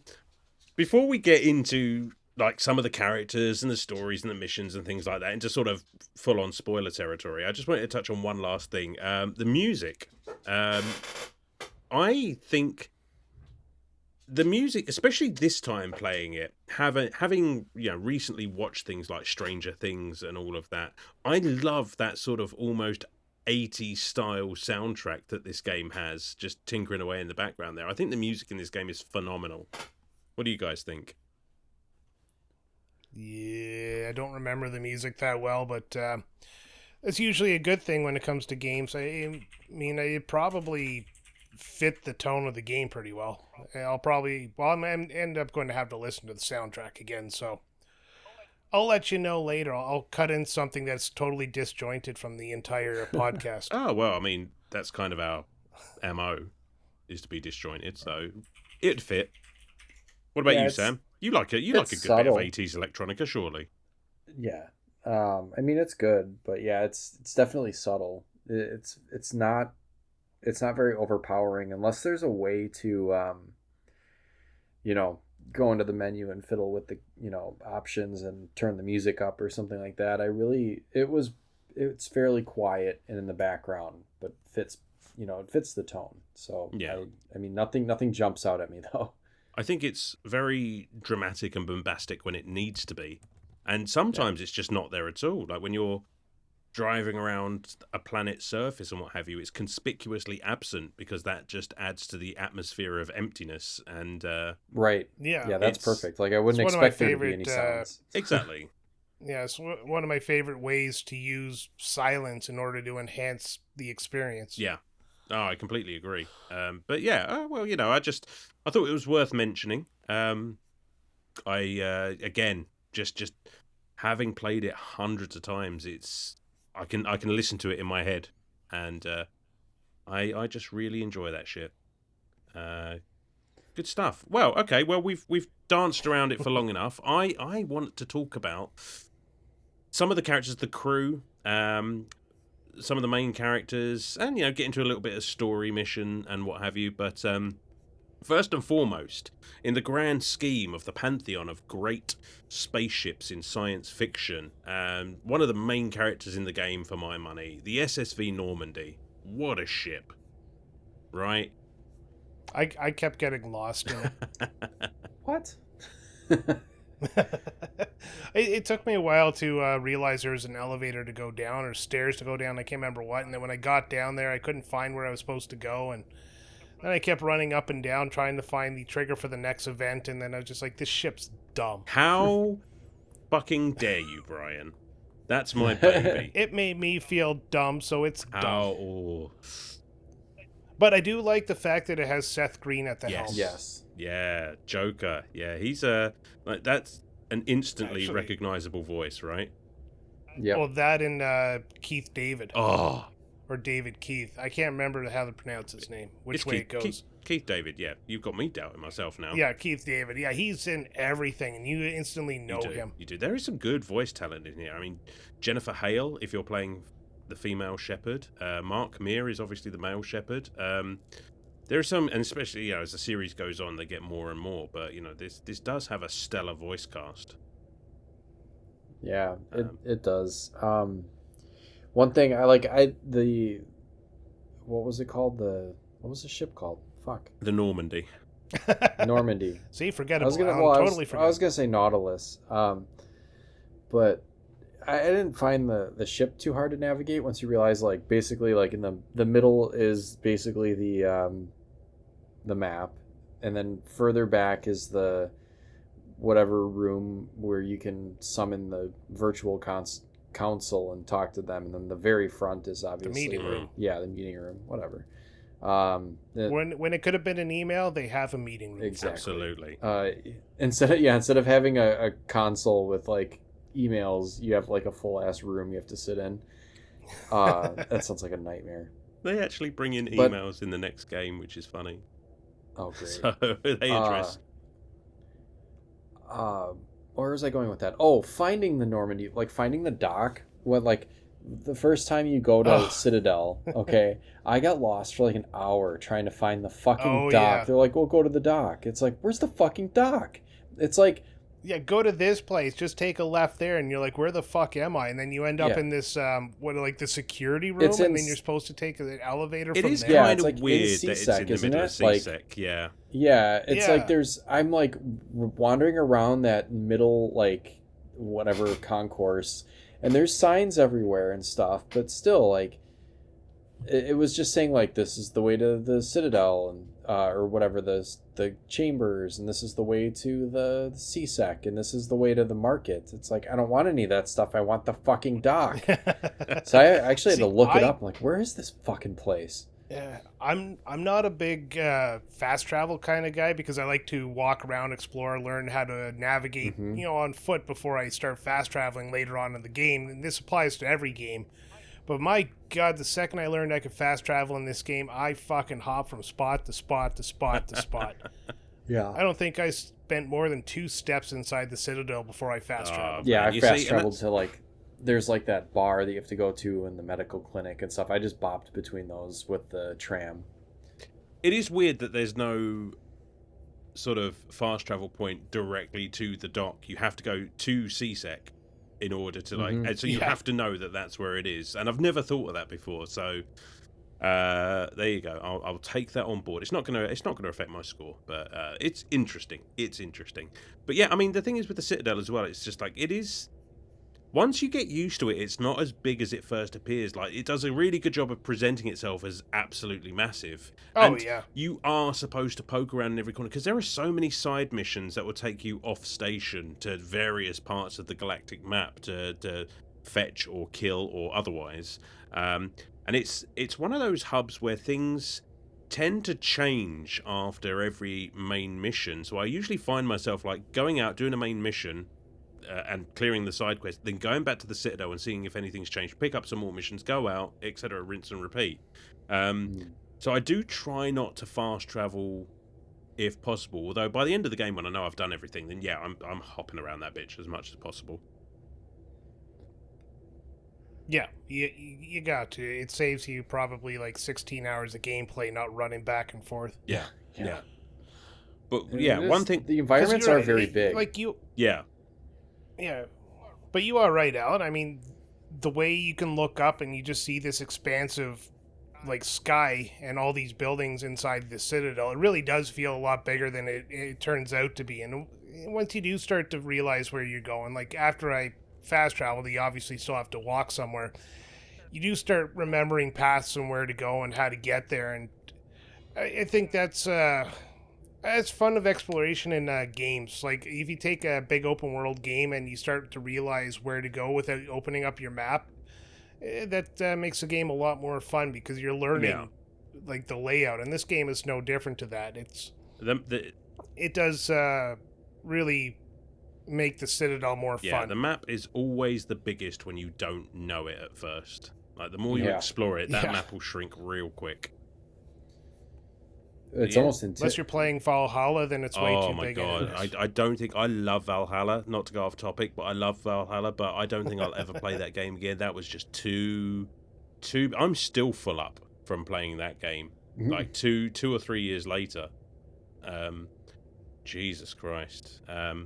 before we get into like some of the characters and the stories and the missions and things like that, into sort of full-on spoiler territory, I just wanted to touch on one last thing. The music. I think the music, especially this time playing it, having recently watched things like Stranger Things and all of that, I love that sort of almost 80s style soundtrack that this game has, just tinkering away in the background there. I think the music in this game is phenomenal. What do you guys think? Yeah, I don't remember the music that well, but it's usually a good thing when it comes to games. I mean, it probably fit the tone of the game pretty well. I'm end up going to have to listen to the soundtrack again, so I'll let you know later. I'll cut in something that's totally disjointed from the entire podcast. Oh, well, I mean, that's kind of our MO, is to be disjointed, so it'd fit. What about you, Sam? You like it? You like a good subtle. bit of 80s electronica, surely? Yeah. I mean, it's good, but yeah, it's definitely subtle. It's not very overpowering unless there's a way to go into the menu and fiddle with the options and turn the music up or something like that. It's fairly quiet and in the background, but fits it fits the tone. So yeah, I mean, nothing jumps out at me though. I think it's very dramatic and bombastic when it needs to be, and sometimes it's just not there at all. Like when you're driving around a planet's surface and what have you, it's conspicuously absent because that just adds to the atmosphere of emptiness. And right, yeah, that's perfect. Like I wouldn't expect there to be any sounds. Exactly. Yeah, it's one of my favorite ways to use silence in order to enhance the experience. Yeah. Oh, I completely agree. But yeah, well, I thought it was worth mentioning. Again, just having played it hundreds of times, I can listen to it in my head, and I just really enjoy that shit. Good stuff. Well, okay. Well, we've danced around it for long enough. I want to talk about some of the characters, the crew, some of the main characters, and get into a little bit of story mission and what have you. But first and foremost, in the grand scheme of the pantheon of great spaceships in science fiction, one of the main characters in the game, for my money, the SSV Normandy. What a ship, right? I kept getting lost in it. What? It took me a while to realize there was an elevator to go down or stairs to go down. I can't remember what. And then when I got down there, I couldn't find where I was supposed to go. And then I kept running up and down trying to find the trigger for the next event. And then I was just like, this ship's dumb. How fucking dare you, Brian? That's my baby. It made me feel dumb, so it's dumb. Oh, But I do like the fact that it has Seth Green at the helm. Yes. yeah, Joker. Yeah, he's like that's an instantly Actually- recognizable voice, right? Yep. Well, that and Keith David. Oh, Or David Keith. I can't remember how to pronounce his name, which it's way Keith, it goes. Keith David. Yeah, you've got me doubting myself now. Yeah, Keith David. Yeah, he's in everything, and you instantly know you do. him. You do. There is some good voice talent in here. I mean, Jennifer Hale, if you're playing the female Shepard. Mark Meer is obviously the male Shepard. There are some, and especially as the series goes on, they get more and more. But this does have a stellar voice cast. Yeah, it does. One thing I like, what was it called? What was the ship called? Fuck. The Normandy. Normandy. See, I forgettable. was gonna, I was gonna say Nautilus, but I didn't find the ship too hard to navigate once you realize, like, basically, like, in the middle is basically the map, and then further back is the whatever room where you can summon the virtual council and talk to them, and then the very front is obviously the meeting room. Yeah, the meeting room, whatever. When it could have been an email, they have a meeting room. Exactly. Absolutely. Instead of having a console with, like, emails, you have, like, a full ass room you have to sit in. That sounds like a nightmare. They actually bring in emails in the next game, which is funny. Oh, great. So they address. Where was I going with that? Oh, finding the Normandy, like finding the dock. What, like, the first time you go to Citadel, okay, I got lost for like an hour trying to find the fucking dock. Yeah. They're like, "We'll go to the dock." It's like, where's the fucking dock? It's like, Yeah, go to this place. Just take a left there, and you're like, "Where the fuck am I?" And then you end up in this the security room, and then you're supposed to take an elevator. It from is there. Yeah, kind it's of like in weird that it's in the isn't middle of it? Like, CSEC. Yeah. yeah, it's Yeah. like I'm like wandering around that middle, like, whatever concourse, and there's signs everywhere and stuff, but still, like, it was just saying, like, this is the way to the Citadel, and or whatever, the chambers, and this is the way to the CSEC, and this is the way to the market. It's like, I don't want any of that stuff. I want the fucking dock. So I actually had to look it up. I'm like, where is this fucking place? Yeah, I'm not a big fast travel kind of guy, because I like to walk around, explore, learn how to navigate, on foot before I start fast traveling later on in the game. And this applies to every game. But my God, the second I learned I could fast travel in this game, I fucking hop from spot to spot to spot to spot. Yeah. I don't think I spent more than 2 steps inside the Citadel before I fast traveled. Yeah, man, I you fast see, traveled to, like, there's like that bar that you have to go to in the medical clinic and stuff. I just bopped between those with the tram. It is weird that there's no sort of fast travel point directly to the dock. You have to go to CSEC in order to, like, and so you have to know that that's where it is. And I've never thought of that before. So there you go. I'll take that on board. It's not gonna affect my score, but it's interesting. It's interesting. But yeah, I mean, the thing is with the Citadel as well. It's just like, it is. Once you get used to it, it's not as big as it first appears. Like, it does a really good job of presenting itself as absolutely massive. Oh, and yeah. You are supposed to poke around in every corner, because there are so many side missions that will take you off station to various parts of the galactic map to fetch or kill or otherwise. And it's one of those hubs where things tend to change after every main mission. So I usually find myself, like, going out, doing a main mission, and clearing the side quest, then going back to the Citadel and seeing if anything's changed, pick up some more missions, go out, etc., rinse and repeat. So I do try not to fast travel if possible, although by the end of the game, when I know I've done everything, then yeah, I'm hopping around that bitch as much as possible. Yeah, you got to. It saves you probably like 16 hours of gameplay not running back and forth. Yeah. But And yeah, one thing... The environments are very big. Like, you... Yeah. Yeah, but you are right, Alan. I mean, the way you can look up and you just see this expansive, like, sky and all these buildings inside the Citadel, it really does feel a lot bigger than it turns out to be. And once you do start to realize where you're going, like, after I fast traveled, you obviously still have to walk somewhere. You do start remembering paths and where to go and how to get there. And I think that's It's fun of exploration in games. Like, if you take a big open world game and you start to realize where to go without opening up your map, that makes the game a lot more fun because you're learning, like, the layout. And this game is no different to that. It does really make the Citadel more fun. The map is always the biggest when you don't know it at first. Like, the more you explore it, that map will shrink real quick. It's almost unless you're playing Valhalla, then it's way too big. Oh my god! I don't think I love Valhalla. Not to go off topic, but I love Valhalla. But I don't think I'll ever play that game again. That was just too. I'm still full up from playing that game. Like 2 or 3 years later. Jesus Christ. But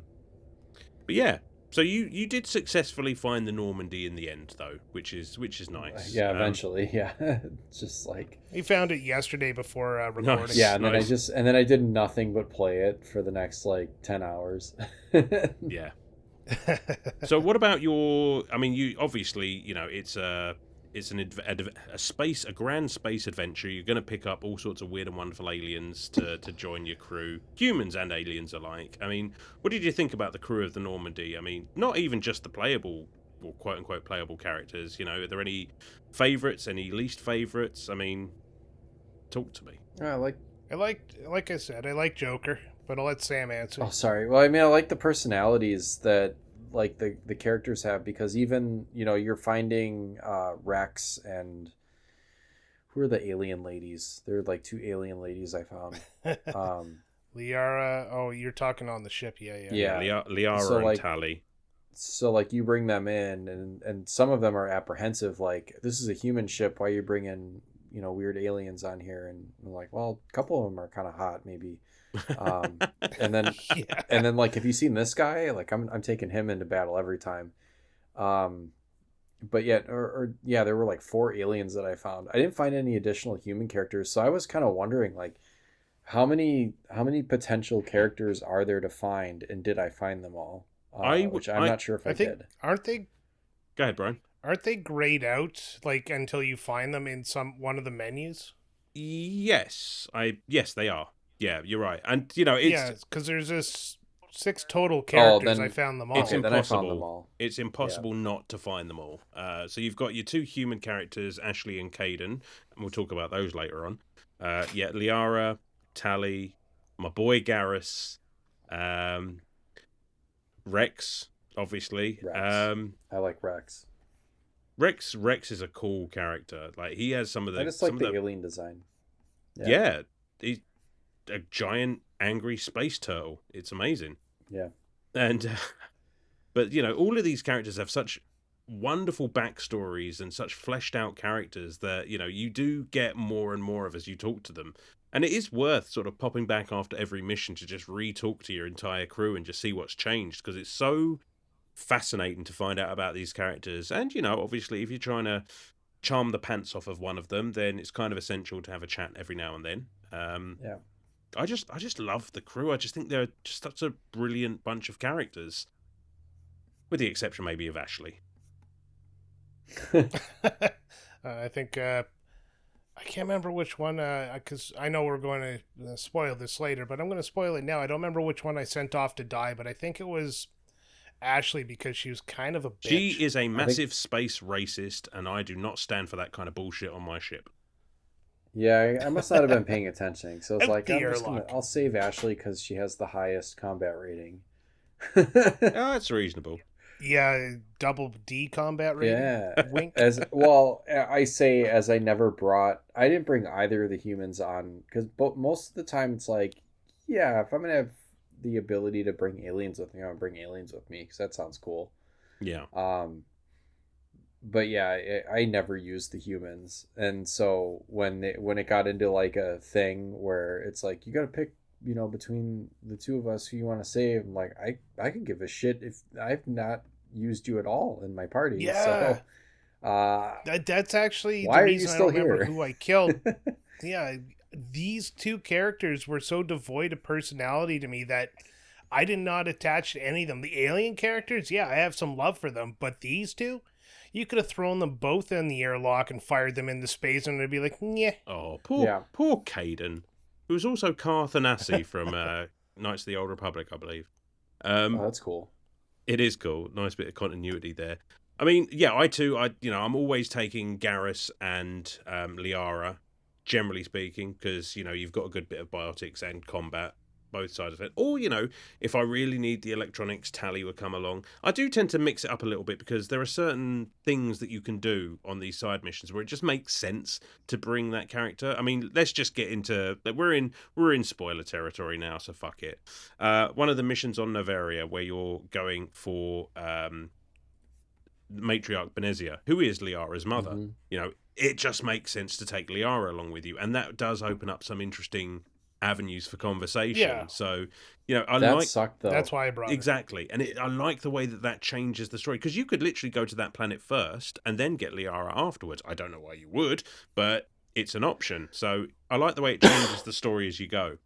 yeah. So you did successfully find the Normandy in the end, though, which is nice. Yeah, eventually, yeah. It's just like we found it yesterday before recording. Nice. Yeah, and then I did nothing but play it for the next like 10 hours. Yeah. So what about your? I mean, you obviously, it's a grand space adventure. You're going to pick up all sorts of weird and wonderful aliens to join your crew, humans and aliens alike. I mean, what did you think about the crew of the Normandy? I mean, not even just the playable or quote unquote playable characters. Are there any favorites? Any least favorites? I mean, talk to me. Like I said, I like Joker, but I'll let Sam answer. Oh, sorry. Well, I mean, I like the personalities that like the characters have, because even you're finding Rex and who are the alien ladies? There are like 2 alien ladies I found. Liara. Oh, you're talking on the ship. Yeah. Liara so, and Tally. So like you bring them in, and some of them are apprehensive. Like, this is a human ship. Why are you bringing weird aliens on here? And I'm like, well, a couple of them are kind of hot, maybe. And then like, have you seen this guy? Like, I'm taking him into battle every time. But yet, there were like 4 aliens that I found. I didn't find any additional human characters, so I was kind of wondering, like, how many potential characters are there to find, and did I find them all? Which I'm not sure if I did. Aren't they? Go ahead, Brian. Aren't they grayed out, like, until you find them in one of the menus? Yes, they are. Yeah, you're right. And it's because there's this 6 total characters. I found them all. It's impossible. Then I found them all. It's impossible not to find them all. So you've got your 2 human characters, Ashley and Caden, and we'll talk about those later on. Liara, Tally, my boy Garrus, Rex, obviously. Rex. I like Rex. Rex is a cool character. Like, he has some of the. I just like the alien design. Yeah, he's a giant angry space turtle. It's amazing. Yeah. And but all of these characters have such wonderful backstories and such fleshed out characters that you do get more and more of as you talk to them. And it is worth sort of popping back after every mission to just re-talk to your entire crew and just see what's changed, because it's so fascinating to find out about these characters. And obviously, if you're trying to charm the pants off of one of them, then it's kind of essential to have a chat every now and then. Yeah. I just love the crew. I just think they're just such a brilliant bunch of characters, with the exception maybe of Ashley. I think I can't remember which one, because I know we're going to spoil this later, but I'm going to spoil it now. I don't remember which one I sent off to die, but I think it was Ashley, because she was kind of a bitch. She is a massive space racist, and I do not stand for that kind of bullshit on my ship. Yeah, I must not have been paying attention. So it's like, I'll save Ashley because she has the highest combat rating. That's reasonable. Yeah, double D combat rating. Yeah. Wink. I didn't bring either of the humans on, because most of the time it's like, yeah, if I'm going to have the ability to bring aliens with me, I'm going to bring aliens with me, because that sounds cool. Yeah. But yeah, I never used the humans, and so when it got into like a thing where it's like, you got to pick, between the 2 of us who you want to save, I'm like, I can give a shit if I've not used you at all in my party. Yeah. So that's actually why the are you reason still I don't remember here? who I killed. Yeah, these 2 characters were so devoid of personality to me that I did not attach to any of them. The alien characters, yeah, I have some love for them, but these 2, you could have thrown them both in the airlock and fired them into space, and it'd be like, yeah. Oh, poor Caden. who was also Car Thanassi from Knights of the Old Republic, I believe. Oh, that's cool. It is cool. Nice bit of continuity there. I mean, yeah, I'm always taking Garrus and Liara, generally speaking, because you've got a good bit of biotics and combat, both sides of it. Or if I really need the electronics, Tally would come along. I do tend to mix it up a little bit because there are certain things that you can do on these side missions where it just makes sense to bring that character. I mean, let's just get into we're in spoiler territory now, so fuck it. One of the missions on Noveria where you're going for matriarch Benezia, who is Liara's mother. It just makes sense to take Liara along with you, and that does open up some interesting avenues for conversation. Yeah. So That sucked though. That's why I brought exactly, and I like the way that changes the story, because you could literally go to that planet first and then get Liara afterwards. I don't know why you would, but it's an option. So I like the way it changes the story as you go.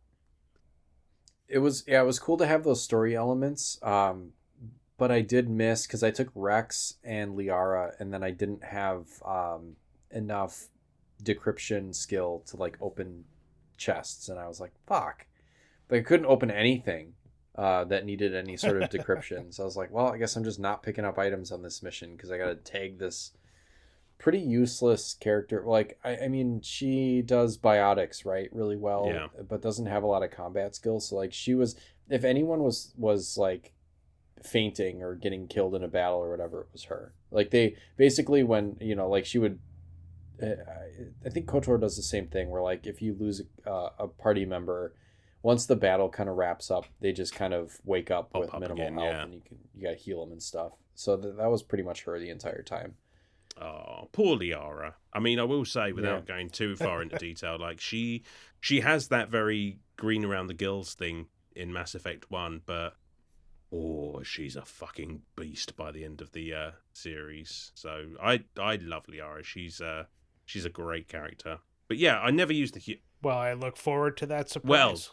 It was cool to have those story elements. But I did miss, because I took Rex and Liara, and then I didn't have enough decryption skill to like open chests, and I was like, fuck. But I couldn't open anything that needed any sort of decryption. So I was like, well, I guess I'm just not picking up items on this mission because I got to tag this pretty useless character. Like, I mean, she does biotics, right, really well, Yeah. but doesn't have a lot of combat skills. So like, she was, if anyone was like fainting or getting killed in a battle or whatever, it was her. Like, they basically, when like, she would, I think KOTOR does the same thing where like if you lose a party member, once the battle kind of wraps up, they just kind of wake up with minimal again, health, yeah. and you got to heal them and stuff. So that was pretty much her the entire time. Oh, poor Liara. I mean, I will say, without going too far into detail, like she has that very green around the gills thing in Mass Effect 1, but she's a fucking beast by the end of the series. So I love Liara. She's a great character. But yeah, I never used Well, I look forward to that surprise.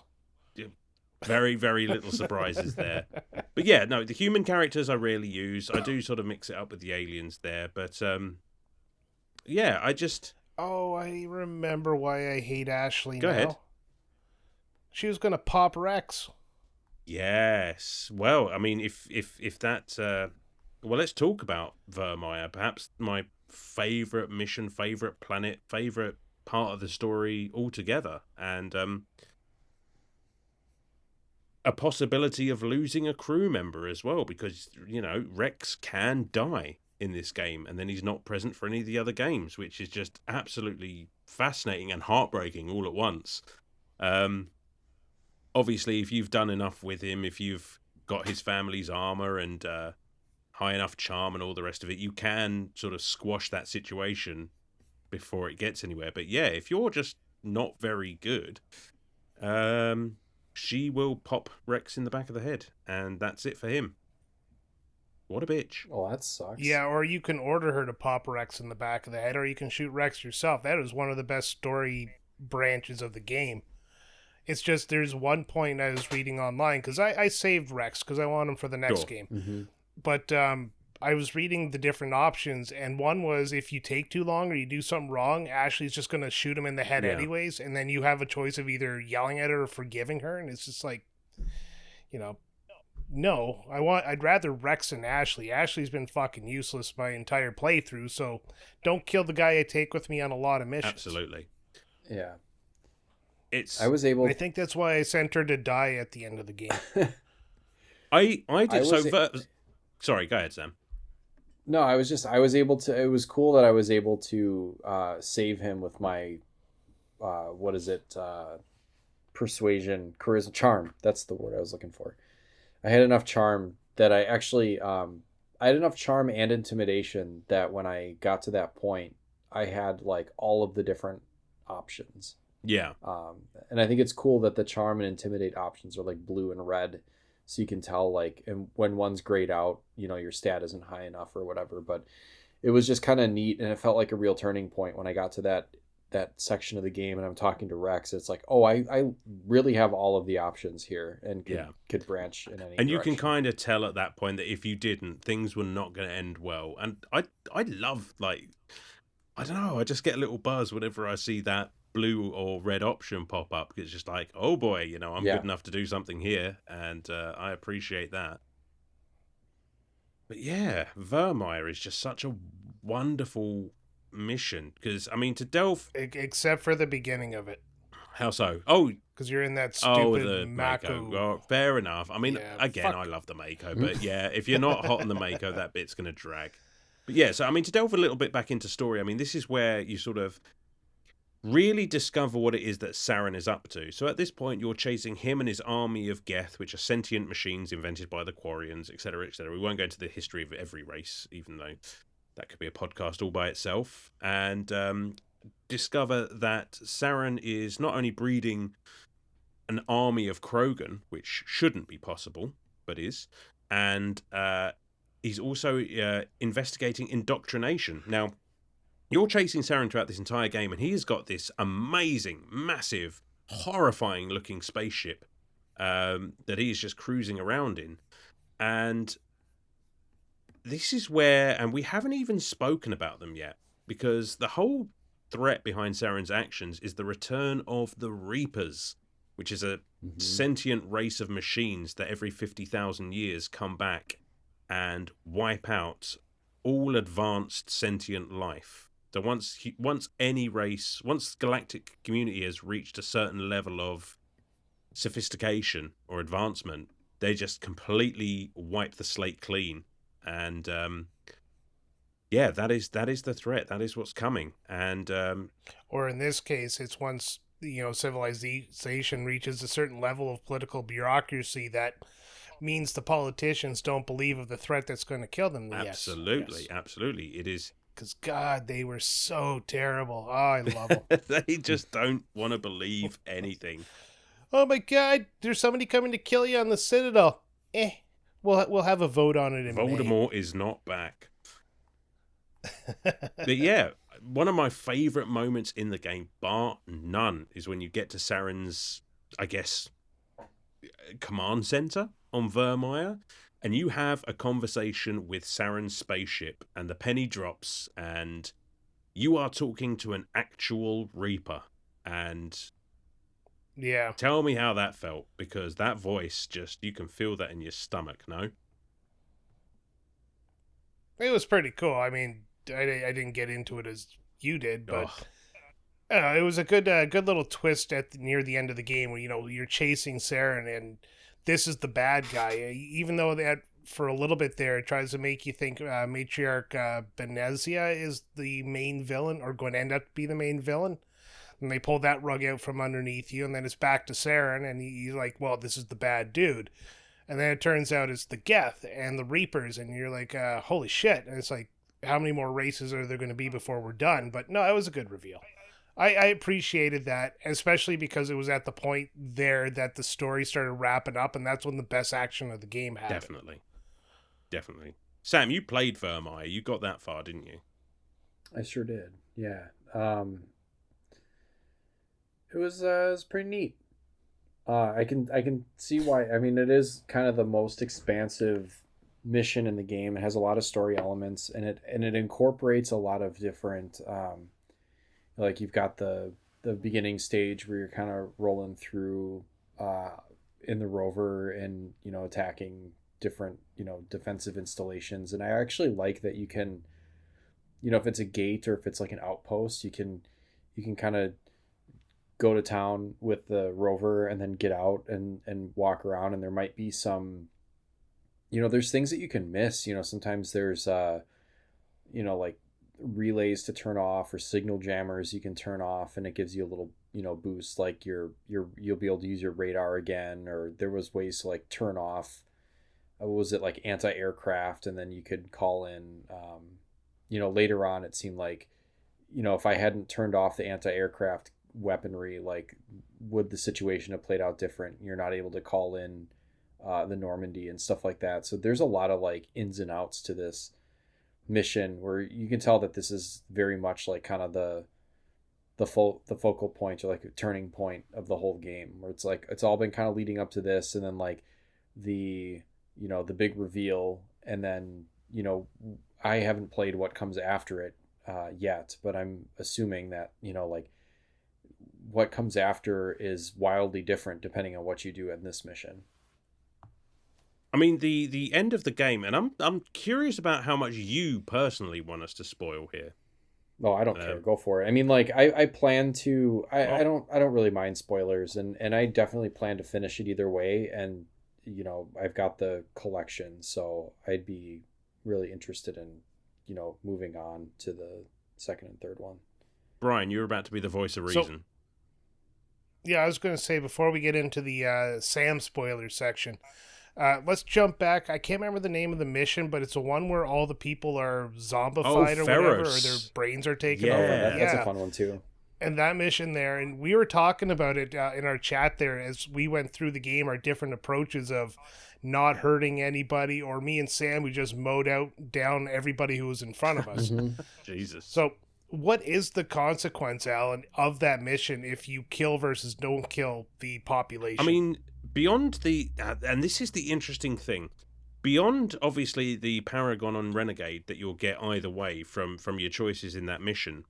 Very, very little surprises there. But yeah, no, the human characters I rarely use. I do sort of mix it up with the aliens there. But yeah, I just... Oh, I remember why I hate Ashley Go now. ahead. She was going to pop Rex. Yes. Well, I mean, if that... well, let's talk about Vermeer. Perhaps my favorite mission, favorite planet, favorite part of the story altogether. And a possibility of losing a crew member as well, because Rex can die in this game and then he's not present for any of the other games, which is just absolutely fascinating and heartbreaking all at once. Obviously, if you've done enough with him, if you've got his family's armor and high enough charm and all the rest of it, you can sort of squash that situation before it gets anywhere. But yeah, if you're just not very good, she will pop Rex in the back of the head, and that's it for him. What a bitch. Well, that sucks. Yeah, or you can order her to pop Rex in the back of the head, or you can shoot Rex yourself. That is one of the best story branches of the game. It's just there's one point I was reading online, because I saved Rex because I want him for the next game. Mm-hmm. But I was reading the different options, and one was if you take too long or you do something wrong, Ashley's just going to shoot him in the head anyways, and then you have a choice of either yelling at her or forgiving her, and it's just like, no, I'd rather Rex and Ashley. Ashley's been fucking useless my entire playthrough, so don't kill the guy I take with me on a lot of missions. Absolutely. Yeah. I think that's why I sent her to die at the end of the game. I did. Sorry, go ahead, Sam. No, I was able to, it was cool that I was able to save him with my, persuasion, charisma, charm. That's the word I was looking for. I had enough charm that I actually, I had enough charm and intimidation that when I got to that point, I had like all of the different options. Yeah. And I think it's cool that the charm and intimidate options are like blue and red. So you can tell, like, and when one's grayed out, your stat isn't high enough or whatever. But it was just kind of neat, and it felt like a real turning point when I got to that section of the game, and I'm talking to Rex. It's like, oh, I really have all of the options here, and could branch in any And direction. you can kind of tell at that point that if you didn't, things were not going to end well. And I love, like, I don't know, I just get a little buzz whenever I see that blue or red option pop up. It's just like, oh boy, you know, I'm Yeah. good enough to do something here, and I appreciate that. But yeah, Vermeer is just such a wonderful mission because, I mean, to delve. Except for the beginning of it, How so? Oh, because you're in that oh, stupid the Mako. Mako. Oh, fair enough. I mean, Yeah, again, fuck. I love the Mako, but yeah, if you're not hot on the Mako, that bit's going to drag. But yeah, so I mean, to delve a little bit back into story, I mean, this is where you sort of really discover what it is that Saren is up to. So at this point, you're chasing him and his army of Geth, which are sentient machines invented by the Quarians, etc., etc. We won't go into the history of every race, even though that could be a podcast all by itself. And discover that Saren is not only breeding an army of Krogan, which shouldn't be possible, but is, and he's also investigating indoctrination. Now, you're chasing Saren throughout this entire game, and he's got this amazing, massive, horrifying-looking spaceship that he's just cruising around in. And this is where, and we haven't even spoken about them yet, because the whole threat behind Saren's actions is the return of the Reapers, which is a sentient race of machines that every 50,000 years come back and wipe out all advanced sentient life. So once any race, once the galactic community has reached a certain level of sophistication or advancement, they just completely wipe the slate clean. And yeah, that is the threat. That is what's coming. And Or in this case, it's once, you know, civilization reaches a certain level of political bureaucracy that means the politicians don't believe of the threat that's going to kill them. absolutely, absolutely, it is. Because God, they were so terrible. Oh, I love them. They just don't want to believe anything. Oh my God, there's somebody coming to kill you on the Citadel. We'll have a vote on it in Voldemort is not back. But yeah, one of my favorite moments in the game, bar none, is when you get to Saren's, I guess, command center on Vermeer, and you have a conversation with Saren's spaceship, and the penny drops, and you are talking to an actual Reaper. And yeah, tell me how that felt, because that voice, just, you can feel that in your stomach, no? it was pretty cool. I mean, I didn't get into it as you did, but it was a good little twist near the end of the game where, you know, you're chasing Saren and this is the bad guy. Even though that for a little bit there it tries to make you think Matriarch Benezia is the main villain or going to end up to be the main villain. And they pull that rug out from underneath you, and then it's back to Saren, and you're like, well, this is the bad dude. And then it turns out it's the Geth and the Reapers, and you're like, holy shit. And it's like, how many more races are there going to be before we're done? But no, it was a good reveal. I appreciated that, especially because it was at the point there that the story started wrapping up, and that's when the best action of the game happened. Definitely. Sam, you played Vermeer. You got that far, didn't you? I sure did. Yeah. It was pretty neat. I can see why. I mean, it is kind of the most expansive mission in the game. It has a lot of story elements, and it incorporates a lot of different. Like you've got the beginning stage where you're kind of rolling through in the rover and, you know, attacking different, you know, defensive installations. And I actually like that you can, you know, if it's a gate or if it's like an outpost, you can kind of go to town with the rover and then get out and walk around, and there might be some, you know, there's things that you can miss. You know, sometimes there's you know, like relays to turn off or signal jammers you can turn off, and it gives you a little, you know, boost, like you'll be able to use your radar again. Or there was ways to like turn off, what was it, like anti-aircraft, and then you could call in you know, later on it seemed like, you know, if I hadn't turned off the anti-aircraft weaponry, like would the situation have played out different? You're not able to call in the Normandy and stuff like that. So there's a lot of like ins and outs to this mission where you can tell that this is very much like kind of the focal point, or like a turning point of the whole game, where it's like it's all been kind of leading up to this, and then like the, you know, the big reveal, and then, you know, I haven't played what comes after it yet, but I'm assuming that, you know, like what comes after is wildly different depending on what you do in this mission. I mean, the end of the game, and I'm curious about how much you personally want us to spoil here. No, I don't care. Go for it. I mean, like, I plan to. I Well- don't really mind spoilers, and I definitely plan to finish it either way. And I've got the collection, so I'd be really interested in moving on to the second and third one. Brian, you're about to be the voice of reason. Yeah, I was going to say, before we get into the Sam spoiler section, let's jump back. I can't remember the name of the mission, but it's the one where all the people are zombified or whatever, or their brains are taken over. That's a fun one too. And that mission there, and we were talking about it in our chat there as we went through the game, our different approaches of not hurting anybody, or me and Sam, we just mowed down everybody who was in front of us. Jesus. So what is the consequence, Alan, of that mission if you kill versus don't kill the population? I mean, beyond and this is the interesting thing, beyond obviously the Paragon on Renegade that you'll get either way from your choices in that mission,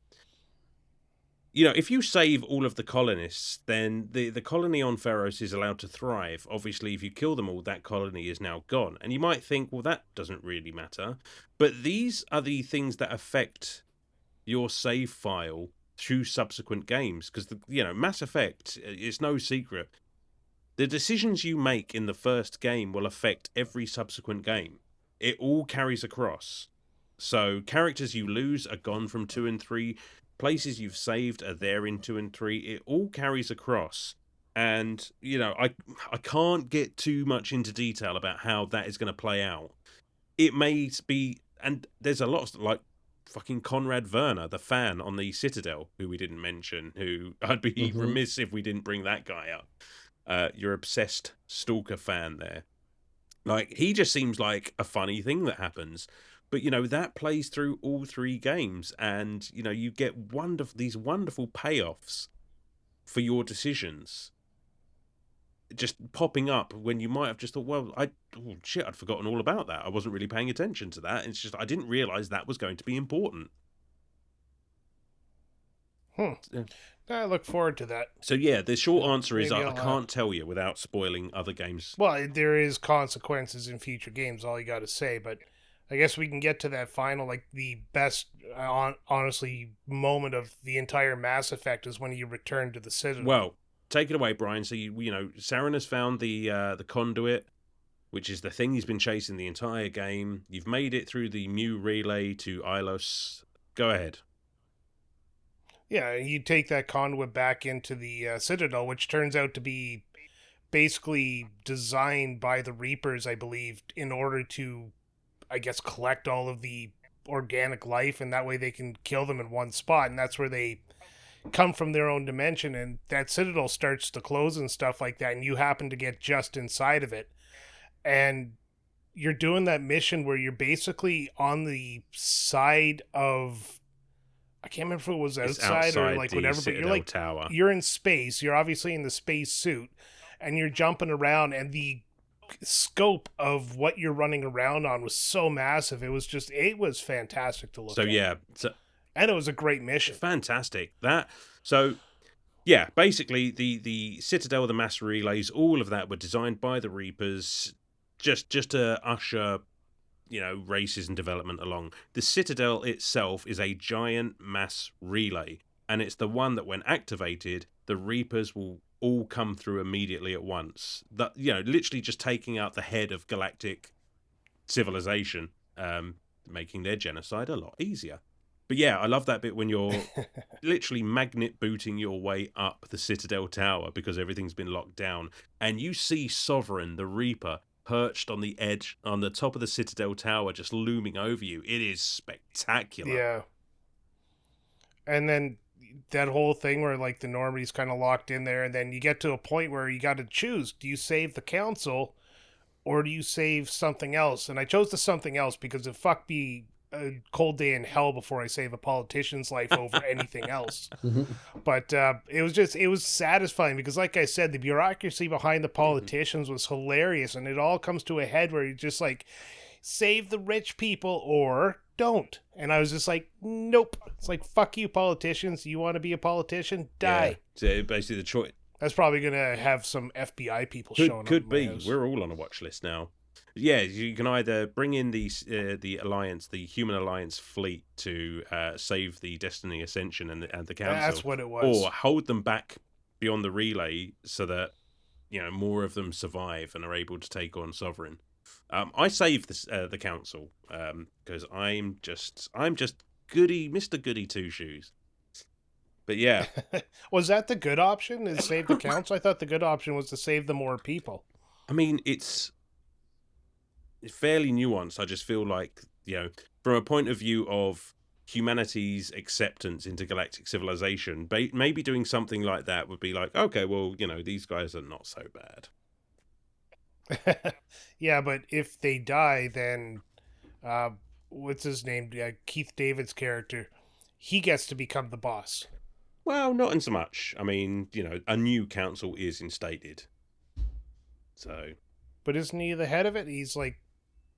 if you save all of the colonists, then the colony on Feros is allowed to thrive. Obviously, if you kill them all, that colony is now gone. And you might think, well, that doesn't really matter. But these are the things that affect your save file through subsequent games. Because, Mass Effect, it's no secret. The decisions you make in the first game will affect every subsequent game. It all carries across. So characters you lose are gone from 2 and 3. Places you've saved are there in 2 and 3. It all carries across. And, I can't get too much into detail about how that is going to play out. It may be, and there's a lot, like fucking Conrad Werner, the fan on the Citadel, who we didn't mention, who I'd be remiss if we didn't bring that guy up. Your obsessed Stalker fan there. Like, he just seems like a funny thing that happens. But, that plays through all 3 games, and, you get these wonderful payoffs for your decisions just popping up when you might have just thought, well, I'd forgotten all about that. I wasn't really paying attention to that. It's just I didn't realize that was going to be important. I look forward to that. So, yeah, the short answer is I I'll, can't tell you without spoiling other games. Well, there is consequences in future games, all you got to say, but I guess we can get to that final, like, the best, honestly, moment of the entire Mass Effect is when you return to the Citadel. Well, take it away, Brian. So, Saren has found the conduit, which is the thing he's been chasing the entire game. You've made it through the Mu relay to Ilos. Go ahead. Yeah, you take that conduit back into the Citadel, which turns out to be basically designed by the Reapers, I believe, in order to, I guess, collect all of the organic life, and that way they can kill them in one spot, and that's where they come from, their own dimension, and that Citadel starts to close and stuff like that, and you happen to get just inside of it, and you're doing that mission where you're basically on the side of, I can't remember if it was outside or like whatever, but you're like tower. You're in space, you're obviously in the space suit, and you're jumping around, and the scope of what you're running around on was so massive. It was fantastic to look at. And it was a great mission. Fantastic. Basically the Citadel, the mass relays, all of that were designed by the Reapers just to usher races and development along. The Citadel itself is a giant mass relay, and it's the one that when activated, the Reapers will all come through immediately at once. That literally just taking out the head of galactic civilization, making their genocide a lot easier. But yeah, I love that bit when you're literally magnet booting your way up the Citadel Tower because everything's been locked down, and you see Sovereign, the Reaper, perched on the edge, on the top of the Citadel Tower, just looming over you. It is spectacular. Yeah. And then that whole thing where, like, the Normandy's kind of locked in there, and then you get to a point where you got to choose. Do you save the Council, or do you save something else? And I chose the something else because it fucked me a cold day in hell before I save a politician's life over anything else. But it was satisfying because, like I said, the bureaucracy behind the politicians was hilarious, and it all comes to a head where you just like, save the rich people or don't. And I was just like, nope. It's like, fuck you, politicians. You want to be a politician? Die. Yeah. So basically, the choice That's probably going to have some FBI people showing up. could be. House. We're all on a watch list now. Yeah, you can either bring in the Alliance, the Human Alliance fleet, to save the Destiny Ascension and the Council. That's what it was. Or hold them back beyond the relay so that more of them survive and are able to take on Sovereign. I saved the Council because I'm just goody, Mr. Goody Two Shoes. But yeah, Was that the good option? Is save the council? I thought the good option was to save the more people. I mean it's fairly nuanced. I just feel like from a point of view of humanity's acceptance into galactic civilization, maybe doing something like that would be like, okay, well, these guys are not so bad. Yeah, but if they die, then what's his name? Keith David's character, he gets to become the boss. Well, not in so much. I mean, a new council is instated. So, but isn't he the head of it? He's like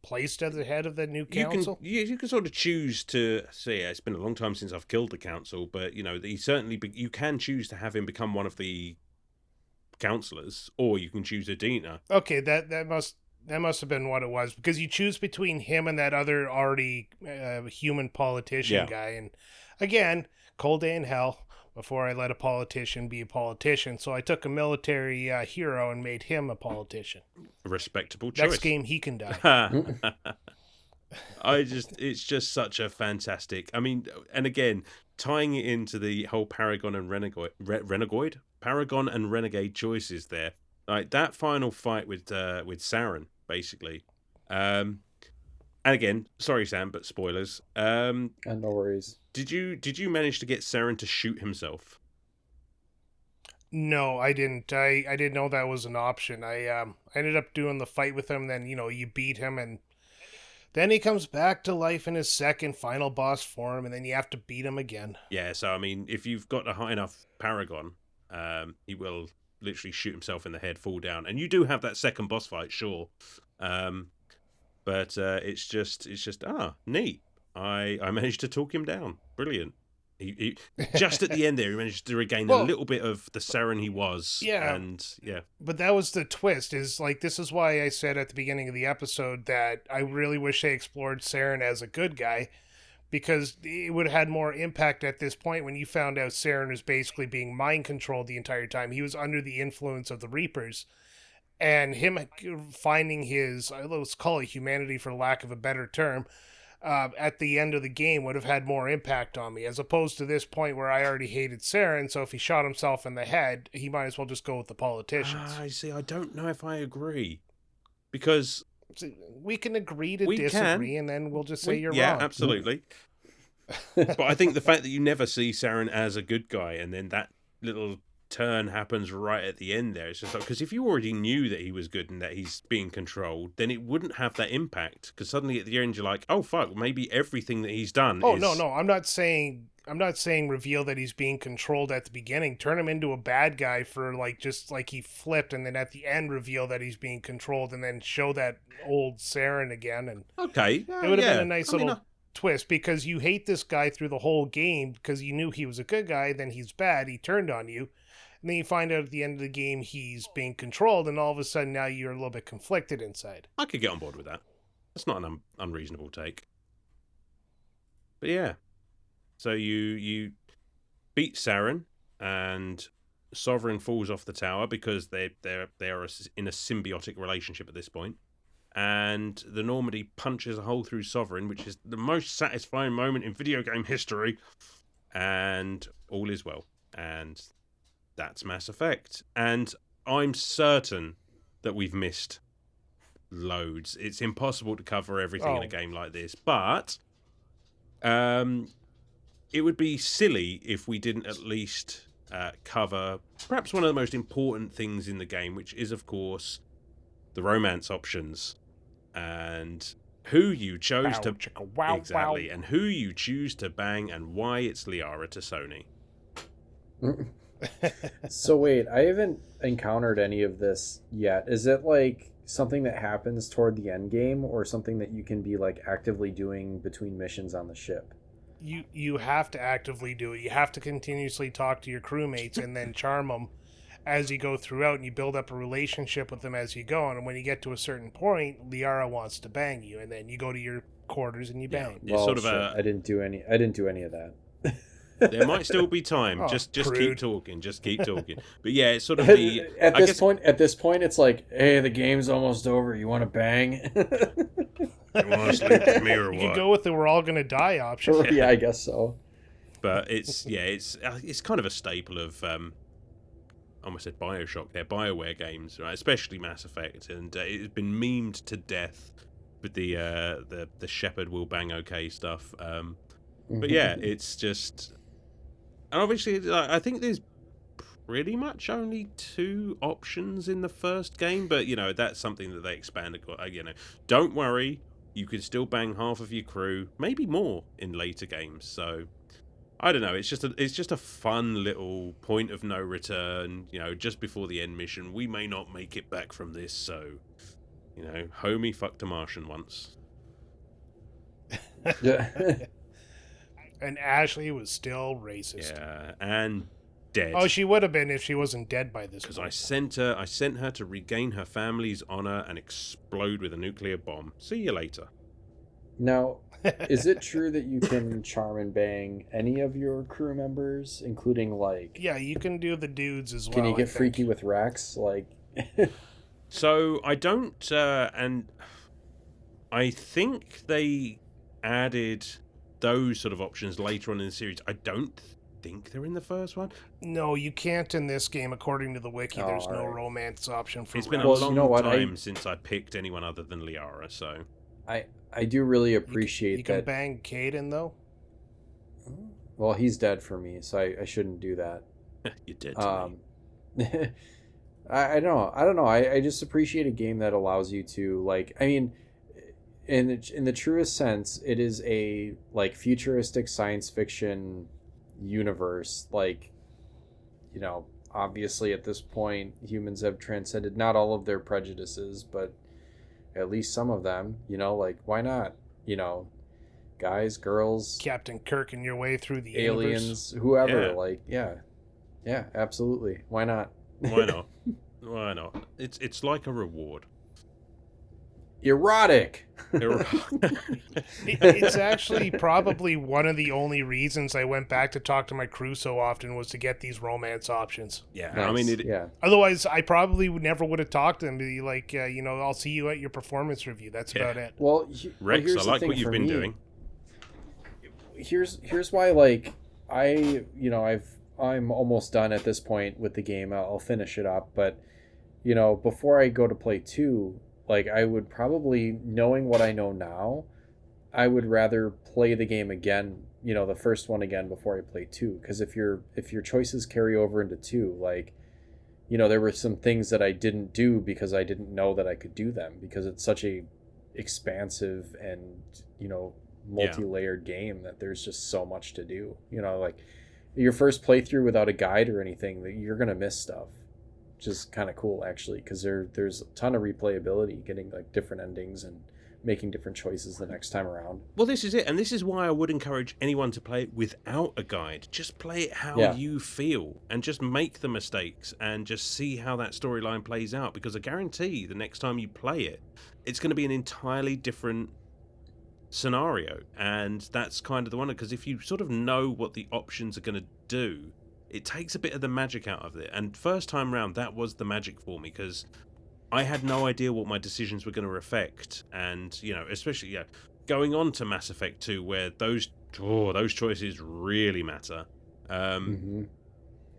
placed as the head of the new council. You can sort of choose to say, it's been a long time since I've killed the council, but he certainly you can choose to have him become one of the councillors, or you can choose Adina. Okay, that must have been what it was, because you choose between him and that other already human politician guy. And again, cold day in hell before I let a politician be a politician. So I took a military hero and made him a politician. A respectable choice. Next game he can die. It's just such a fantastic. I mean, and again, tying it into the whole Paragon and Renegade choices there, like that final fight with Saren, basically. And again, sorry Sam, but spoilers. And no worries. Did you manage to get Saren to shoot himself? No, I didn't. I didn't know that was an option. I ended up doing the fight with him. Then you beat him, and then he comes back to life in his second final boss form, and then you have to beat him again. Yeah. So I mean, if you've got a high enough Paragon, he will literally shoot himself in the head, fall down, and you do have that second boss fight, sure. But it's just neat. I managed to talk him down. Brilliant. He just at the end there, he managed to regain a little bit of the Saren he was. Yeah. And yeah. But that was the twist, is like, this is why I said at the beginning of the episode that I really wish they explored Saren as a good guy, because it would have had more impact at this point when you found out Saren was basically being mind controlled the entire time. He was under the influence of the Reapers. And him finding his, let's call it humanity for lack of a better term, at the end of the game would have had more impact on me, as opposed to this point where I already hated Saren, so if he shot himself in the head, he might as well just go with the politicians. I see. I don't know if I agree. Because we can agree to disagree, and then we'll just say you're wrong. Yeah, absolutely. But I think the fact that you never see Saren as a good guy, and then that little turn happens right at the end there, it's just like, because if you already knew that he was good and that he's being controlled, then it wouldn't have that impact, because suddenly at the end you're like, oh fuck, maybe everything that he's done is... No, I'm not saying reveal that he's being controlled at the beginning. Turn him into a bad guy for just like he flipped, and then at the end reveal that he's being controlled, and then show that old Saren again. And okay, it would have been a nice little twist, because you hate this guy through the whole game because you knew he was a good guy, then he's bad, he turned on you. And then you find out at the end of the game he's being controlled, and all of a sudden now you're a little bit conflicted inside. I could get on board with that. That's not an unreasonable take. But yeah. So you beat Saren, and Sovereign falls off the tower because they are in a symbiotic relationship at this point. And the Normandy punches a hole through Sovereign, which is the most satisfying moment in video game history. And all is well. And that's Mass Effect. And I'm certain that we've missed loads. It's impossible to cover everything in a game like this. But it would be silly if we didn't at least cover perhaps one of the most important things in the game, which is, of course, the romance options. And who you chose and who you choose to bang, and why it's Liara to Sony. So wait, I haven't encountered any of this yet. Is it like something that happens toward the end game, or something that you can be like actively doing between missions on the ship? You have to actively do it. You have to continuously talk to your crewmates and then charm them as you go throughout, and you build up a relationship with them as you go. And when you get to a certain point, Liara wants to bang you, and then you go to your quarters and you Yeah, bang. it's Well, sort of shit, a. I didn't do any of that. There might still be time. Oh, Just keep prude. talking. Just keep talking. But yeah, it's sort of the. I guess At this point, it's like, hey, the game's almost over. You want to bang? you want to sleep with me or You what? could go with the "we're all gonna die" option. Yeah, I guess so. But it's it's kind of a staple of I almost said Bioshock. They're Bioware games, right? Especially Mass Effect, and it's been memed to death with the Shepard will bang okay stuff. But yeah, it's just, and obviously I think there's pretty much only 2 options in the first game, but that's something that they expanded. Don't worry, you can still bang half of your crew, maybe more in later games. So I don't know. It's just a fun little point of no return. Just before the end mission, we may not make it back from this. So, homie fucked a Martian once. Yeah. And Ashley was still racist. Yeah, and dead. Oh, she would have been if she wasn't dead by this Because point. I sent her to regain her family's honor and explode with a nuclear bomb. See you later. Now, is it true that you can charm and bang any of your crew members, including like? Yeah, you can do the dudes as well. Can you I get think. freaky with Rex? Like, So I don't, and I think they added those sort of options later on in the series. I don't think they're in the first one. No, you can't in this game. According to the wiki, Oh, there's no alright. romance option for It's been Rex. a long you know what, time since I picked anyone other than Liara. So I do really appreciate You can that. bang Caden though. Well, he's dead for me, so I shouldn't do that. you're dead to me. I don't know. I just appreciate a game that allows you to like. I mean, in the truest sense, it is a like futuristic science fiction universe. Like, obviously at this point, humans have transcended not all of their prejudices, but at least some of them. Like why not? Guys, girls, Captain Kirk in your way through the aliens, universe. whoever. Yeah. Like, yeah, absolutely. Why not? Why not? Why not? It's like a reward. Erotic. It's actually probably one of the only reasons I went back to talk to my crew so often was to get these romance options. Yeah, Nice. I mean, yeah. Otherwise, I probably never would have talked to them. Be like, I'll see you at your performance review. That's about it. Well, Rex, here's I the like thing what you've for been me. doing. Here's why, like, I'm almost done at this point with the game. I'll finish it up, but before I go to play 2, like, I would probably, knowing what I know now, I would rather play the game again, the first one again before I play 2, because if your choices carry over into 2, like, there were some things that I didn't do because I didn't know that I could do them, because it's such a expansive and multi-layered game that there's just so much to do. Like your first playthrough without a guide or anything, that you're gonna miss stuff, which is kind of cool actually, because there's a ton of replayability, getting like different endings and making different choices the next time around. Well, this is it, and this is why I would encourage anyone to play it without a guide. Just play it how you feel, and just make the mistakes, and just see how that storyline plays out. Because I guarantee the next time you play it, it's going to be an entirely different scenario, and that's kind of the wonder. Because if you sort of know what the options are going to do, it takes a bit of the magic out of it. And first time round, that was the magic for me, because I had no idea what my decisions were going to affect, and especially going on to Mass Effect 2, where those choices really matter.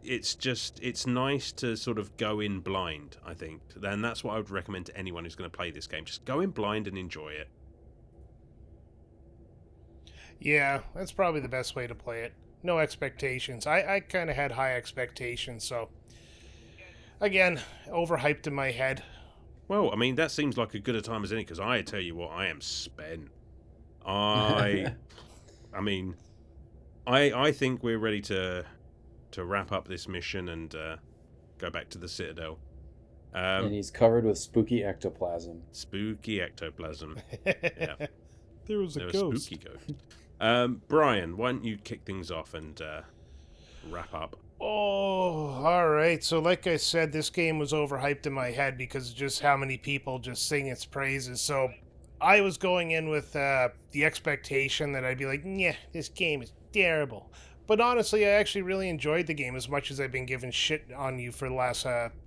It's nice to sort of go in blind, I think, and that's what I would recommend to anyone who's going to play this game. Just go in blind and enjoy it. Yeah, that's probably the best way to play it. No expectations. I kind of had high expectations, so again, overhyped in my head. Well, I mean, that seems like a good a time as any, because I tell you what, I am spent. I mean, I think we're ready to to wrap up this mission and go back to the Citadel. And he's covered with spooky ectoplasm. Spooky ectoplasm. Yeah. There was a ghost. Spooky ghost. Brian, why don't you kick things off and wrap up? Oh, all right. So, like I said, this game was overhyped in my head because of just how many people just sing its praises. So, I was going in with the expectation that I'd be like, yeah, this game is terrible. But honestly, I actually really enjoyed the game as much as I've been giving shit on you for the last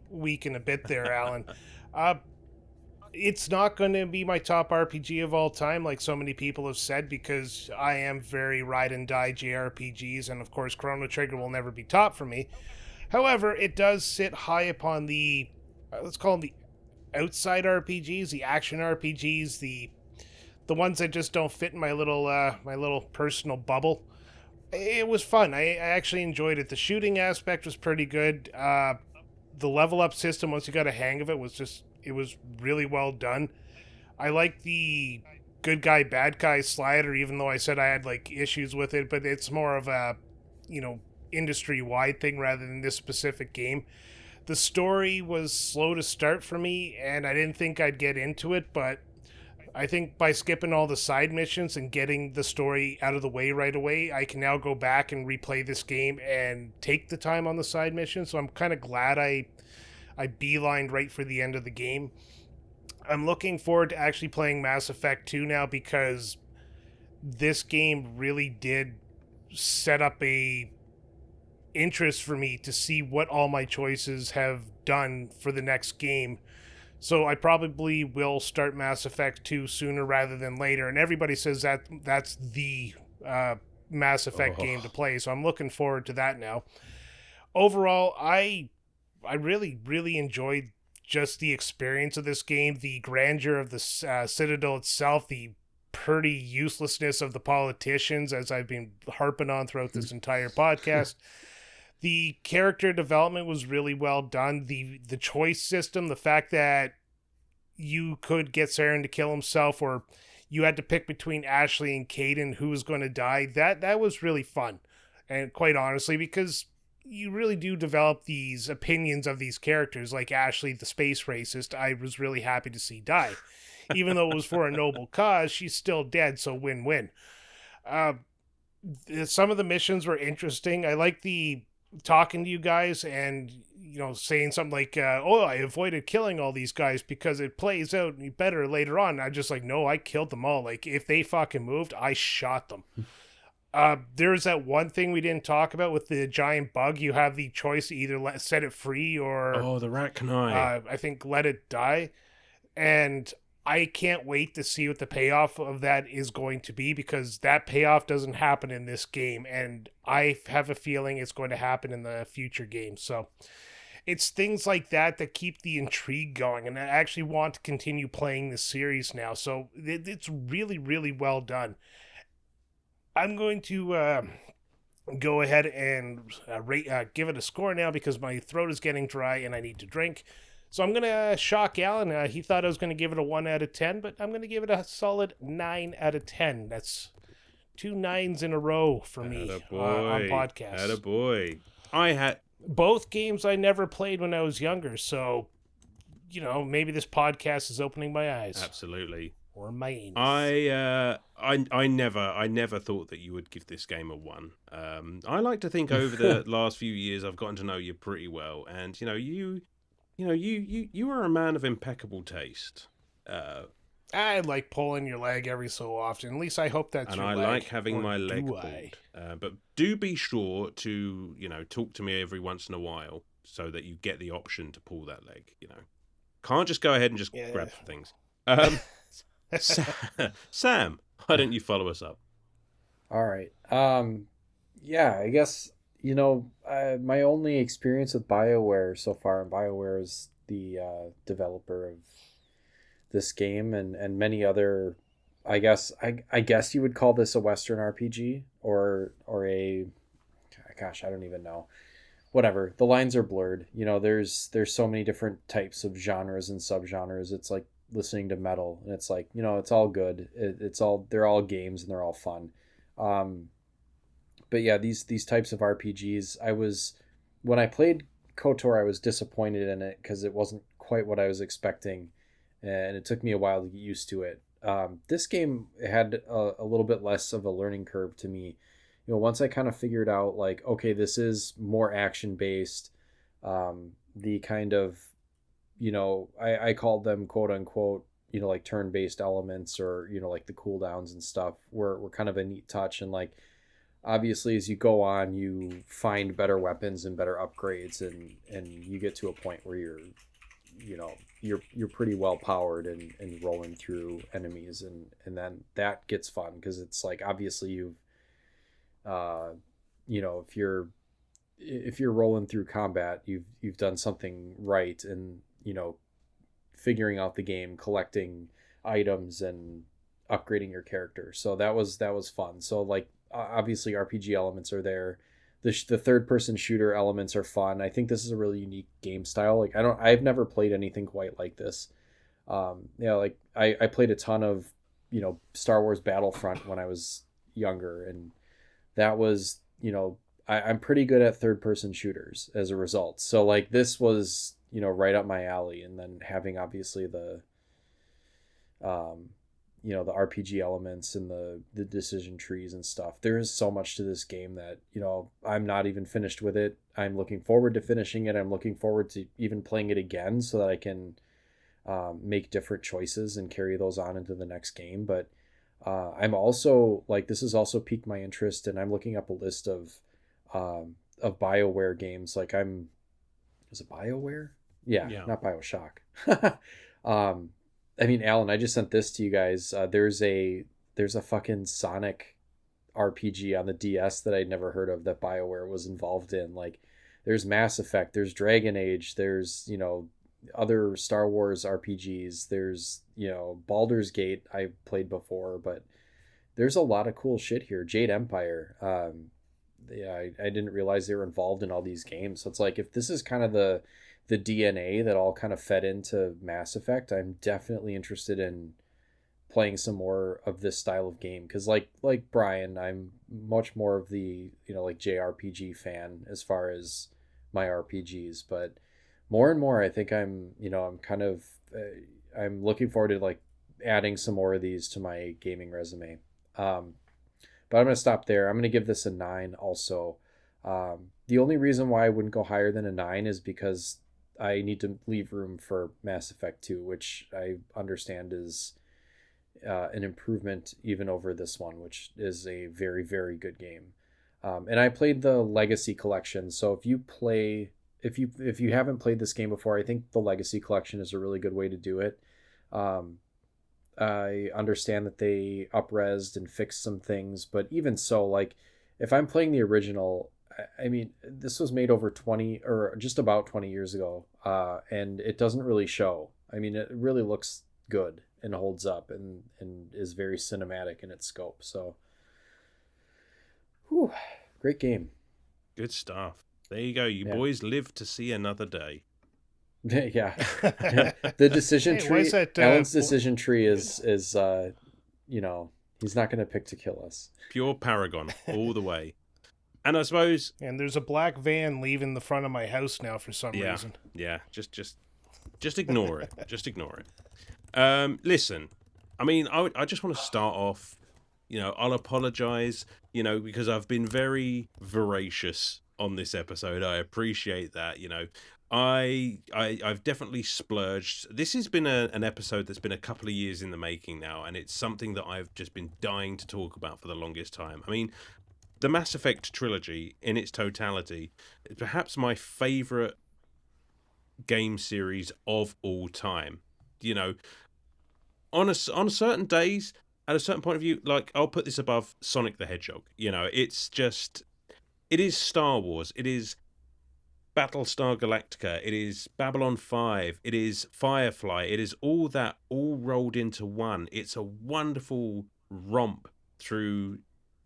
week and a bit there, Alan. It's not going to be my top RPG of all time, like so many people have said, because I am very ride and die JRPGs, and of course Chrono Trigger will never be top for me. However, it does sit high upon the, let's call them the outside RPGs, the action RPGs, the ones that just don't fit in my little personal bubble. It was fun. I actually enjoyed it. The shooting aspect was pretty good. The level up system, once you got a hang of it, it was really well done. I like the good guy, bad guy slider, even though I said I had like issues with it, but it's more of a, industry-wide thing rather than this specific game. The story was slow to start for me, and I didn't think I'd get into it, but I think by skipping all the side missions and getting the story out of the way right away, I can now go back and replay this game and take the time on the side missions. So I'm kind of glad I beelined right for the end of the game. I'm looking forward to actually playing Mass Effect 2 now, because this game really did set up a interest for me to see what all my choices have done for the next game. So I probably will start Mass Effect 2 sooner rather than later. And everybody says that's the Mass Effect game to play. So I'm looking forward to that now. Overall, I really, really enjoyed just the experience of this game, the grandeur of the Citadel itself, the pretty uselessness of the politicians, as I've been harping on throughout this entire podcast. The character development was really well done. The choice system, the fact that you could get Saren to kill himself, or you had to pick between Ashley and Caden who was going to die, that was really fun. And quite honestly, because you really do develop these opinions of these characters, like Ashley, the space racist, I was really happy to see die. Even though it was for a noble cause, she's still dead, so win-win. Some of the missions were interesting. I like the talking to you guys and saying something like I avoided killing all these guys because it plays out better later on. I'm just like, no, I killed them all. Like, if they fucking moved, I shot them. There's that one thing we didn't talk about with the giant bug. You have the choice to either set it free or the rat canine. I think let it die. And I can't wait to see what the payoff of that is going to be, because that payoff doesn't happen in this game, and I have a feeling it's going to happen in the future games. So it's things like that that keep the intrigue going, and I actually want to continue playing this series now. So it's really, really well done. I'm going to go ahead and give it a score now, because my throat is getting dry and I need to drink. So I'm going to shock Alan. He thought I was going to give it a 1 out of 10, but I'm going to give it a solid 9 out of 10. That's 2 9s in a row for me on podcasts. Attaboy. I had both games I never played when I was younger, so maybe this podcast is opening my eyes. Absolutely. Or my anus. I never thought that you would give this game a 1. I like to think over the last few years I've gotten to know you pretty well, and you are a man of impeccable taste. I like pulling your leg every so often. At least I hope that's your leg. And I like having my leg do pulled. But do be sure to, talk to me every once in a while so that you get the option to pull that leg, Can't just go ahead and just grab things. Sam, why don't you follow us up? All right. Yeah, I guess, my only experience with BioWare so far, and BioWare is the developer of this game and many other, I guess you would call this a Western RPG or a, gosh, I don't even know. Whatever. The lines are blurred. There's so many different types of genres and subgenres. It's like listening to metal, and it's like, it's all good. They're all games and they're all fun. yeah, these types of RPGs, when I played KOTOR, I was disappointed in it because it wasn't quite what I was expecting, and it took me a while to get used to it. This game had a little bit less of a learning curve to me. Once I kind of figured out, like, okay, this is more action based. The kind of, I called them quote unquote, like turn based elements, or like the cooldowns and stuff were kind of a neat touch. And like, obviously, as you go on, you find better weapons and better upgrades, and you get to a point where you're pretty well powered and rolling through enemies, and then that gets fun because it's like, obviously you've if you're rolling through combat, you've done something right, and figuring out the game, collecting items and upgrading your character. So that was fun. So like, obviously RPG elements are there. The third person shooter elements are fun. I think this is a really unique game style. Like, I've never played anything quite like this. Like I played a ton of Star Wars Battlefront when I was younger, and that was I'm pretty good at third person shooters as a result. So like, this was right up my alley. And then having obviously the the RPG elements and the decision trees and stuff. There is so much to this game that, I'm not even finished with it. I'm looking forward to finishing it. I'm looking forward to even playing it again so that I can make different choices and carry those on into the next game. But I'm also like, this has also piqued my interest, and I'm looking up a list of BioWare games. Like, is it BioWare? Yeah. Not BioShock. I mean, Alan, I just sent this to you guys. There's a fucking Sonic RPG on the DS that I'd never heard of that BioWare was involved in. Like, there's Mass Effect, there's Dragon Age, there's, other Star Wars RPGs, there's, Baldur's Gate I played before, but there's a lot of cool shit here. Jade Empire. I didn't realize they were involved in all these games. So it's like, if this is kind of the DNA that all kind of fed into Mass Effect, I'm definitely interested in playing some more of this style of game. Because like Brian, I'm much more of the like JRPG fan as far as my RPGs, but more and more I think I'm I'm looking forward to like adding some more of these to my gaming resume. But I'm going to stop there. I'm going to give this a 9 also. The only reason why I wouldn't go higher than a 9 is because I need to leave room for Mass Effect 2, which I understand is an improvement even over this one, which is a very, very good game. And I played the Legacy Collection. So if you haven't played this game before, I think the Legacy Collection is a really good way to do it. I understand that they up-resed and fixed some things, but even so, like, if I'm playing the original, I mean, this was made over 20 or just about 20 years ago, and it doesn't really show. I mean, it really looks good and holds up and is very cinematic in its scope. So, great game. Good stuff. There you go. You boys live to see another day. Yeah. The decision tree, Alan's decision tree is he's not going to pick to kill us. Pure Paragon all the way. And I suppose... And there's a black van leaving the front of my house now for some reason. Yeah, just ignore it. Just ignore it. Listen, I mean, I just want to start off, I'll apologize, because I've been very voracious on this episode. I appreciate that, I've definitely splurged. This has been an episode that's been a couple of years in the making now, and it's something that I've just been dying to talk about for the longest time. I mean, the Mass Effect trilogy in its totality is perhaps my favorite game series of all time. On certain days, at a certain point of view, like, I'll put this above Sonic the Hedgehog. It is Star Wars. It is Battlestar Galactica, it is Babylon 5, it is Firefly, it is all that all rolled into one. It's a wonderful romp through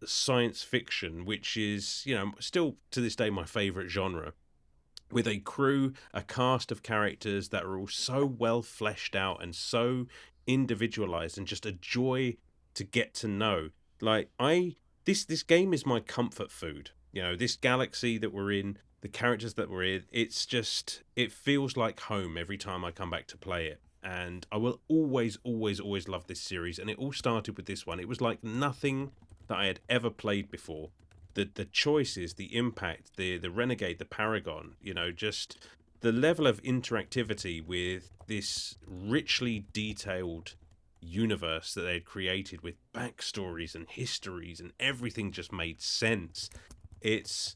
science fiction, which is, still to this day my favourite genre, with a crew, a cast of characters that are all so well fleshed out and so individualised and just a joy to get to know. Like, I this game is my comfort food. You know, this galaxy that we're in, the characters that we're in, it feels like home every time I come back to play it. And I will always love this series. And it all started with this one. It was like nothing that I had ever played before. The choices, the impact, the Renegade, the Paragon, you know, just the level of interactivity with this richly detailed universe that they'd created with backstories and histories, and everything just made sense. It's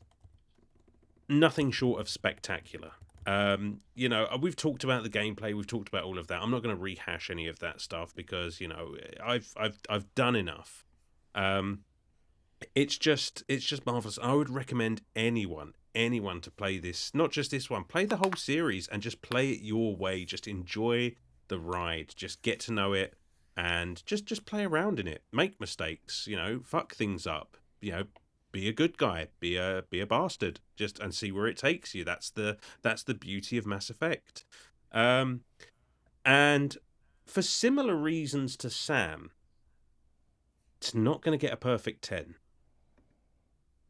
nothing short of spectacular. You know, we've talked about the gameplay, we've talked about all of that. I'm not going to rehash any of that stuff because, you know, I've done enough. It's just marvelous. I would recommend anyone to play this, not just this one, play the whole series and just play it your way. Just enjoy the ride, just get to know it, and just play around in it. Make mistakes, you know, fuck things up, you know, be a good guy, be a bastard, just and see where it takes you. That's the beauty of Mass Effect. And for similar reasons to Sam, it's not going to get a perfect 10.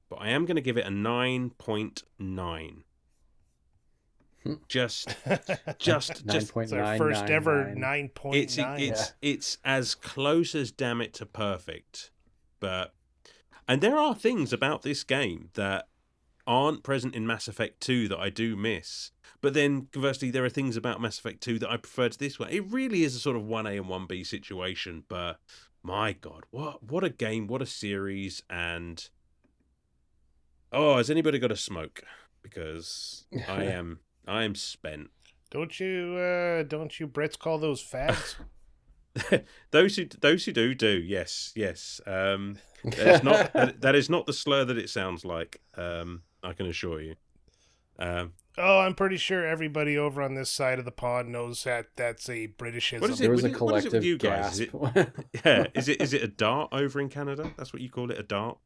But I am going to give it a 9.9. Just 9.9. It's our first ever 9.9. It's as close as damn it to perfect. And there are things about this game that aren't present in Mass Effect 2 that I do miss. But then, conversely, there are things about Mass Effect 2 that I prefer to this one. It really is a sort of 1A and 1B situation. But my God, what a game, what a series, and oh, has anybody got a smoke? Because I am spent. Don't you Brits call those fags? those who do, yes. That is not the slur that it sounds like. I can assure you. I'm pretty sure everybody over on this side of the pond knows that that's a Britishism. What is it? There was a What is it with collective you guys? gasp. Is it a dart over in Canada? That's what you call it, a dart?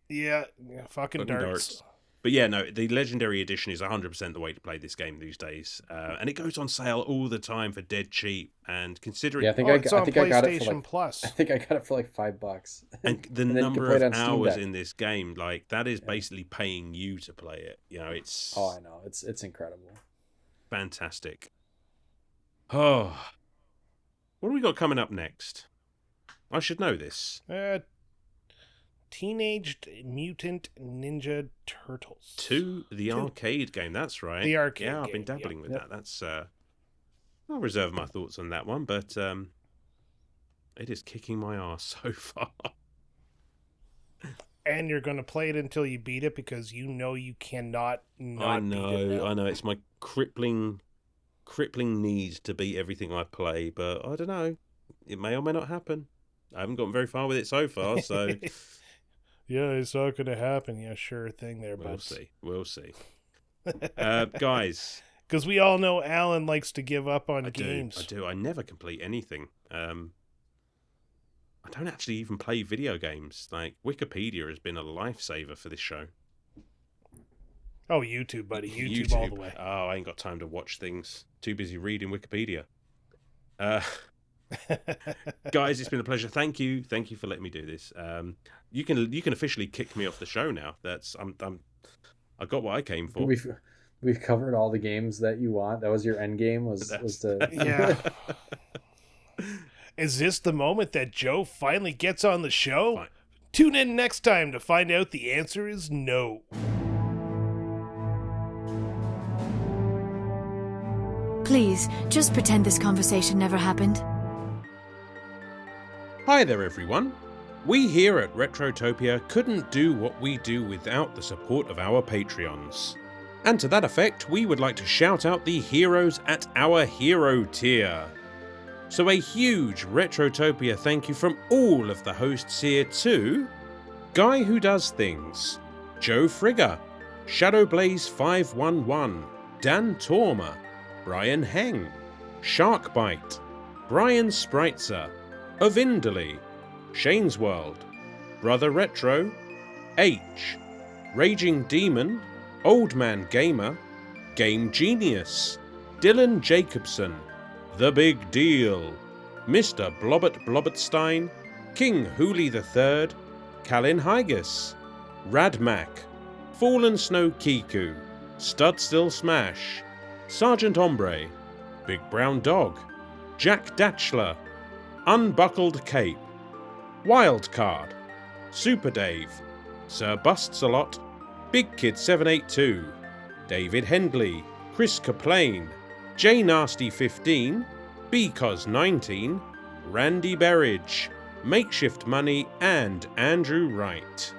Yeah, fucking darts. But yeah, no, the Legendary Edition is 100% the way to play this game these days. And it goes on sale all the time for dead cheap. And considering... Yeah, I think I got it for like, Plus. I think I got it for like $5. And the number of hours in this game, like, that is basically paying you to play it. You know, it's... Oh, I know. It's incredible. Fantastic. Oh. What have we got coming up next? I should know this. Teenage Mutant Ninja Turtles 2, the arcade game. That's right. The arcade game. Yeah, I've been dabbling with that. That's I'll reserve my thoughts on that one, but it is kicking my ass so far. And you're going to play it until you beat it because you know you cannot not beat it. I know. It's my crippling need to beat everything I play, but I don't know. It may or may not happen. I haven't gotten very far with it so far, so... Yeah, it's not going to happen. Yeah, sure thing there, bud. We'll see. Guys. Because we all know Alan likes to give up on games. I do. I never complete anything. I don't actually even play video games. Like, Wikipedia has been a lifesaver for this show. Oh, YouTube, buddy. YouTube all the way. Oh, I ain't got time to watch things. Too busy reading Wikipedia. Guys, it's been a pleasure. Thank you for letting me do this. You can officially kick me off the show now. I got what I came for. We've covered all the games that you want. That was your end game. Was to yeah. Is this the moment that Joe finally gets on the show? Fine. Tune in next time to find out the answer is no. Please, just pretend this conversation never happened. Hi there, everyone. We here at Retrotopia couldn't do what we do without the support of our Patreons. And to that effect, we would like to shout out the heroes at our hero tier. So a huge Retrotopia thank you from all of the hosts here to Guy Who Does Things, Joe Frigger, Shadowblaze511, Dan Tormer, Brian Heng, Sharkbite, Brian Spritzer, Ovindley, Shane's World, Brother Retro, H, Raging Demon, Old Man Gamer, Game Genius, Dylan Jacobson, The Big Deal, Mr. Blobbert Blobbertstein, King Hooley III, Kalin Hygus, Radmac, Fallen Snow Kiku, Stud Still Smash, Sergeant Ombre, Big Brown Dog, Jack Datchler, Unbuckled Cape, Wildcard, Super Dave, Sir Busts-a-Lot, Big Kid 782, David Hendley, Chris Kaplane, J Nasty 15, Because 19, Randy Berridge, Makeshift Money, and Andrew Wright.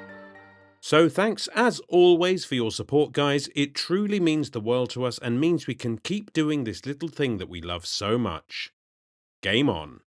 So thanks as always for your support, guys. It truly means the world to us and means we can keep doing this little thing that we love so much. Game on.